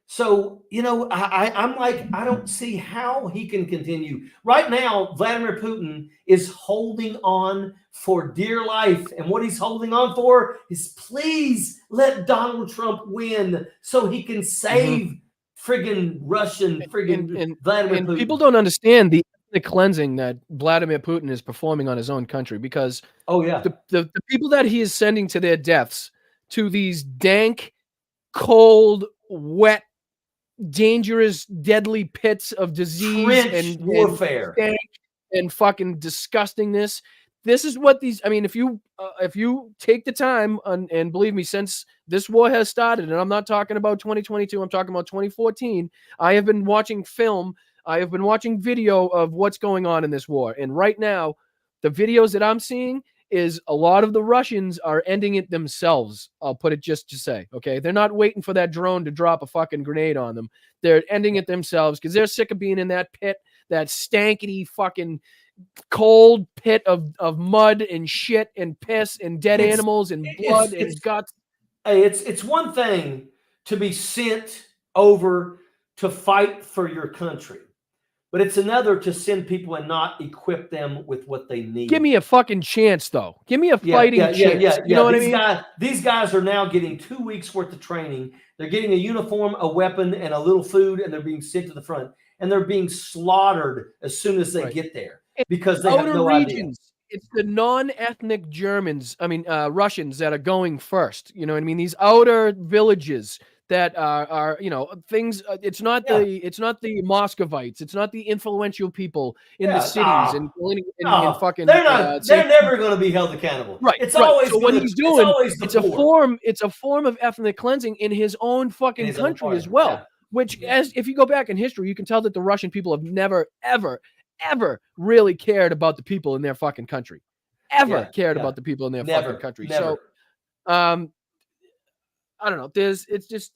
So, you know, I'm like, I don't see how he can continue. Right now, Vladimir Putin is holding on for dear life. And what he's holding on for is, please let Donald Trump win so he can save friggin' Russian Vladimir Putin. People don't understand the cleansing that Vladimir Putin is performing on his own country, because the people that he is sending to their deaths, to these dank, cold, wet, dangerous, deadly pits of disease and warfare and fucking disgustingness. This is what these. I mean, if you take the time and believe me, since this war has started, and I'm not talking about 2022, I'm talking about 2014. I have been watching film. I have been watching video of what's going on in this war, and right now, the videos that I'm seeing is a lot of the Russians are ending it themselves. I'll put it just to say, okay? They're not waiting for that drone to drop a fucking grenade on them. They're ending it themselves because they're sick of being in that pit, that stanky fucking cold pit of mud and shit and piss and dead animals and blood and guts. Hey, it's one thing to be sent over to fight for your country, but it's another to send people and not equip them with what they need. Give me a fucking chance, though. Give me a fighting chance. You know what I mean? These guys are now getting 2 weeks worth of training. They're getting a uniform, a weapon, and a little food, and they're being sent to the front. And they're being slaughtered as soon as they get there because they have no idea. It's the non-ethnic Germans, Russians that are going first. You know what I mean? These outer villages that are things. It's not the Muscovites. It's not the influential people in the cities and fucking. They're never going to be held accountable. Right. It's always so what he's doing. It's a form of ethnic cleansing in his own fucking country as well. Yeah. Which, if you go back in history, you can tell that the Russian people have never, ever, ever really cared about the people in their fucking country. Cared about the people in their fucking country. Never. So, I don't know. It's just,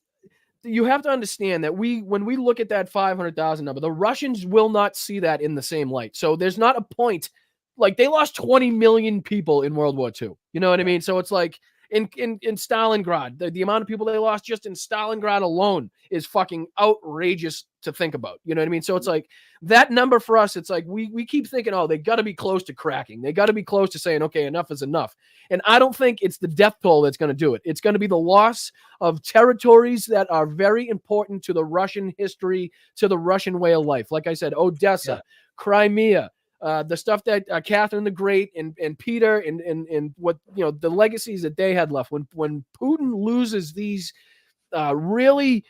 you have to understand that when we look at that 500,000 number, the Russians will not see that in the same light. So there's not a point. Like, they lost 20 million people in World War II. You know what I mean? So it's like in Stalingrad, the amount of people they lost just in Stalingrad alone is fucking outrageous to think about. You know what I mean? So it's like that number for us, it's like we keep thinking, oh, they got to be close to cracking. They got to be close to saying, okay, enough is enough. And I don't think it's the death toll that's going to do it. It's going to be the loss of territories that are very important to the Russian history, to the Russian way of life. Like I said, Odessa, Crimea, the stuff that Catherine the Great and Peter and what, the legacies that they had left. When Putin loses these really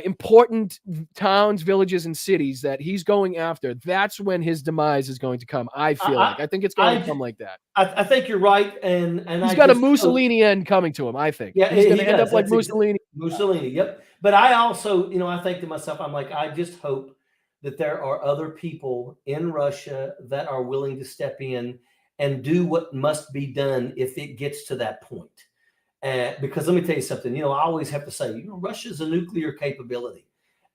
important towns, villages, and cities that he's going after, that's when his demise is going to come. I feel I think it's going to come like that. I think you're right, and he's got a Mussolini end coming to him. I think he's going to end up like Mussolini. Yep. But I also, I think to myself, I'm like, I just hope that there are other people in Russia that are willing to step in and do what must be done if it gets to that point. Because let me tell you something, I always have to say, Russia's a nuclear capability.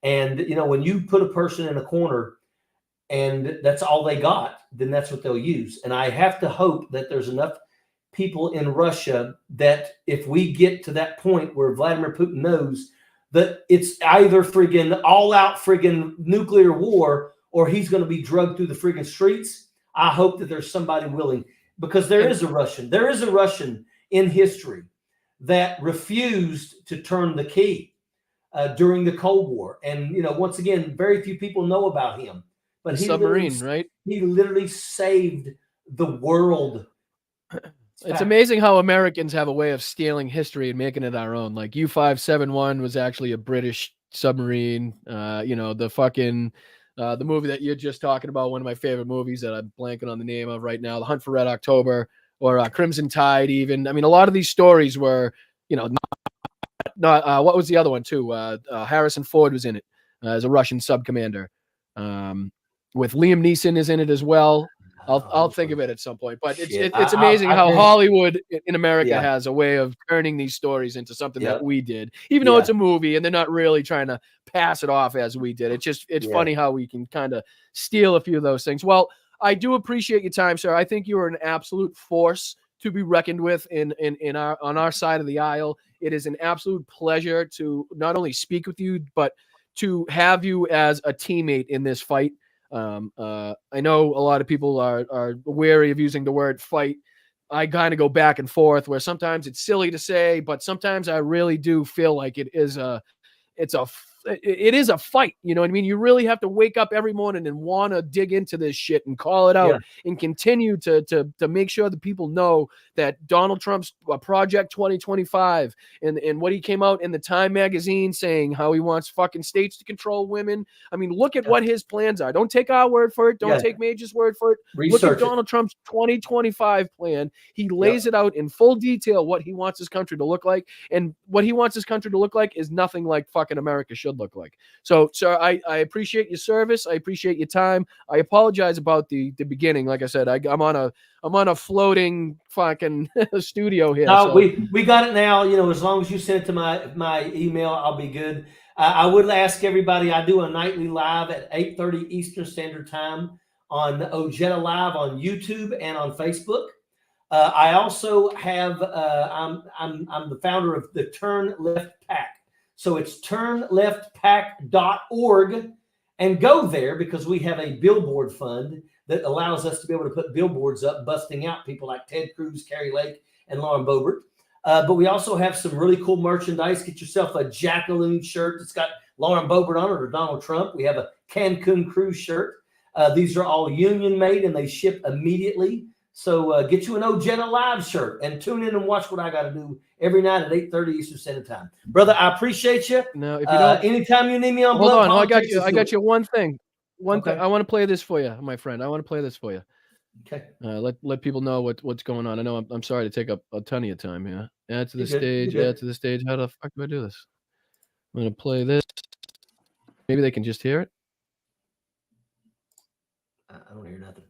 And, when you put a person in a corner and that's all they got, then that's what they'll use. And I have to hope that there's enough people in Russia that if we get to that point where Vladimir Putin knows that it's either friggin' all out friggin' nuclear war or he's going to be drugged through the friggin' streets. I hope that there's somebody willing, because there is a Russian in history that refused to turn the key during the Cold War. And, you know, once again, very few people know about him, but he literally saved the world. It's amazing how Americans have a way of stealing history and making it our own. Like U-571 was actually a British submarine. You know, the fucking the movie that you're just talking about, one of my favorite movies that I'm blanking on the name of right now, The Hunt for Red October, or Crimson Tide even. I mean, a lot of these stories were, you know, not what was the other one too? Harrison Ford was in it as a Russian sub-commander. With Liam Neeson is in it as well. I'll think of it at some point, but it's amazing how Hollywood in America has a way of turning these stories into something that we did, even though it's a movie and they're not really trying to pass it off as we did. It's funny how we can kind of steal a few of those things. Well, I do appreciate your time, sir. I think you are an absolute force to be reckoned with on our side of the aisle. It is an absolute pleasure to not only speak with you, but to have you as a teammate in this fight. I know a lot of people are wary of using the word fight. I kind of go back and forth where sometimes it's silly to say, but sometimes I really do feel like it is a fight. You know what I mean? You really have to wake up every morning and want to dig into this shit and call it out and continue to make sure that people know that Donald Trump's Project 2025 and what he came out in the Time magazine saying how he wants fucking states to control women. I mean, look at what his plans are. Don't take our word for it. Don't take Major's word for it. Look at Donald Trump's 2025 plan. He lays it out in full detail what he wants his country to look like. And what he wants his country to look like is nothing like fucking America should look like. So, sir, I appreciate your service. I appreciate your time. I apologize about the beginning. Like I said, I'm on a floating fucking studio here. No, so. we got it now. You know, as long as you send it to my email, I'll be good. I would ask everybody. I do a nightly live at 8:30 Eastern Standard Time on Ojeda Live on YouTube and on Facebook. I also have. I'm the founder of the Turn Left Pack. So it's turnleftpack.org, and go there because we have a billboard fund that allows us to be able to put billboards up, busting out people like Ted Cruz, Carrie Lake, and Lauren Boebert. But we also have some really cool merchandise. Get yourself a Jackaloon shirt that's got Lauren Boebert on it or Donald Trump. We have a Cancun Cruise shirt. These are all union made and they ship immediately. So get you an Ojeda Live shirt and tune in and watch what I got to do every night at 8:30 Eastern Standard Time. Brother, I appreciate you. No, if you don't, anytime you need me on hold Blood on. Politics, I got you one thing. Okay. Thing. I want to play this for you, my friend. I want to play this for you. Okay. Let people know what's going on. I know I'm sorry to take up a ton of your time here. Add to the You're stage. good. Add to the stage. How the fuck do I do this? I'm gonna play this. Maybe they can just hear it. I don't hear nothing.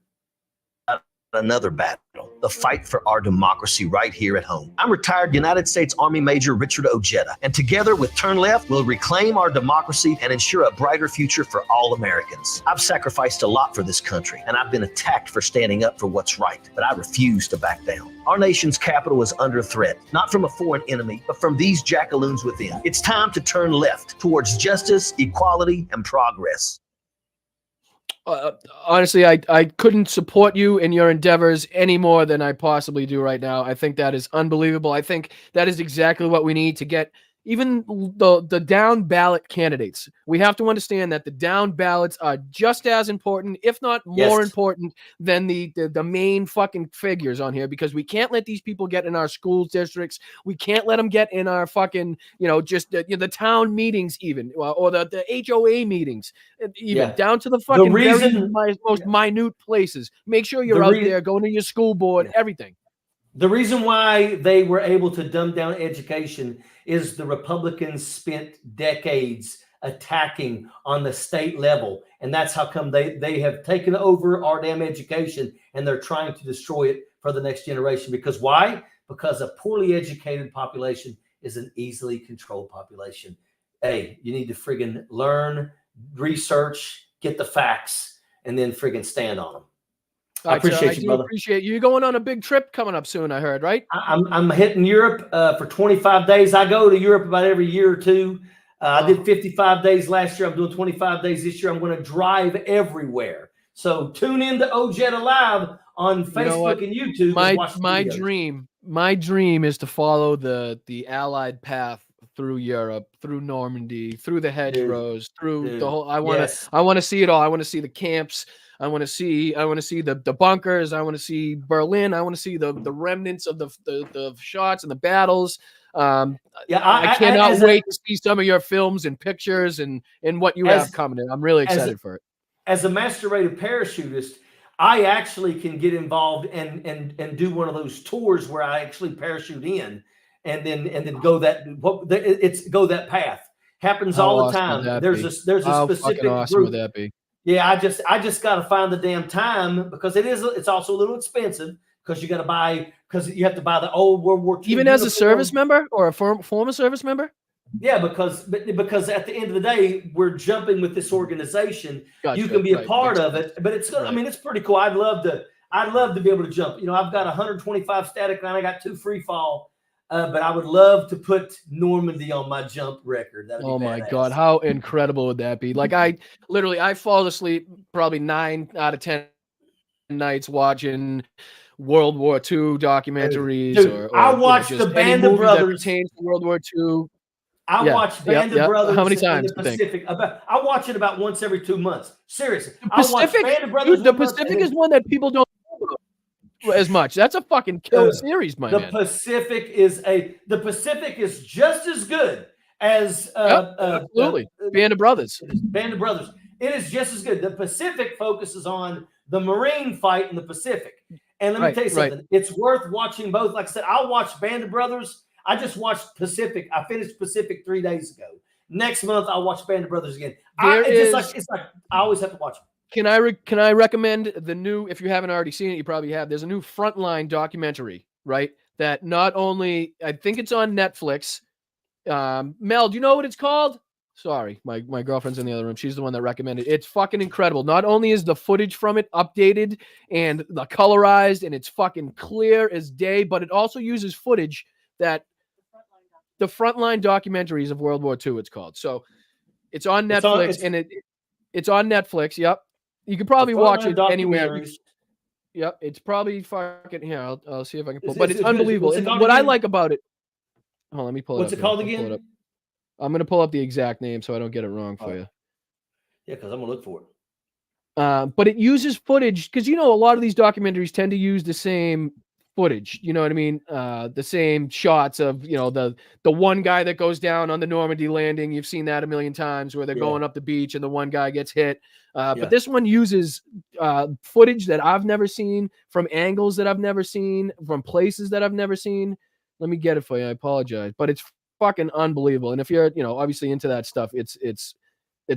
Another battle, the fight for our democracy right here at home. I'm retired United States Army Major Richard Ojeda, and together with Turn Left, we'll reclaim our democracy and ensure a brighter future for all Americans. I've sacrificed a lot for this country, and I've been attacked for standing up for what's right, but I refuse to back down. Our nation's capital is under threat, not from a foreign enemy, but from these jackaloons within. It's time to turn left towards justice, equality, and progress. Honestly, I couldn't support you in your endeavors any more than I possibly do right now. I think that is unbelievable. I think that is exactly what we need to get even the down ballot candidates. We have to understand that the down ballots are just as important, if not more important than the main fucking figures on here, because we can't let these people get in our school districts. We can't let them get in our fucking, just the town meetings even, or the HOA meetings, even down to the fucking most minute places. Make sure you're out there going to your school board, everything. The reason why they were able to dumb down education is the Republicans spent decades attacking on the state level. And that's how come they have taken over our damn education, and they're trying to destroy it for the next generation. Because why? Because a poorly educated population is an easily controlled population. Hey, you need to friggin' learn, research, get the facts, and then friggin' stand on them. I appreciate you, brother. Appreciate you. You're going on a big trip coming up soon, I heard, right? I'm hitting Europe for 25 days. I go to Europe about every year or two. I did 55 days last year. I'm doing 25 days this year. I'm going to drive everywhere. So tune in to Ojeda Live on Facebook and YouTube. And watch the videos. My dream is to follow the Allied path through Europe, through Normandy, through the hedgerows, through the whole. I want to see it all. I want to see the camps. I want to see the bunkers. I want to see Berlin. I want to see the remnants of the shots and the battles. I cannot wait to see some of your films and pictures and what you have coming in. I'm really excited for it. As a master rated parachutist, I actually can get involved and do one of those tours where I actually parachute in and then go that path. Happens all the time. There's a specific awesome group. Would that be? Yeah, I just got to find the damn time because it's also a little expensive because you have to buy the old World War II. Even as a service member or a former service member? Yeah, because at the end of the day, we're jumping with this organization. Gotcha, you can be a part of it, but it's I mean, it's pretty cool. I'd love to be able to jump. I've got 125 static line. I got 2 free fall. But I would love to put Normandy on my jump record. Oh my God, how incredible would that be? Like I fall asleep probably 9 out of 10 nights watching World War II documentaries. Dude, I watched the Band of Brothers. World War II. I watch Band of Brothers. How many times? In the Pacific. I watch it about once every 2 months. Seriously, I watch Band of Brothers. Dude, the Pacific is one that people don't know about as much. That's a fucking killer series, man. The Pacific is just as good as absolutely Band of Brothers. Band of Brothers. It is just as good. The Pacific focuses on the Marine fight in the Pacific. And let me tell you something. It's worth watching both. Like I said, I'll watch Band of Brothers. I just watched Pacific. I finished Pacific 3 days ago. Next month, I'll watch Band of Brothers again. It's like I always have to watch them. Can I recommend the new, if you haven't already seen it, you probably have. There's a new Frontline documentary, right? That not only, I think it's on Netflix. Mel, do you know what it's called? Sorry, my girlfriend's in the other room. She's the one that recommended it. It's fucking incredible. Not only is the footage from it updated and the colorized and it's fucking clear as day, but it also uses footage that the Frontline documentaries of World War II, it's called. So it's on Netflix it's on Netflix. Yep. You could probably watch it anywhere. Yep. It's probably fucking here. I'll see if I can pull it. But it's unbelievable. And what I like about it. Oh, let me pull it up. What's it called again? I'm going to pull up the exact name so I don't get it wrong for you. Yeah, because I'm going to look for it. But it uses footage because, a lot of these documentaries tend to use the same footage. You know what I mean? The same shots of, the one guy that goes down on the Normandy landing. You've seen that a million times where they're going up the beach and the one guy gets hit. But this one uses footage that I've never seen, from angles that I've never seen, from places that I've never seen. Let me get it for you. I apologize. But it's fucking unbelievable. And if you're, obviously into that stuff, it's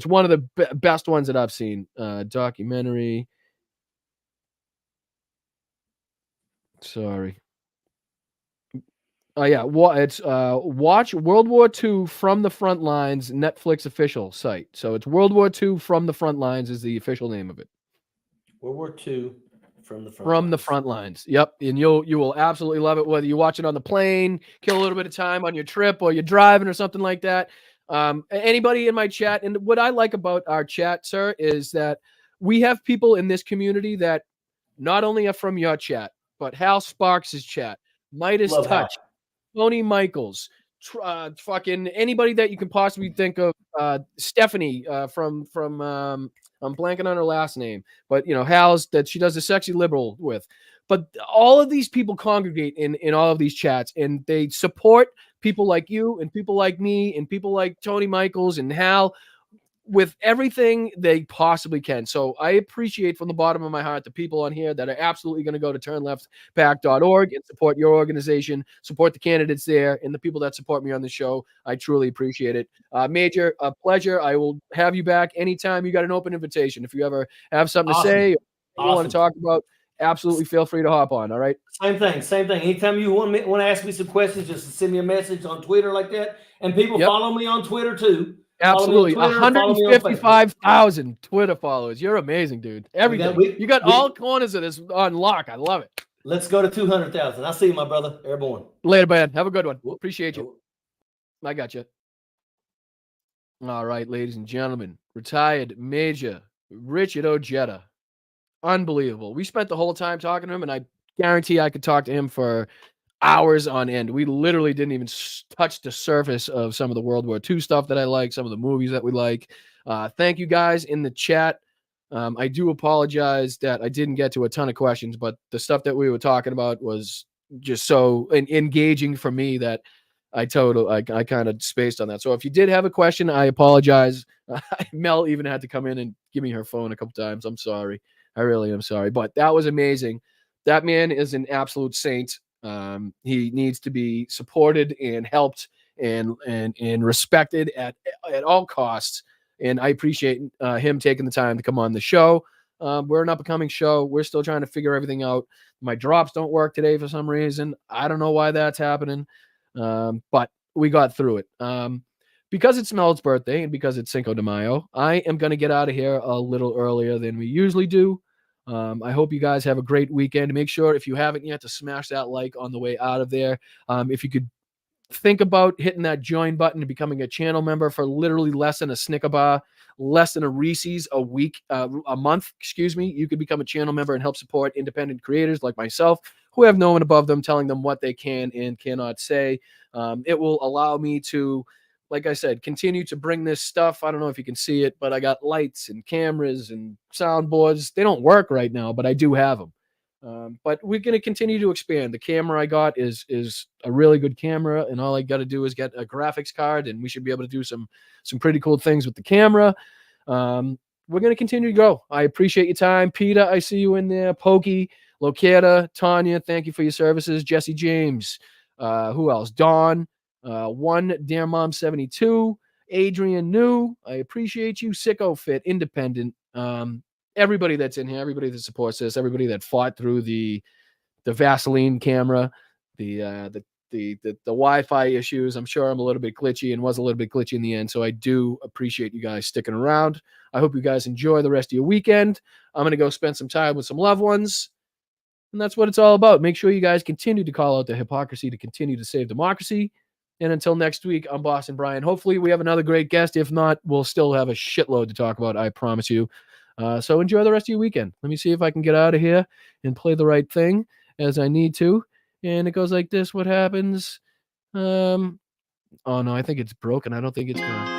one of the best ones that I've seen. Documentary. Sorry. Oh yeah, it's watch World War II from the Front Lines Netflix official site. So it's World War II from the Front Lines is the official name of it. World War II from the front lines. Yep, and you will absolutely love it whether you watch it on the plane, kill a little bit of time on your trip, or you're driving or something like that. Anybody in my chat, and what I like about our chat, sir, is that we have people in this community that not only are from your chat, but Hal Sparks' chat, Midas Love Touch, Tony Michaels, fucking anybody that you can possibly think of. Stephanie from I'm blanking on her last name, but Hal's that she does the Sexy Liberal with. But all of these people congregate in all of these chats, and they support people like you and people like me and people like Tony Michaels and Hal with everything they possibly can. So I appreciate from the bottom of my heart the people on here that are absolutely going to go to turnleftpack.org and support your organization, support the candidates there, and the people that support me on the show. I truly appreciate it. Major, a pleasure. I will have you back anytime. You got an open invitation. If you ever have something to say, or you want to talk about, absolutely feel free to hop on. All right. Same thing. Anytime you want to ask me some questions, just send me a message on Twitter like that. And people follow me on Twitter too. Absolutely. 155,000 Twitter followers. You're amazing, dude. Everything. You got all corners of this on lock. I love it. Let's go to 200,000. I'll see you, my brother. Airborne. Later, man. Have a good one. Appreciate you. I got you. All right, ladies and gentlemen, retired Major Richard Ojeda. Unbelievable. We spent the whole time talking to him, and I guarantee I could talk to him for hours on end. We literally didn't even touch the surface of some of the World War II stuff that I like, some of the movies that we like. Thank you guys in the chat. I do apologize that I didn't get to a ton of questions, but the stuff that we were talking about was just so engaging for me that I kind of spaced on that. So if you did have a question, I apologize. Mel even had to come in and give me her phone a couple times. I'm sorry. I really am sorry, but that was amazing. That man is an absolute saint. He needs to be supported and helped and respected at all costs. And I appreciate him taking the time to come on the show. We're an up-and-coming show. We're still trying to figure everything out. My drops don't work today for some reason. I don't know why that's happening, but we got through it. Because it's Mel's birthday and because it's Cinco de Mayo, I am going to get out of here a little earlier than we usually do. I hope you guys have a great weekend. Make sure, if you haven't yet, to smash that like on the way out of there. If you could think about hitting that join button and becoming a channel member for literally less than a Snicker bar, less than a Reese's a month, you could become a channel member and help support independent creators like myself who have no one above them telling them what they can and cannot say. It will allow me to, like I said, continue to bring this stuff. I don't know if you can see it, but I got lights and cameras and soundboards. They don't work right now, but I do have them. But we're going to continue to expand. The camera I got is a really good camera, and all I got to do is get a graphics card, and we should be able to do some pretty cool things with the camera. We're going to continue to go. I appreciate your time. Peter, I see you in there. Pokey, Loketa, Tanya, thank you for your services. Jesse James, who else? Dawn, One Dear Mom 72, Adrian New, I appreciate you. Sicko Fit, Independent. Everybody that's in here, everybody that supports this, everybody that fought through the Vaseline camera, the Wi-Fi issues. I'm sure I'm a little bit glitchy and was a little bit glitchy in the end. So I do appreciate you guys sticking around. I hope you guys enjoy the rest of your weekend. I'm going to go spend some time with some loved ones. And that's what it's all about. Make sure you guys continue to call out the hypocrisy to continue to save democracy. And until next week, I'm Boston Brian. Hopefully we have another great guest. If not, we'll still have a shitload to talk about. I promise you. So enjoy the rest of your weekend. Let me see if I can get out of here and play the right thing as I need to. And it goes like this. What happens? Oh, no, I think it's broken. I don't think it's gonna.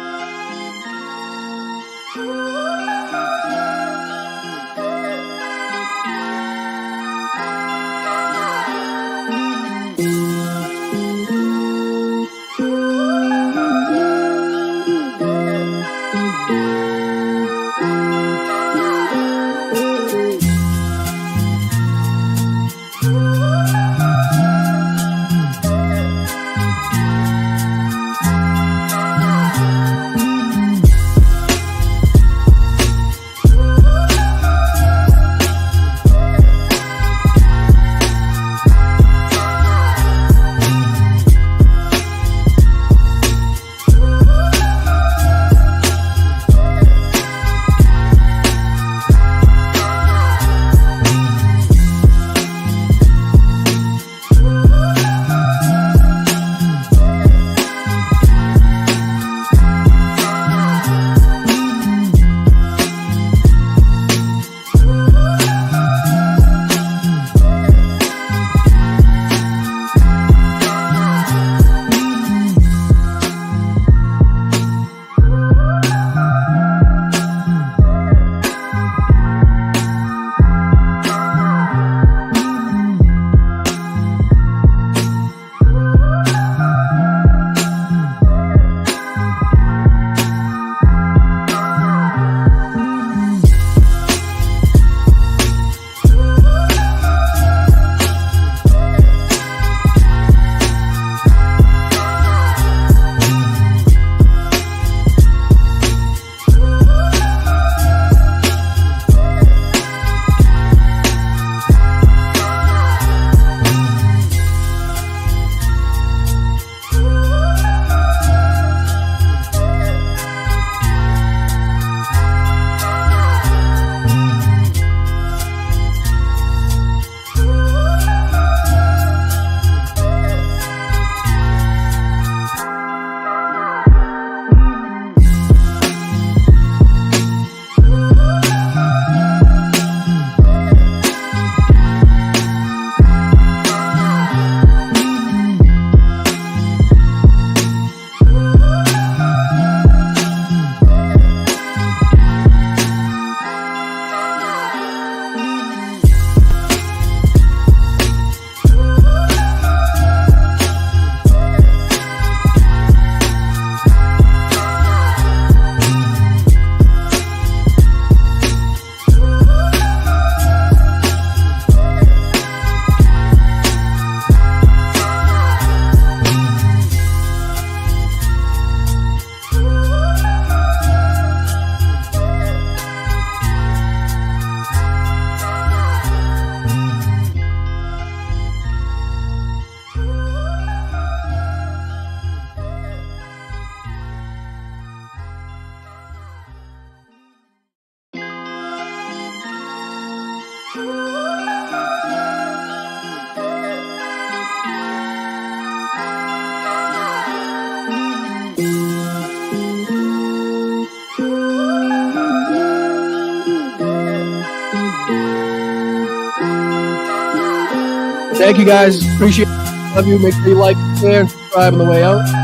Thank you guys. Appreciate it. Love you. Make sure you like, share, and subscribe on the way out.